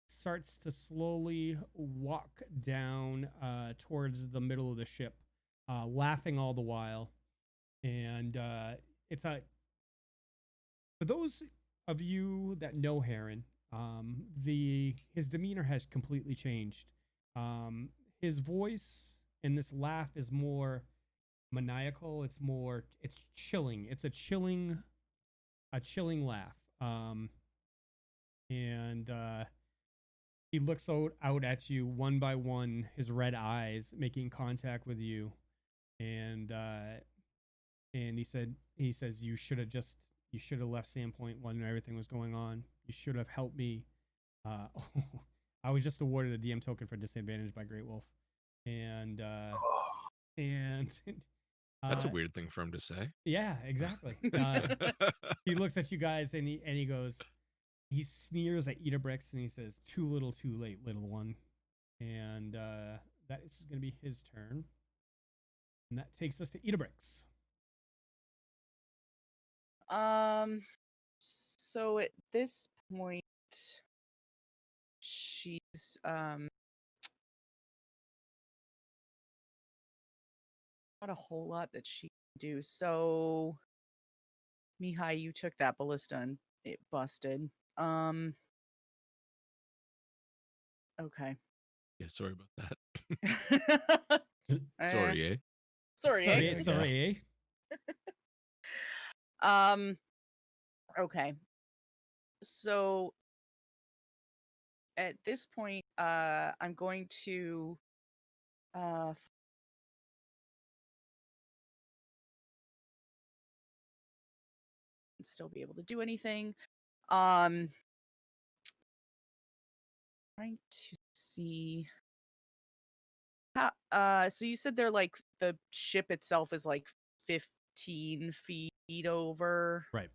starts to slowly walk down towards the middle of the ship, laughing all the while. And it's a, for those of you that know Heron, his demeanor has completely changed. His voice and this laugh is more maniacal. It's chilling. It's a chilling laugh. And he looks out at you one by one, his red eyes making contact with you. And he says, you should have left Sandpoint when everything was going on. You should have helped me. I was just awarded a DM token for disadvantage by Great Wolf. And That's a weird thing for him to say. Yeah, exactly. He looks at you guys and he goes, he sneers at Idabrix and he says, "Too little, too late, little one." And that is going to be his turn. And that takes us to Idabrix. So at this point, she's not a whole lot that she can do. So Mihaly, you took that ballista and it busted. Okay. Yeah, sorry about Eh, that. Sorry, eh? Sorry, eh? Sorry. Okay. So at this point, I'm going to still be able to do anything. Trying to see how, so you said they're like, the ship itself is like 15 feet over. Right.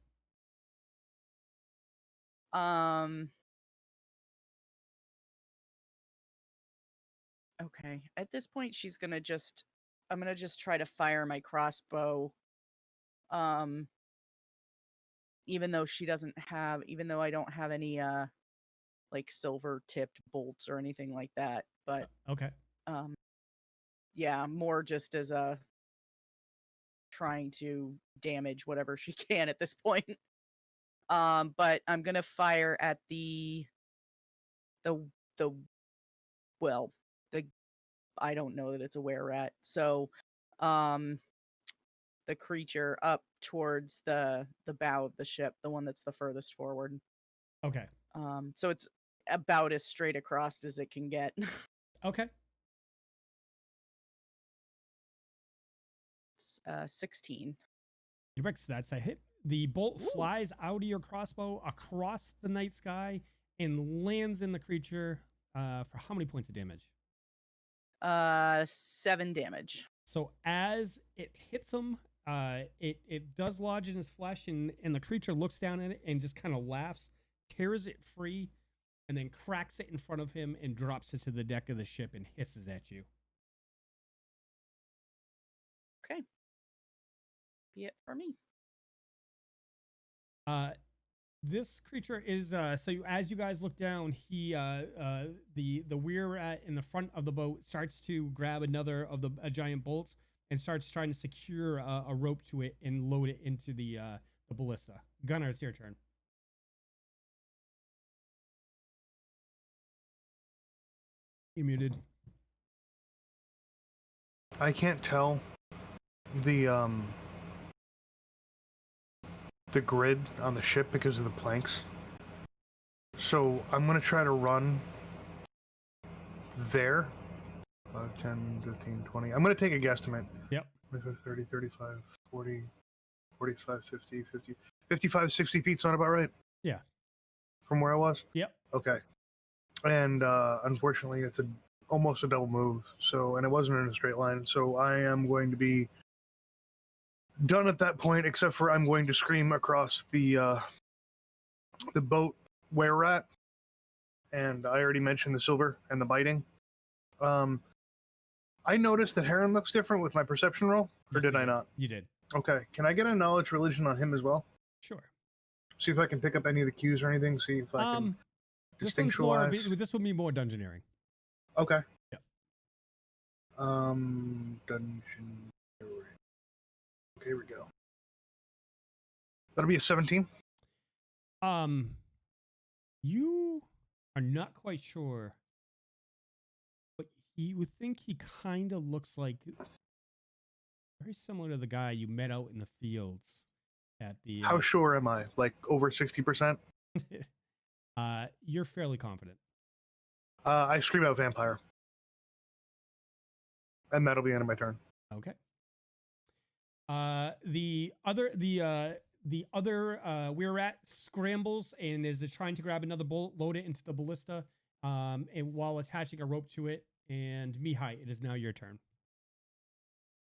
Okay. At this point, I'm gonna just try to fire my crossbow. Even though I don't have any like silver tipped bolts or anything like that. But Okay. yeah, more just as a trying to damage whatever she can at this point. But I'm gonna fire at the well, the I don't know that it's a were rat. So, the creature up towards the bow of the ship, the one that's the furthest forward. Okay. So it's about as straight across as it can get. Okay. It's 16. Idabrix, that's a hit. The bolt Ooh. flies out of your crossbow across the night sky and lands in the creature for how many points of damage? 7 damage. So as it hits him, it does lodge in his flesh, and the creature looks down at it and just kind of laughs, tears it free, and then cracks it in front of him and drops it to the deck of the ship and hisses at you. Okay. Be it for me. This creature is so as you guys look down, he the weir rat in the front of the boat starts to grab another of the giant bolts and starts trying to secure a rope to it and load it into the ballista. Gunnar, it's your turn. You're muted. I can't tell the grid on the ship because of the planks. So I'm gonna try to run there. 5, 10, 15, 20. I'm gonna take a guesstimate. Yep. 30, 35, 40, 45, 50, 50, 55, 60 feet. Sound about right? Yeah. From where I was? Yep. Okay. And unfortunately, it's almost a double move. So, and it wasn't in a straight line. So I am going to be done at that point, except for I'm going to scream across the boat where rat. And I already mentioned the silver and the biting. I noticed that Heron looks different with my perception roll, or did I not? You did. Okay. Can I get a knowledge religion on him as well? Sure. See if I can pick up any of the cues or anything. See if I can distinctualize. This will be more dungeoneering. Okay. Yep. Dungeon. Okay, here we go. That'll be a 17. You are not quite sure, but you would think he kind of looks like very similar to the guy you met out in the fields at the. How sure am I? Like over 60%? You're fairly confident. I scream out vampire. And that'll be the end of my turn. Okay. The other weir rat scrambles and is trying to grab another bolt, load it into the ballista, and while attaching a rope to it. And Mihaly, it is now your turn.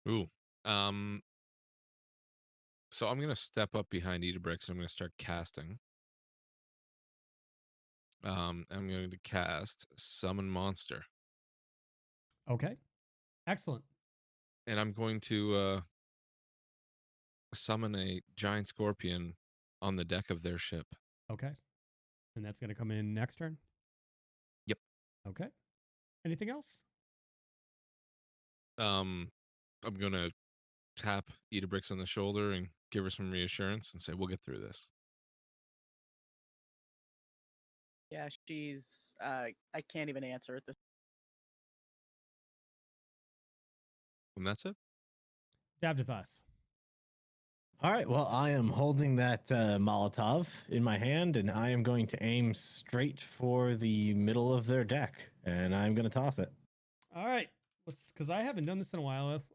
Ooh. So I'm gonna step up behind Idabrix and I'm gonna start casting. I'm going to cast Summon Monster. Okay. Excellent. And I'm going to summon a giant scorpion on the deck of their ship. Okay. And that's going to come in next turn? Yep. Okay. Anything else? I'm going to tap Idabrix on the shoulder and give her some reassurance and say, we'll get through this. Yeah, she's I can't even answer at this. And that's it. Davdithas. All right. Well, I am holding that Molotov in my hand, and I am going to aim straight for the middle of their deck, and I'm going to toss it. All right. Because I haven't done this in a while. Let's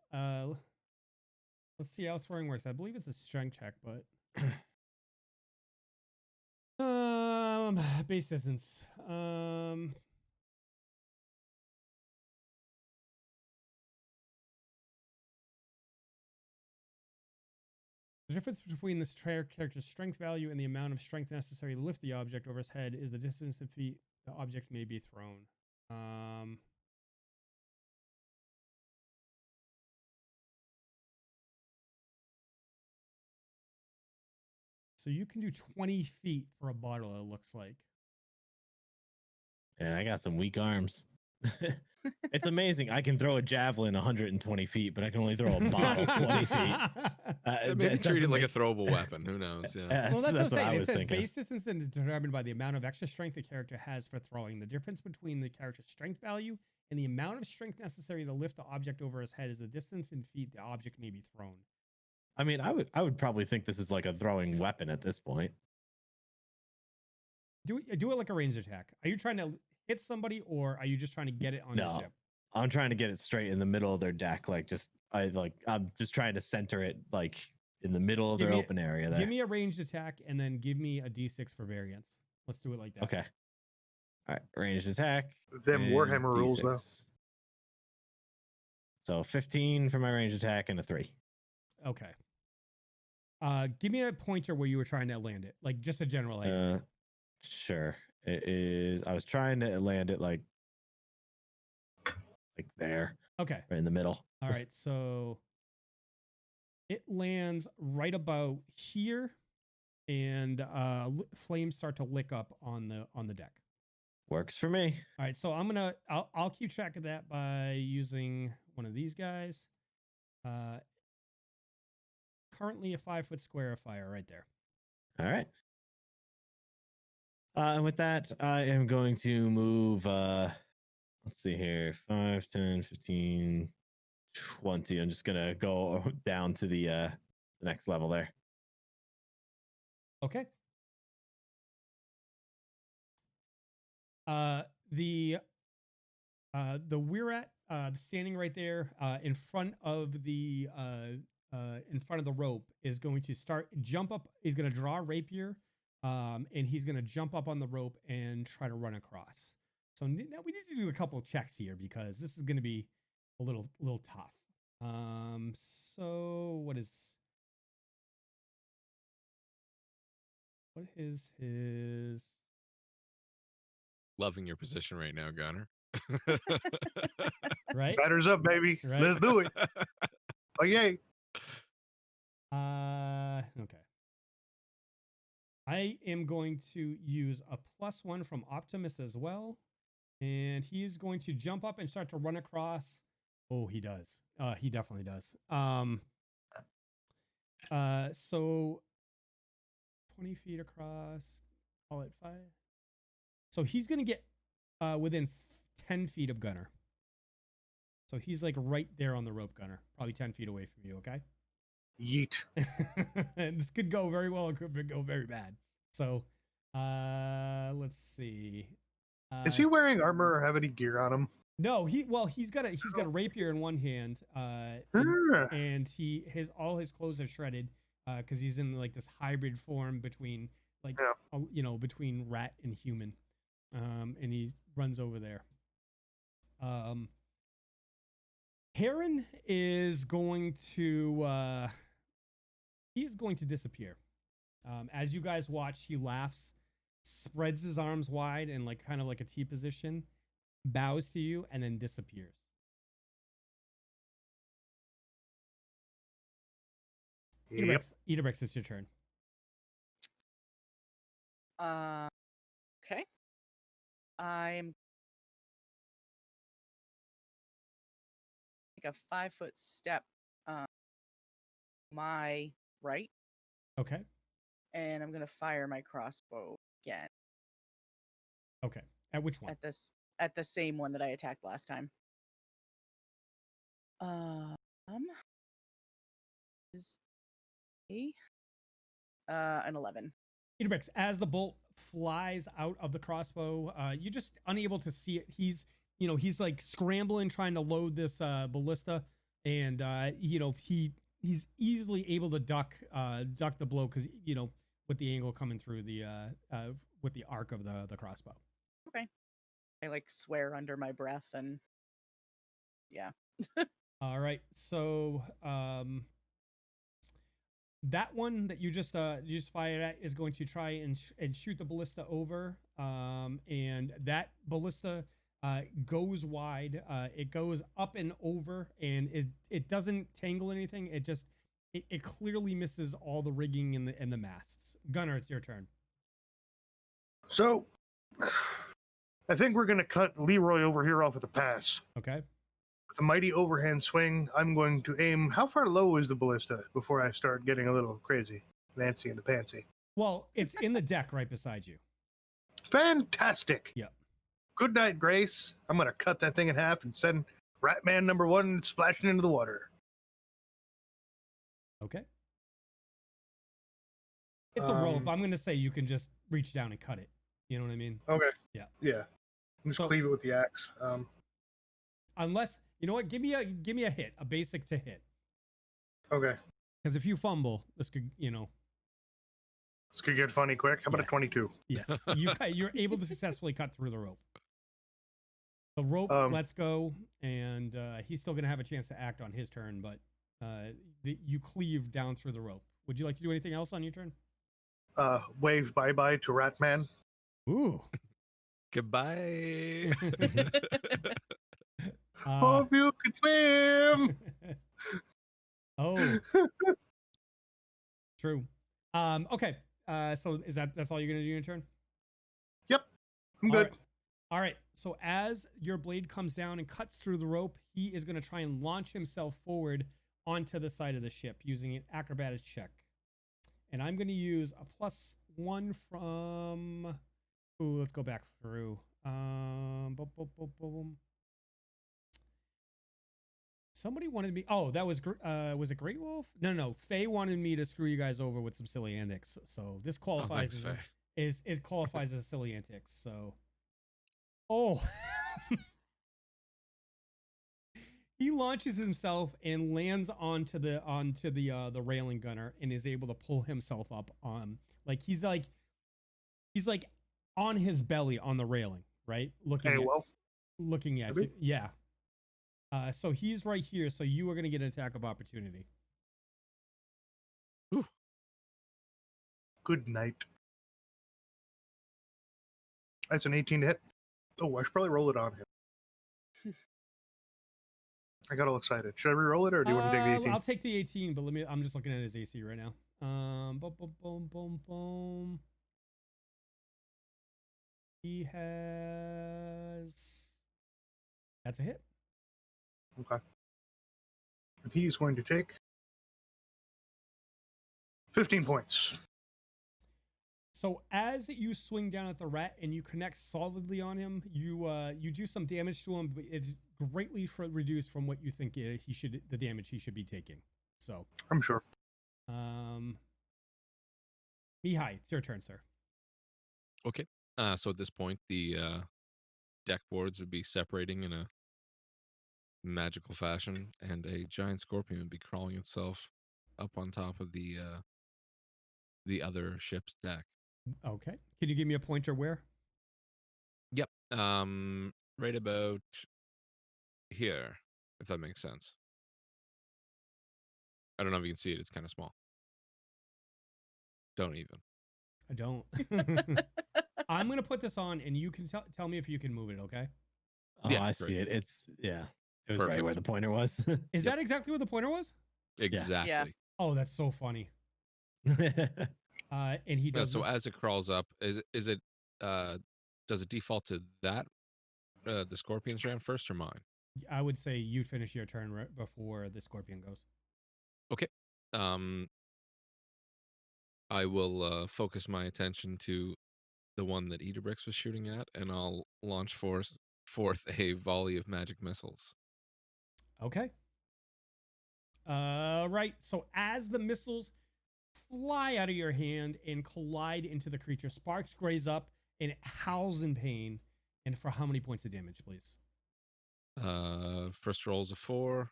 see how throwing works. I believe it's a strength check, but base distance. The difference between this character's strength value and the amount of strength necessary to lift the object over his head is the distance in feet the object may be thrown. So you can do 20 feet for a bottle, it looks like. And I got some weak arms. It's amazing. I can throw a javelin 120 feet, but I can only throw a bottle 20 feet. Maybe treat it like a throwable weapon. Who knows? Yeah. Well, that's what I'm saying. It says thinking. base distance is determined by the amount of extra strength the character has for throwing. The difference between the character's strength value and the amount of strength necessary to lift the object over his head is the distance in feet the object may be thrown. I mean, I would probably think this is like a throwing weapon at this point. Do it like a ranged attack. Are you trying to hit somebody, or are you just trying to get it on your ship? I'm trying to get it straight in the middle of their deck. I'm just trying to center it like in the middle of their open area there. Give me a ranged attack and then give me a d6 for variance. Let's do it like that. Okay. All right, ranged attack. Them and Warhammer rules, though. D6. So 15 for my ranged attack and a 3. Okay. Give me a pointer where you were trying to land it, like just a general idea. Sure. It is. I was trying to land it like there. Okay. Right in the middle. All right. So it lands right about here, and flames start to lick up on the deck. Works for me. All right. So I'll keep track of that by using one of these guys. Currently a 5-foot square of fire right there. All right. And with that, I am going to move, let's see here, 5, 10, 15, 20. I'm just going to go down to the next level there. Okay. The Weirrat standing right there in front of the rope is going to jump up. He's going to draw a rapier. And he's going to jump up on the rope and try to run across. So now we need to do a couple checks here because this is going to be a little tough. So what is his? Loving your position right now, Gunnar. Right? Batter's up, baby. Right? Let's do it. Oh, yay. Okay. I am going to use a +1 from Optimus as well. And he's going to jump up and start to run across. Oh, he does. He definitely does. So 20 feet across, call it 5. So he's going to get within 10 feet of Gunnar. So he's like right there on the rope, Gunnar. Probably 10 feet away from you, okay? Yeet. This could go very well. It could go very bad. So, let's see. Is he wearing armor or have any gear on him? No, he's got a rapier in one hand, and all his clothes are shredded, because he's in like this hybrid form between between rat and human, and he runs over there. Heron is going to disappear. As you guys watch, he laughs, spreads his arms wide in like kind of like a T position, bows to you, and then disappears. Yep. Idabrix, it's your turn. Okay. I'm like a 5-foot step my right, Okay. and I'm gonna fire my crossbow again Okay. At which one? at the same one that I attacked last time. Is an 11. Idabrix, as the bolt flies out of the crossbow, you're just unable to see it. He's like scrambling, trying to load this ballista, and he's easily able to duck the blow because with the angle coming through the with the arc of the crossbow. Okay. I like swear under my breath, and yeah. All right, so that one that you just fired at is going to try and shoot the ballista over, and that ballista goes wide. It goes up and over, and it doesn't tangle anything. It clearly misses all the rigging and the masts. Gunnar, it's your turn. So, I think we're going to cut Leroy over here off at the pass. Okay. With a mighty overhand swing, I'm going to aim. How far low is the ballista before I start getting a little crazy? Nancy and the Pansy. Well, it's in the deck right beside you. Fantastic. Yep. Good night, Grace. I'm going to cut that thing in half and send Ratman number 1 splashing into the water. Okay. It's a rope. I'm going to say you can just reach down and cut it. You know what I mean? Okay. Yeah. Yeah. Just So- cleave it with the axe. Unless, you know what? Give me a hit, a basic to hit. Okay. Because if you fumble, this could, you know. This could get funny quick. How about Yes. a 22? Yes, you're able to successfully cut through the rope. The rope lets go, and he's still going to have a chance to act on his turn, but you cleave down through the rope. Would you like to do anything else on your turn? Wave bye-bye to Ratman. Ooh. Goodbye. Hope you can swim. Oh. True. Okay. So that's all you're gonna do in your turn? Yep. I'm All good. right. All right. So as your blade comes down and cuts through the rope, he is gonna try and launch himself forward onto the side of the ship using an acrobatics check. And I'm gonna use a +1 from. Ooh, let's go back through. Boom, boom, boom, boom. Somebody wanted me. Oh, that was it Great Wolf? No. Faye wanted me to screw you guys over with some silly antics. So this qualifies thanks, it qualifies as silly antics. So, oh, he launches himself and lands onto the railing gunner and is able to pull himself up on he's like on his belly on the railing, right? Looking at you. Yeah. So he's right here. So you are going to get an attack of opportunity. Ooh. Good night. That's an 18 to hit. Oh, I should probably roll it on him. I got all excited. Should I re-roll it, or do you want to take the 18? I'll take the 18, but I'm just looking at his AC right now. Boom, boom, boom, boom, boom. He has. That's a hit. Okay. And he's going to take 15 points. So as you swing down at the rat and you connect solidly on him, you do some damage to him, but it's greatly reduced from what you think the damage he should be taking. So I'm sure. Mihaly, it's your turn, sir. Okay. So at this point, the deck boards would be separating in a magical fashion, and a giant scorpion would be crawling itself up on top of the other ship's deck. Okay. Can you give me a pointer where? Yep. Right about here, if that makes sense. I don't know if you can see it. It's kind of small. Don't even. I don't. I'm going to put this on, and you can tell me if you can move it, okay? Oh, Yeah, I great. see it. It was right Perfect. where the pointer was. Is that exactly what the pointer was? Exactly. Oh, that's so funny. And he does. So as it crawls up, does it default to that the scorpion's round first or mine? I would say you finish your turn right before the scorpion goes. Okay. I will focus my attention to the one that Idabrix was shooting at, and I'll launch forth a volley of magic missiles. Okay. Right. So as the missiles fly out of your hand and collide into the creature, sparks graze up and it howls in pain. And for how many points of damage, please? First roll is a 4.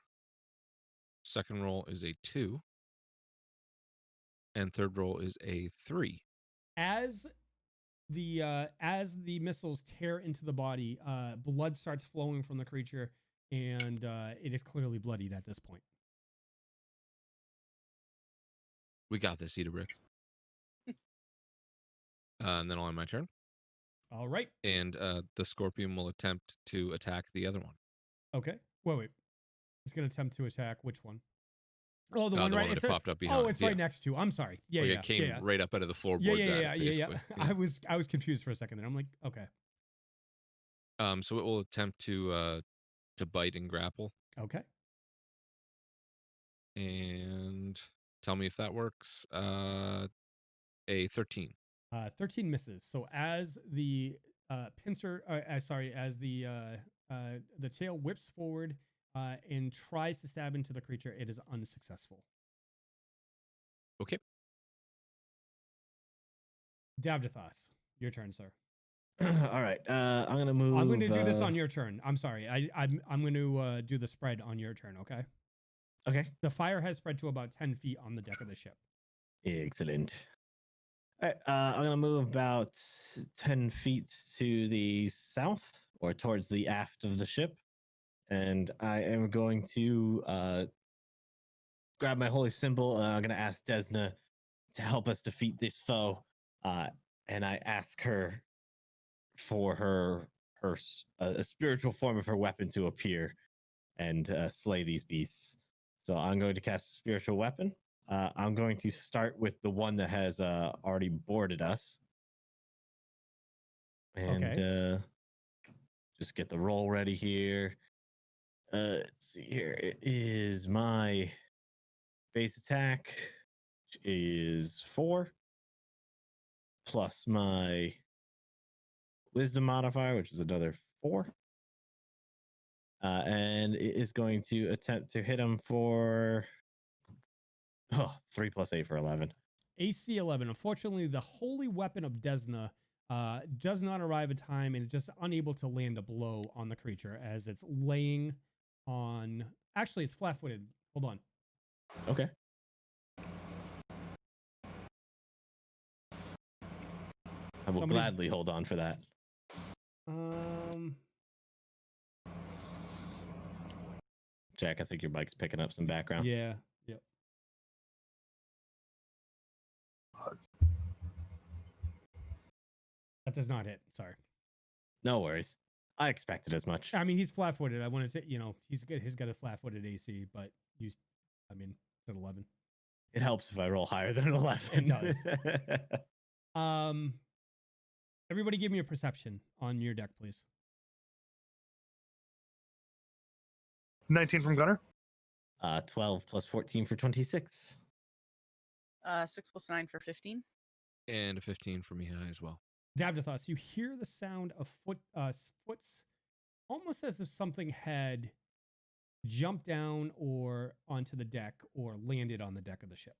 Second roll is a 2. And third roll is a 3. As the missiles tear into the body, blood starts flowing from the creature, and it is clearly bloodied at this point. We got this, Idabrix. And then I'll end my turn. All right. And the scorpion will attempt to attack the other one. Okay. Wait. It's going to attempt to attack which one? Oh, the one the right. one that popped up behind. Oh, it's right next to. I'm sorry. Yeah, It came right up out of the floorboards. Yeah. I was confused for a second there. I'm like, okay. So it will attempt to bite and grapple, Okay. and tell me if that works. A 13. 13 misses. So as the pincer, as the tail whips forward and tries to stab into the creature, it is unsuccessful. Okay. Davdithas, your turn, sir. All right. I'm gonna move. I'm going to do this on your turn. I'm sorry. I'm going to do the spread on your turn. Okay. Okay. The fire has spread to about 10 feet on the deck of the ship. Excellent. All right. I'm gonna move about 10 feet to the south or towards the aft of the ship, and I am going to grab my holy symbol. And I'm gonna ask Desna to help us defeat this foe. And I ask her for a spiritual form of her weapon to appear and slay these beasts. So I'm going to cast a spiritual weapon. I'm going to start with the one that has already boarded us. And just get the roll ready here. Let's see here. It is my base attack, which is 4, plus my wisdom modifier, which is another 4. And it is going to attempt to hit him for 3 plus 8 for 11. AC 11. Unfortunately, the holy weapon of Desna does not arrive in time and is just unable to land a blow on the creature as it's laying on. Actually, it's flat footed. Hold on. Okay. I will gladly hold on for that. Jack, I think your mic's picking up some background. Yeah. Yep. That does not hit. Sorry. No worries. I expected as much. I mean, he's flat footed. I wanted to, he's good. He's got a flat footed AC, but it's at 11. It helps if I roll higher than an 11. It does. Everybody give me a perception on your deck, please. 19 from Gunnar. 12 plus 14 for 26. 6 plus 9 for 15. And a 15 for Mihaly as well. Davdithas, you hear the sound of foots, almost as if something had jumped down or onto the deck or landed on the deck of the ship.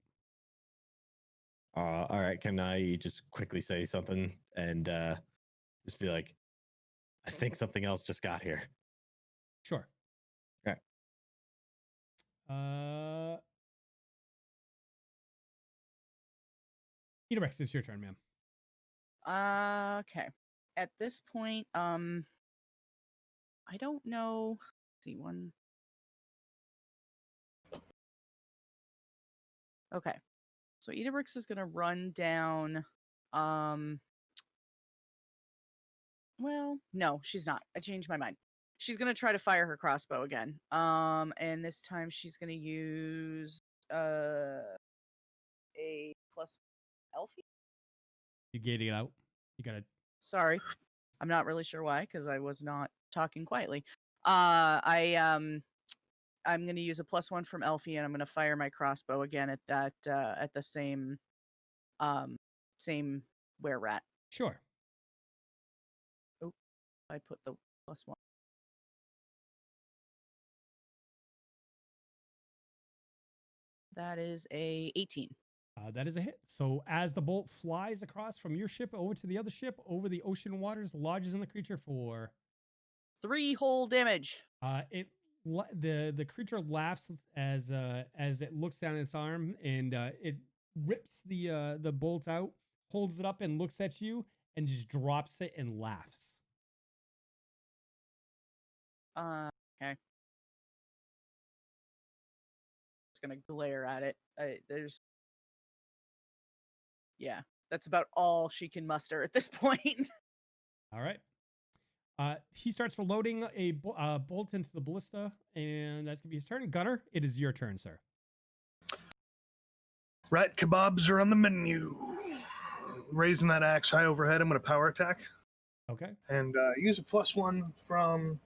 All right. Can I just quickly say something and just be like, I think something else just got here. Sure. Okay. Idabrix, it's your turn, ma'am. Okay. At this point, I don't know. Let's see, one. Okay. So Idabrix is gonna run down. Well, no, she's not. I changed my mind. She's gonna try to fire her crossbow again. And this time she's gonna use a plus Elfie. You gating it out. You gotta. Sorry, I'm not really sure why because I was not talking quietly. I'm going to use a +1 from Elfie, and I'm going to fire my crossbow again at that at the same were-rat. Sure. Oh, I put the +1. That is a 18. That is a hit. So as the bolt flies across from your ship over to the other ship, over the ocean waters, lodges in the creature for 3 whole damage. The creature laughs as it looks down its arm and it rips the bolt out, holds it up and looks at you and just drops it and laughs. Okay. It's gonna glare at it. Yeah, that's about all she can muster at this point. All right. He starts reloading a bolt into the ballista, and that's gonna be his turn. Gunnar, it is your turn, sir. Rat kebabs are on the menu. Raising that axe high overhead, I'm going to power attack. Okay. and use a +1 from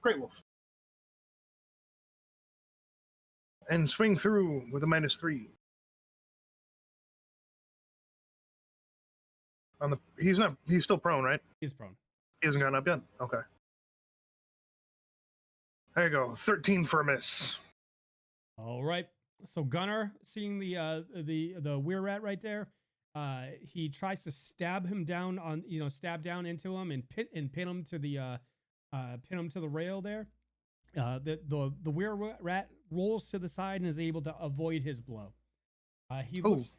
Great Wolf. And swing through with a -3. He's still prone, right? He's prone. He hasn't gotten up yet? Okay. There you go. 13 for a miss. All right. So Gunnar, seeing the weir rat right there, he tries to stab him down on stab down into him and pin him to the rail there. The weir rat rolls to the side and is able to avoid his blow. He looks.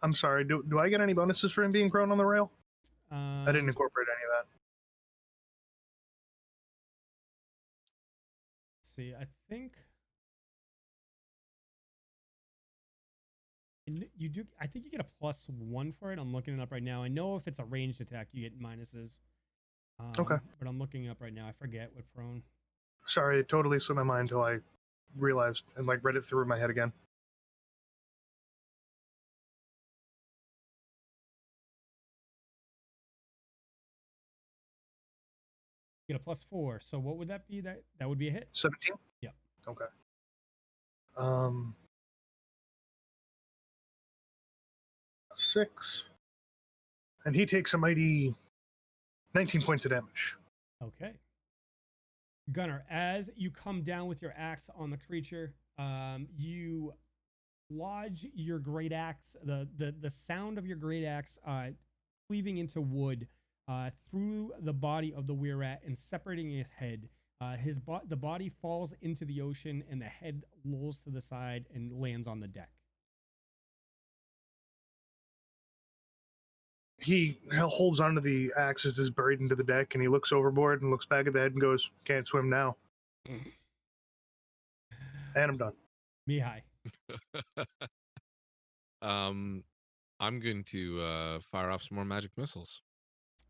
I'm sorry. Do I get any bonuses for him being prone on the rail? I didn't incorporate any of that. See, I think you do. I think you get a +1 for it. I'm looking it up right now. I know if it's a ranged attack, you get minuses. Okay. But I'm looking up right now. I forget what prone. Sorry, it totally slipped my mind until I realized and read it through in my head again. You get a +4. So what would that be? That would be a hit. 17? Yeah. Okay. 6. And he takes a mighty 19 points of damage. Okay. Gunnar, as you come down with your axe on the creature, you lodge your great axe, the sound of your great axe cleaving into wood through the body of the weir rat and separating his head. The body falls into the ocean and the head rolls to the side and lands on the deck. He holds onto the axe as it's buried into the deck, and he looks overboard and looks back at the head and goes, "Can't swim now." And I'm done. Mihaly. I'm going to fire off some more magic missiles.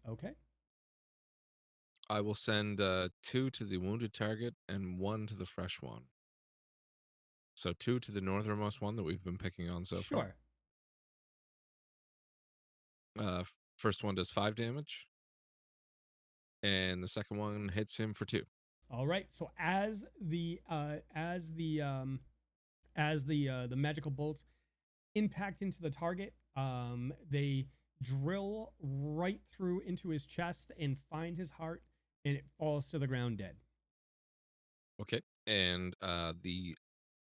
Okay. I will send 2 to the wounded target and 1 to the fresh one. So 2 to the northernmost one that we've been picking on so far. First one does 5 damage, and the second one hits him for 2. All right. So as the magical bolts impact into the target, they drill right through into his chest and find his heart, and it falls to the ground dead. Okay, and the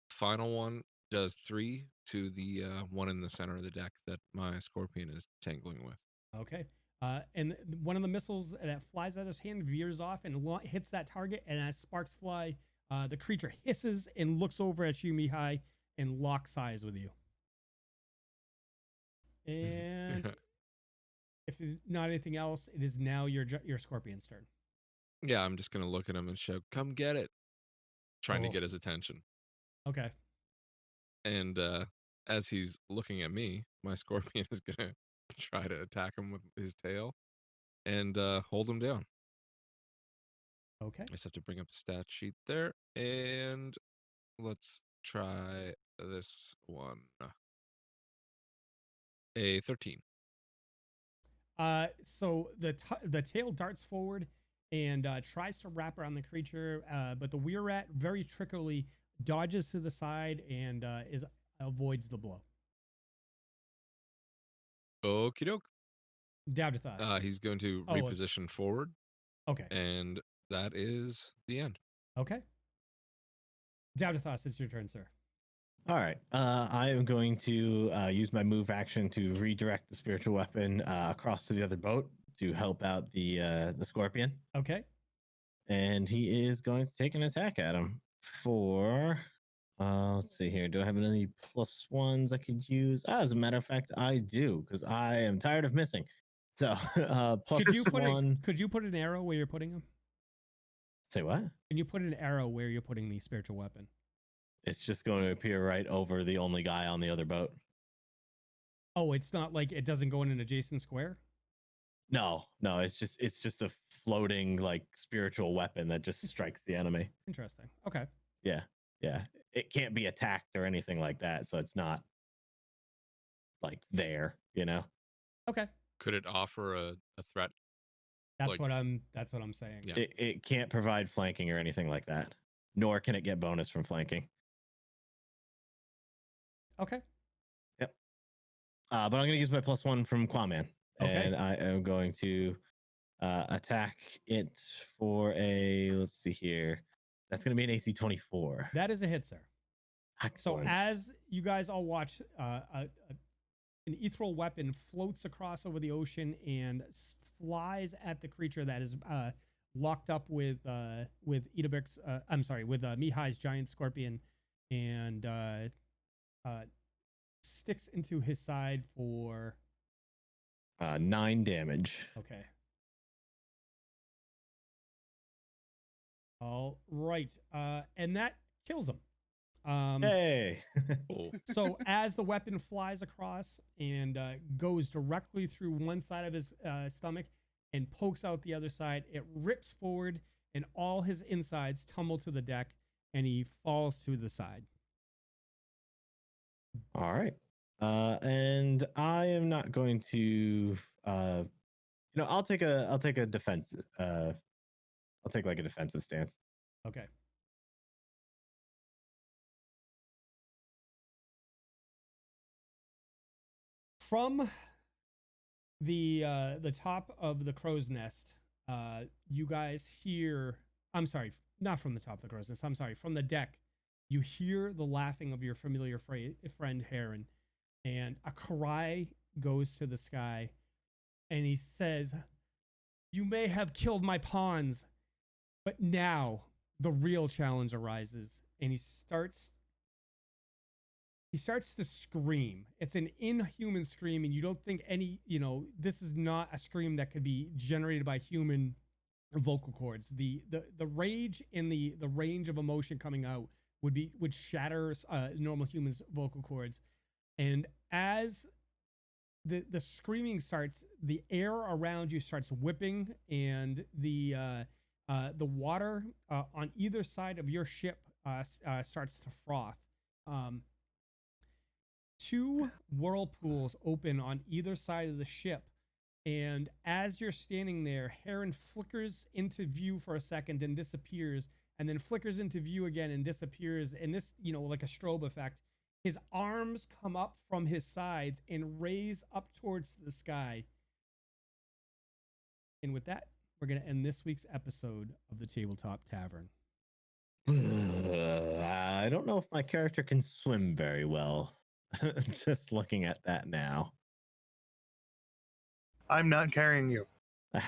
final one does 3 to the one in the center of the deck that my scorpion is tangling with. Okay. And one of the missiles that flies out of his hand veers off and hits that target, and as sparks fly, the creature hisses and looks over at you, Mihaly, and locks eyes with you. And if not anything else, it is now your scorpion's turn. Yeah, I'm just going to look at him and shout, "Come get it." Trying to get his attention. Okay. And as he's looking at me, my scorpion is going to try to attack him with his tail and hold him down. Okay. I just have to bring up the stat sheet there. And let's try this one. A 13. So the tail darts forward and tries to wrap around the creature, but the weir rat very trickily dodges to the side and avoids the blow. Okie doke. Davdithas. He's going to reposition forward. Okay. And that is the end. Okay. Davdithas, it's your turn, sir. All right. I am going to use my move action to redirect the spiritual weapon across to the other boat to help out the scorpion. Okay. And he is going to take an attack at him for. Let's see here. Do I have any +1s I could use? As a matter of fact, I do, because I am tired of missing. So plus could you put 1. Could you put an arrow where you're putting him? Say what? Can you put an arrow where you're putting the spiritual weapon? It's just going to appear right over the only guy on the other boat. Oh, it's not like it doesn't go in an adjacent square? No, it's just a floating spiritual weapon that just strikes the enemy. Interesting. Okay. Yeah. It can't be attacked or anything like that, so it's not there, Okay. Could it offer a threat? That's Like- what I'm saying. Yeah. It can't provide flanking or anything like that, nor can it get bonus from flanking. Okay. But I'm going to use my +1 from Quaman, Okay. and I am going to attack it for a. Let's see here. That's going to be an AC 24. That is a hit, sir. So Excellent. as you guys all watch, an ethereal weapon floats across over the ocean and flies at the creature that is locked up with Idabrix. I'm sorry, with Mihaly's giant scorpion, and sticks into his side for 9 damage. okay. All right, and that kills him. Hey. Oh, So as the weapon flies across and goes directly through one side of his stomach and pokes out the other side, it rips forward and all his insides tumble to the deck and he falls to the side. All right. And I am not going to I'll take a defense I'll take like a defensive stance. Okay. From the top of the crow's nest, you guys hear, I'm sorry, not from the top of the crow's nest, I'm sorry, from the deck, you hear the laughing of your familiar friend Heron, and a cry goes to the sky, and he says, "You may have killed my pawns, but now the real challenge arises." And he starts to scream. It's an inhuman scream, and you don't think this is not a scream that could be generated by human vocal cords. The rage and the range of emotion coming out would shatter normal humans' vocal cords. And as the screaming starts, the air around you starts whipping, and the water on either side of your ship starts to froth. 2 whirlpools open on either side of the ship, and as you're standing there, Heron flickers into view for a second, then disappears, and then flickers into view again and disappears. And this, like a strobe effect, his arms come up from his sides and raise up towards the sky. And with that, we're going to end this week's episode of the Tabletop Tavern. I don't know if my character can swim very well. Just looking at that now. I'm not carrying you.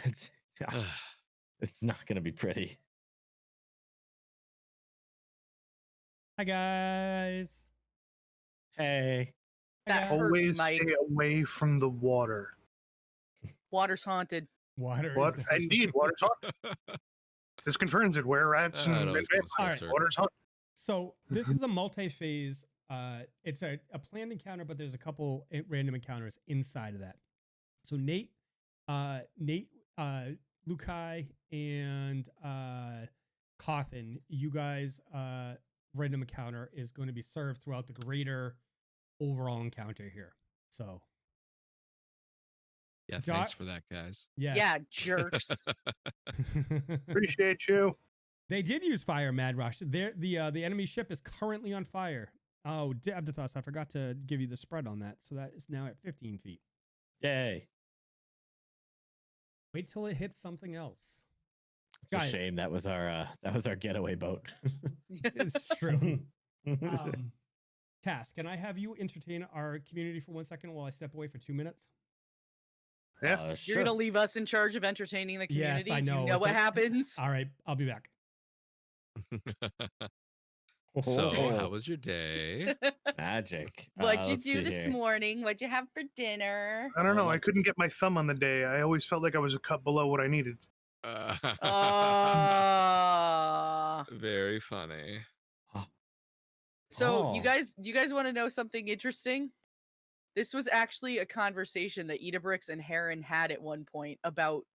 It's not going to be pretty. Hi, guys. Hey. That Hi, guys. hurt me, Always Mike. stay away from the water. Water's haunted. Water What? is Indeed, water's haunted. This confirms it. Where rats and always comes full Alright. circle. water's haunted. So this is a multi-phase. It's a planned encounter, but there's a couple random encounters inside of that. So Nate, Lukai, and Cawthon, you guys, random encounter is going to be served throughout the greater overall encounter here. So Yeah, Doc- thanks for that, guys. yeah, Yeah, jerks. Appreciate you. They did use fire, Mad Rush. The enemy ship is currently on fire. Oh, Davdithas, I forgot to give you the spread on that. So that is now at 15 feet. Yay. Wait till it hits something else. It's Guys. a shame that was our getaway boat. It's true. Cass, can I have you entertain our community for 1 second while I step away for 2 minutes? Yeah. You're gonna leave us in charge of entertaining the Yes, community. I Do know. you know It's what a- happens? All right, I'll be back. So, Oh, how was your day? magic? What'd you Let's do see this here. morning? What'd you have for dinner? I don't know. my- I couldn't get my thumb on the day. I always felt like I was a cut below what I needed. Very funny. So Oh. you guys want to know something interesting? This was actually a conversation that Idabrix and Heron had at one point about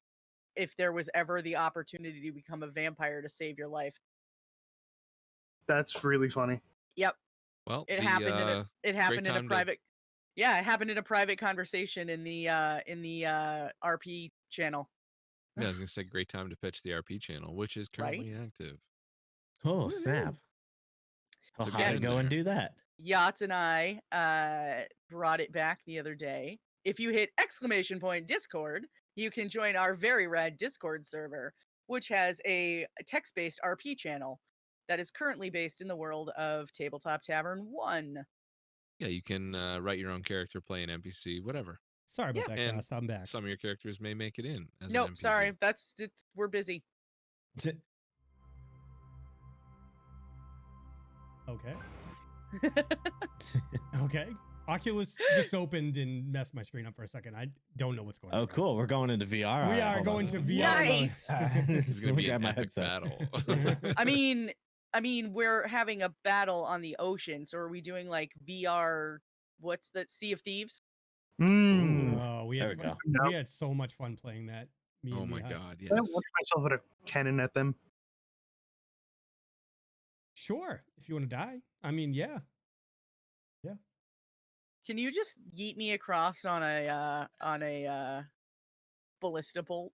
if there was ever the opportunity to become a vampire to save your life. That's really funny. Yep, Well, it happened in a great private. Yeah, it happened in a private conversation in the RP channel, Yeah, I was gonna say great time to pitch the RP channel, which is currently active. Oh, Woo-hoo. snap. Oh, So how get to in go and there. do that? Yacht and I brought it back the other day. If you hit !Discord, you can join our very rad Discord server, which has a text-based RP channel that is currently based in the world of Tabletop Tavern 1. Yeah, you can write your own character, play an NPC, whatever. Sorry about Yeah. that, And Cast. I'm back. some of your characters may make it in as an Nope, NPC. sorry. We're busy. Okay. Okay. Oculus just opened and messed my screen up for a second. I don't know what's going on. Oh, cool. We're going into VR. We All right, are hold going on. to VR. Nice. This is gonna Let me be an grab my epic headset. battle. I mean, we're having a battle on the ocean, so are we doing like VR? What's that? Sea of Thieves? Mm. Oh, we There had we fun. go. We had so much fun playing that. Me Oh and my Mihaly. god, I yes. launch myself at a cannon at them. Sure, if you want to die. I mean, yeah. Can you just yeet me across on a ballista bolt?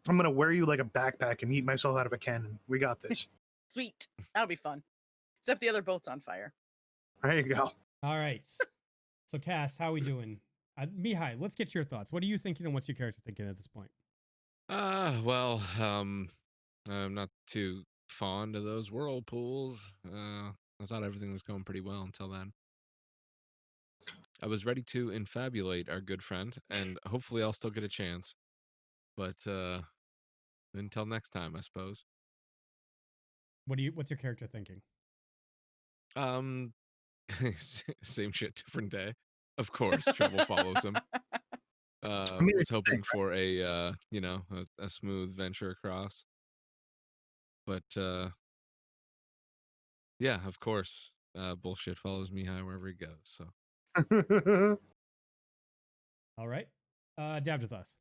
I'm gonna wear you like a backpack and eat myself out of a cannon. We got this. Sweet, that'll be fun. Except the other boat's on fire. There you go. All right. So, Cass, how we doing? Mihai, let's get your thoughts. What are you thinking, and what's your character thinking at this point? Well, I'm not too fond of those whirlpools. I thought everything was going pretty well until then. I was ready to infabulate our good friend, and hopefully I'll still get a chance. But until next time, I suppose. What's your character thinking? Same shit, different day. Of course, trouble follows him. mean, Was hoping for a a smooth venture across, but yeah, of course, bullshit follows me high wherever he goes. So All right. Davdithas.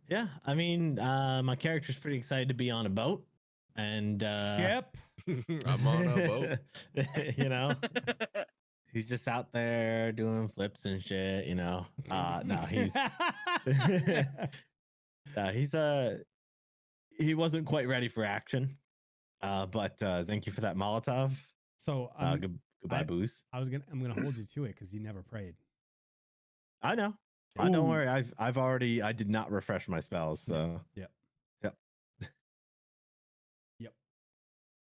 Yeah, I mean, my character's pretty excited to be on a boat, and Ship. I'm on a boat. you know, he's just out there doing flips and shit. You know, no, he's he wasn't quite ready for action. But thank you for that Molotov. So Goodbye, booze. I'm gonna hold you to it because you never prayed. I know. Ooh. Don't worry. I did not refresh my spells. So Yep.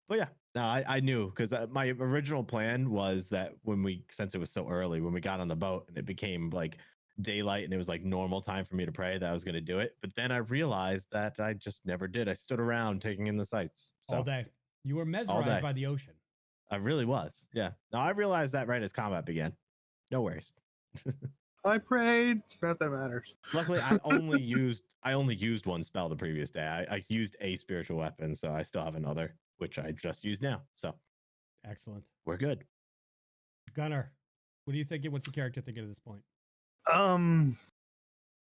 But yeah, no, I knew because my original plan was that since it was so early, when we got on the boat and it became like daylight and it was like normal time for me to pray, that I was going to do it. But then I realized that I just never did. I stood around taking in the sights. So All day. You were mesmerized by the ocean. I really was. Yeah. No, I realized that right as combat began. No worries. I prayed. Not that matters. Luckily, I only used one spell the previous day. I used a spiritual weapon, so I still have another, which I just used now. So Excellent. we're good. Gunnar, what are you thinking? What's your character thinking at this point?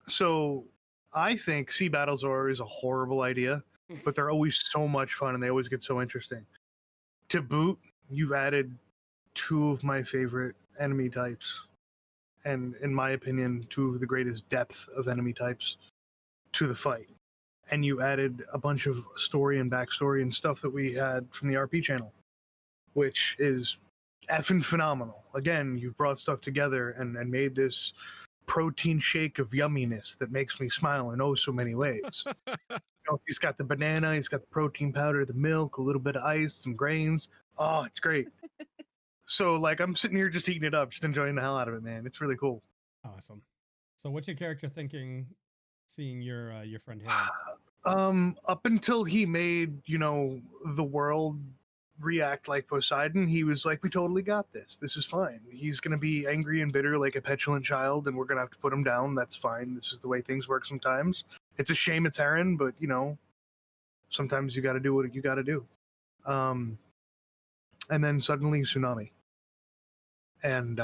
So I think sea battles are always a horrible idea, but they're always so much fun and they always get so interesting. To boot, you've added two of my favorite enemy types, and in my opinion, two of the greatest depth of enemy types to the fight. And you added a bunch of story and backstory and stuff that we had from the RP channel, which is effing phenomenal. Again, you've brought stuff together and made this protein shake of yumminess that makes me smile in oh so many ways. He's got the banana, he's got the protein powder, the milk, a little bit of ice, some grains. Oh, it's great. So, like, I'm sitting here just eating it up, just enjoying the hell out of it, man. It's really cool. Awesome. So, what's your character thinking? Seeing your friend Heron? Up until he made, the world react like Poseidon, he was like, we totally got this. This is fine. He's going to be angry and bitter like a petulant child, and we're going to have to put him down. That's fine. This is the way things work sometimes. It's a shame it's Heron, but, sometimes you got to do what you got to do. And then suddenly tsunami. And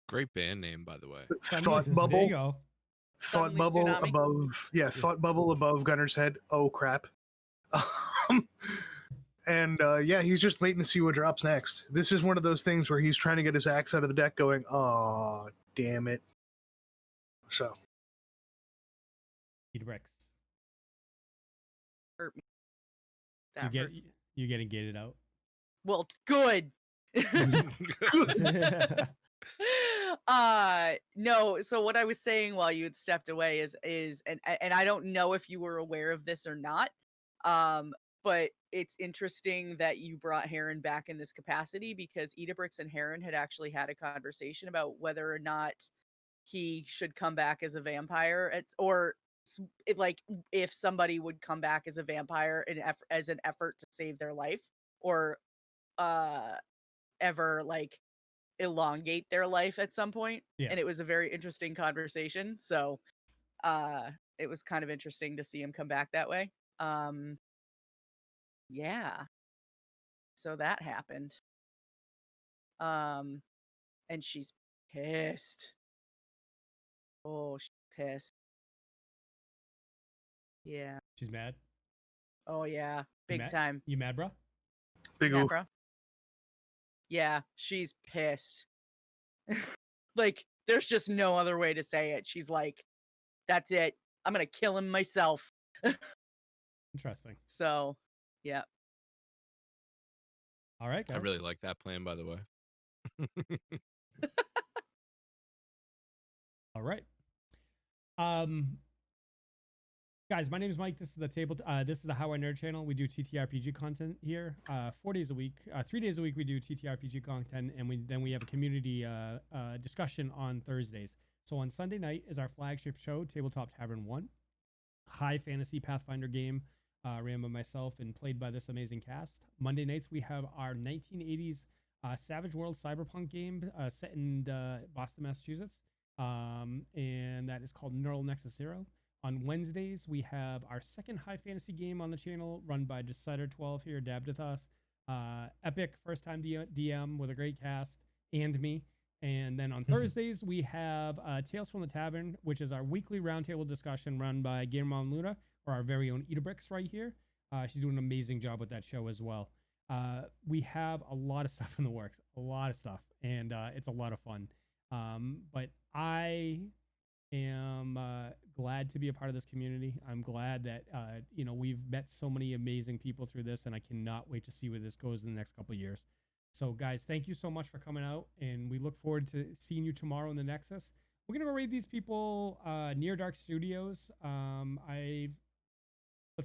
Great band name, by the way. thought There bubble. you go. Thought Suddenly bubble tsunami. above, thought bubble above Gunnar's head. Oh crap! And yeah, he's just waiting to see what drops next. This is one of those things where he's trying to get his axe out of the deck, going, "Oh, damn it!" So Idabrix. Hurt me. You That get hurts. you getting gated out. Well, good. No, so what I was saying while you had stepped away is and I don't know if you were aware of this or not. But it's interesting that you brought Heron back in this capacity because Idabrix and Heron had actually had a conversation about whether or not he should come back as a vampire like if somebody would come back as a vampire as an effort to save their life or uh ever like elongate their life at some point. Yeah. And it was a very interesting conversation. So it was kind of interesting to see him come back that way. Yeah. So that happened. And she's pissed. Oh, she's pissed. Yeah. She's mad. Oh yeah. You Big mad? time. You mad, bro? big Yeah, oof. bro. Yeah, she's pissed. Like, there's just no other way to say it. She's like, that's it. I'm gonna kill him myself. Interesting. So, yeah. All right, guys. I really like that plan, by the way. All right. Guys, my name is Mike. This is the this is the How I Nerd channel. We do TTRPG content here. 4 days a week, 3 days a week we do TTRPG content, and we have a community discussion on Thursdays. So on Sunday night is our flagship show, Tabletop Tavern 1, high fantasy Pathfinder game, ran by myself and played by this amazing cast. Monday nights we have our 1980s Savage World cyberpunk game set in Boston, Massachusetts, and that is called Neural Nexus Zero. On Wednesdays, we have our second high fantasy game on the channel run by Decider 12 here, Davdithas. Epic first time DM with a great cast and me. And then on Thursdays, we have Tales from the Tavern, which is our weekly roundtable discussion run by Guillermo and Luna, or our very own Idabrix right here. She's doing an amazing job with that show as well. We have a lot of stuff in the works, and it's a lot of fun. But I am glad to be a part of this community. I'm glad that we've met so many amazing people through this, and I cannot wait to see where this goes in the next couple of years. So guys, thank you so much for coming out, and we look forward to seeing you tomorrow in the Nexus. We're gonna go raid these people Near Dark Studios. Let's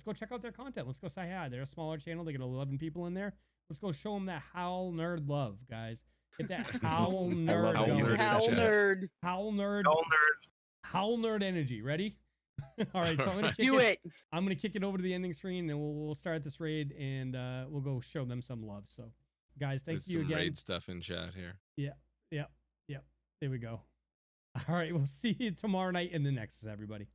go check out their content. Let's go say hi. They're a smaller channel. They get 11 people in there. Let's go show them that Howl Nerd love, guys. Get that Howl Nerd Howl going. Nerd. Howl nerd. Howl Nerd. All nerd. Howl Nerd energy. Ready? All right, so I'm gonna I'm gonna kick it over to the ending screen, and we'll start this raid, and we'll go show them some love. So, guys, thank There's you some again. raid stuff in chat here. Yep. There we go. All right, we'll see you tomorrow night in the Nexus, everybody.